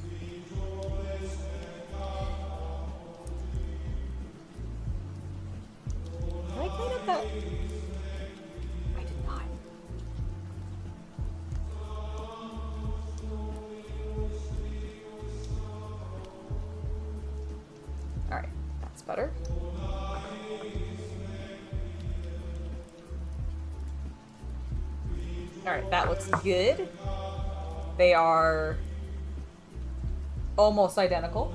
I clean up that? I did not. Alright, that's better. Alright, that looks good. They are almost identical.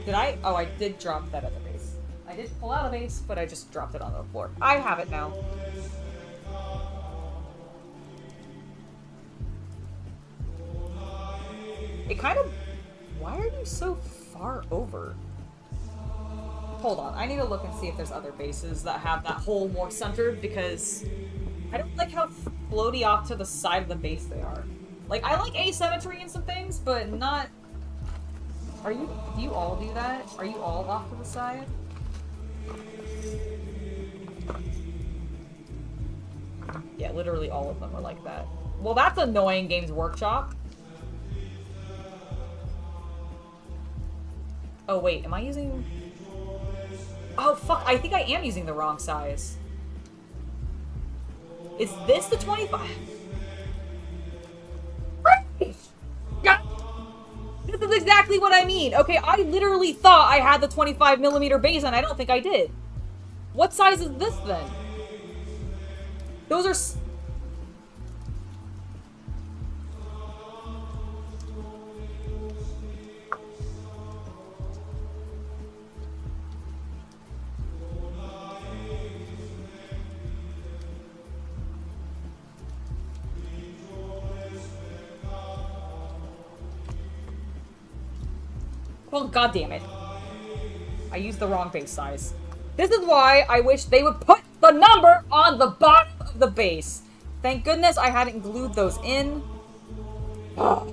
Did I? Oh, I did drop that other base. I did pull out a base, but I just dropped it on the floor. I have it now. It kind of... Why are you so far over? Hold on, I need to look and see if there's other bases that have that hole more centered, because I don't like how floaty off to the side of the base they are. Like, I like asymmetry in some things, but not... do you all do that? Are you all off to the side? Yeah, literally all of them are like that. Well, that's annoying, Games Workshop. Oh, wait, am I using... Oh, fuck, I think I am using the wrong size. Is this the 25? Yeah. This is exactly what I mean. Okay, I literally thought I had the 25mm base, and I don't think I did. What size is this, then? Those are... Well, goddammit. I used the wrong base size. This is why I wish they would put the number on the bottom of the base. Thank goodness I hadn't glued those in. Ugh.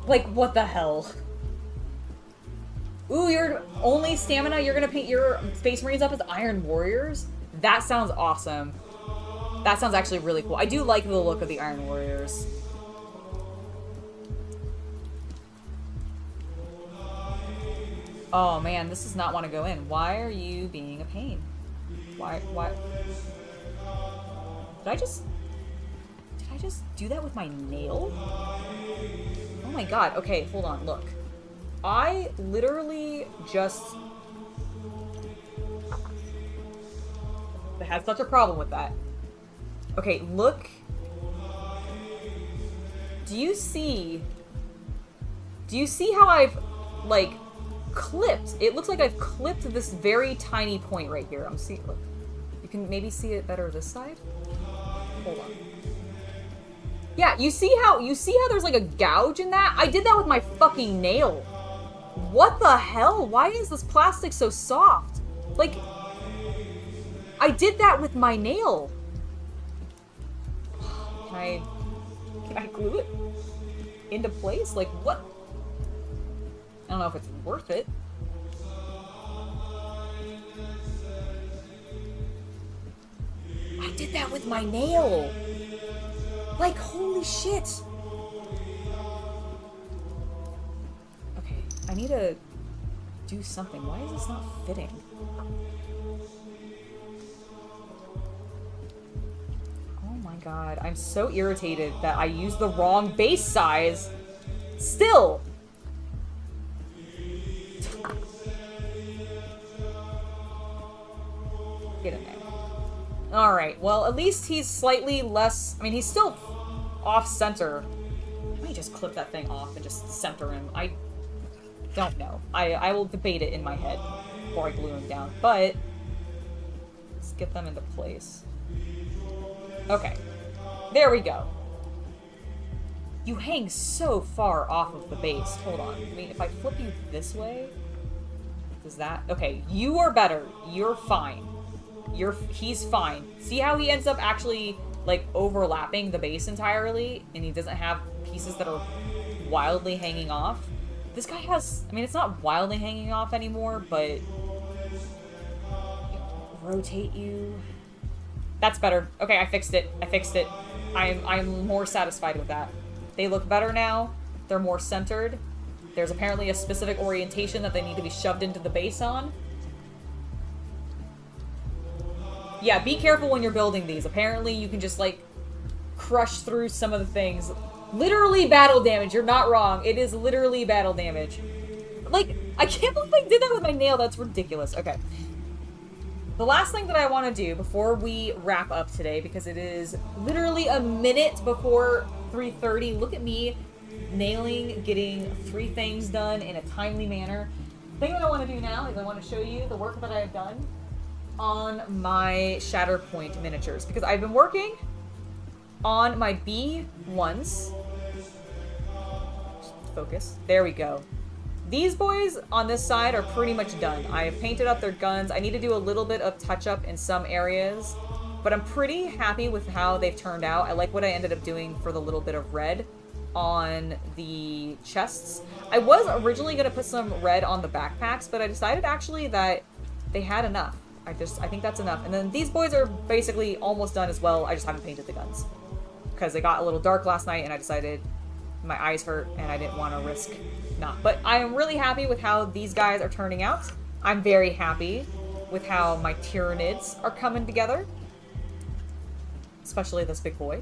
Like, what the hell? Ooh, your only stamina, you're gonna paint your Space Marines up as Iron Warriors? That sounds awesome. That sounds actually really cool. I do like the look of the Iron Warriors. Oh man, this does not want to go in. Why are you being a pain? Why? Did I just do that with my nail? Oh my god. Okay, hold on, look. I literally just... I had such a problem with that. Okay, look. Do you see how I've, like, clipped? It looks like I've clipped this very tiny point right here. Look. You can maybe see it better this side? Hold on. Yeah, you see how there's like a gouge in that? I did that with my fucking nail. What the hell? Why is this plastic so soft? Like, I did that with my nail. Can I glue it into place? Like, what? I don't know if it's worth it. I did that with my nail. Like, holy shit. Okay, I need to do something. Why is this not fitting? Oh my god, I'm so irritated that I used the wrong base size. Still. Get in there. Alright, well, at least he's slightly less... I mean, he's still off-center. Let me just clip that thing off and just center him. I don't know. I will debate it in my head before I glue him down. But let's get them into place. Okay. There we go. You hang so far off of the base. Hold on. I mean, if I flip you this way... Does that... Okay, you are better. You're fine. He's fine. See how he ends up actually, like, overlapping the base entirely, and he doesn't have pieces that are wildly hanging off? This guy has... I mean, it's not wildly hanging off anymore, but... Rotate you... That's better. Okay, I fixed it. I'm more satisfied with that. They look better now. They're more centered. There's apparently a specific orientation that they need to be shoved into the base on. Yeah, be careful when you're building these. Apparently you can just, like, crush through some of the things. Literally battle damage. You're not wrong. It is literally battle damage. Like, I can't believe I did that with my nail. That's ridiculous. Okay. The last thing that I want to do before we wrap up today, because it is literally a minute before 3:30. Look at me getting 3 things done in a timely manner. The thing that I want to do now is I want to show you the work that I have done on my Shatterpoint miniatures, because I've been working on my B1s. Just focus. There we go. These boys on this side are pretty much done. I have painted up their guns. I need to do a little bit of touch-up in some areas, but I'm pretty happy with how they've turned out. I like what I ended up doing for the little bit of red on the chests. I was originally going to put some red on the backpacks, but I decided actually that they had enough. I think that's enough. And then these boys are basically almost done as well. I just haven't painted the guns because it got a little dark last night and I decided my eyes hurt and I didn't want to risk not. But I am really happy with how these guys are turning out. I'm very happy with how my tyrannids are coming together. Especially this big boy.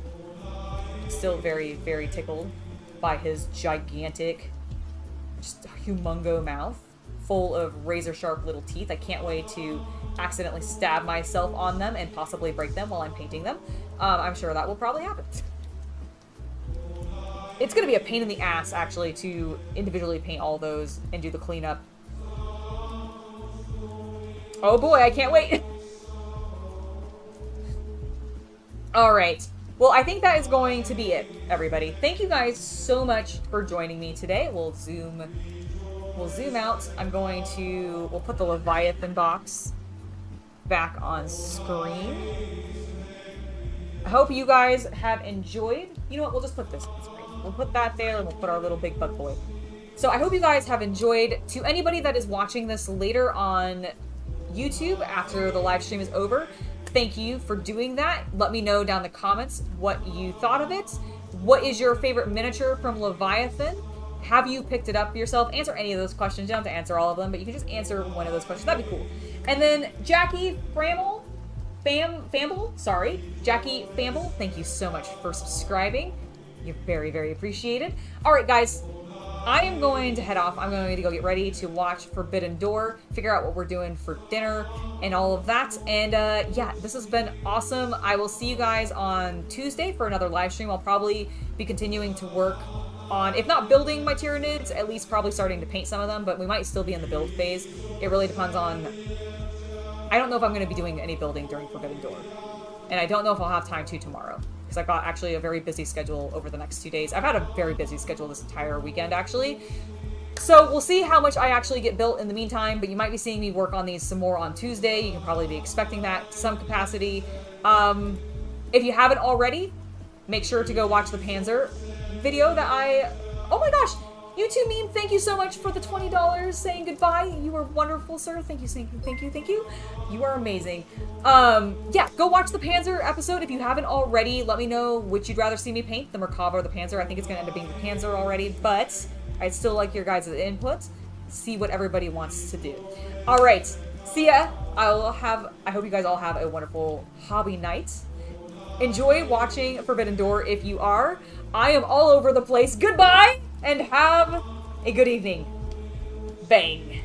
Still very, very tickled by his gigantic, just humongo mouth full of razor sharp little teeth. I can't wait to accidentally stab myself on them and possibly break them while I'm painting them. I'm sure that will probably happen. It's going to be a pain in the ass, actually, to individually paint all those and do the cleanup. Oh boy, I can't wait! Alright. Well, I think that is going to be it, everybody. Thank you guys so much for joining me today. We'll zoom we'll zoom out. We'll put the Leviathan box back on screen. I hope you guys have enjoyed. You know what? We'll just put this on screen. We'll put that there, and we'll put our little big bug boy. So I hope you guys have enjoyed. To anybody that is watching this later on YouTube after the live stream is over, thank you for doing that. Let me know down in the comments what you thought of it. What is your favorite miniature from Leviathan? Have you picked it up yourself? Answer any of those questions. You don't have to answer all of them, but you can just answer one of those questions. That'd be cool. And then Jackie Famble, Jackie Famble, thank you so much for subscribing. You're very, very appreciated. All right, guys, I am going to head off. I'm going to go get ready to watch Forbidden Door, figure out what we're doing for dinner and all of that. And yeah, this has been awesome. I will see you guys on Tuesday for another live stream. I'll probably be continuing to work on, if not building my Tyranids, at least probably starting to paint some of them, but we might still be in the build phase. It really depends on, I don't know if I'm going to be doing any building during Forbidden Door. And I don't know if I'll have time to tomorrow, because I've got actually a very busy schedule over the next 2 days. I've had a very busy schedule this entire weekend, actually. So we'll see how much I actually get built in the meantime, but you might be seeing me work on these some more on Tuesday. You can probably be expecting that to some capacity. If you haven't already, make sure to go watch the Panzer video that oh my gosh, YouTube meme, thank you so much for the $20 saying goodbye. You were wonderful, sir. Thank you, thank you, thank you. You are amazing. Yeah, go watch the Panzer episode if you haven't already. Let me know which you'd rather see me paint, the Merkava or the Panzer. I think it's gonna end up being the Panzer already, but I'd still like your guys' input. See what everybody wants to do. All right, see ya. I hope you guys all have a wonderful hobby night. Enjoy watching Forbidden Door if you are. I am all over the place. Goodbye, and have a good evening. Bang.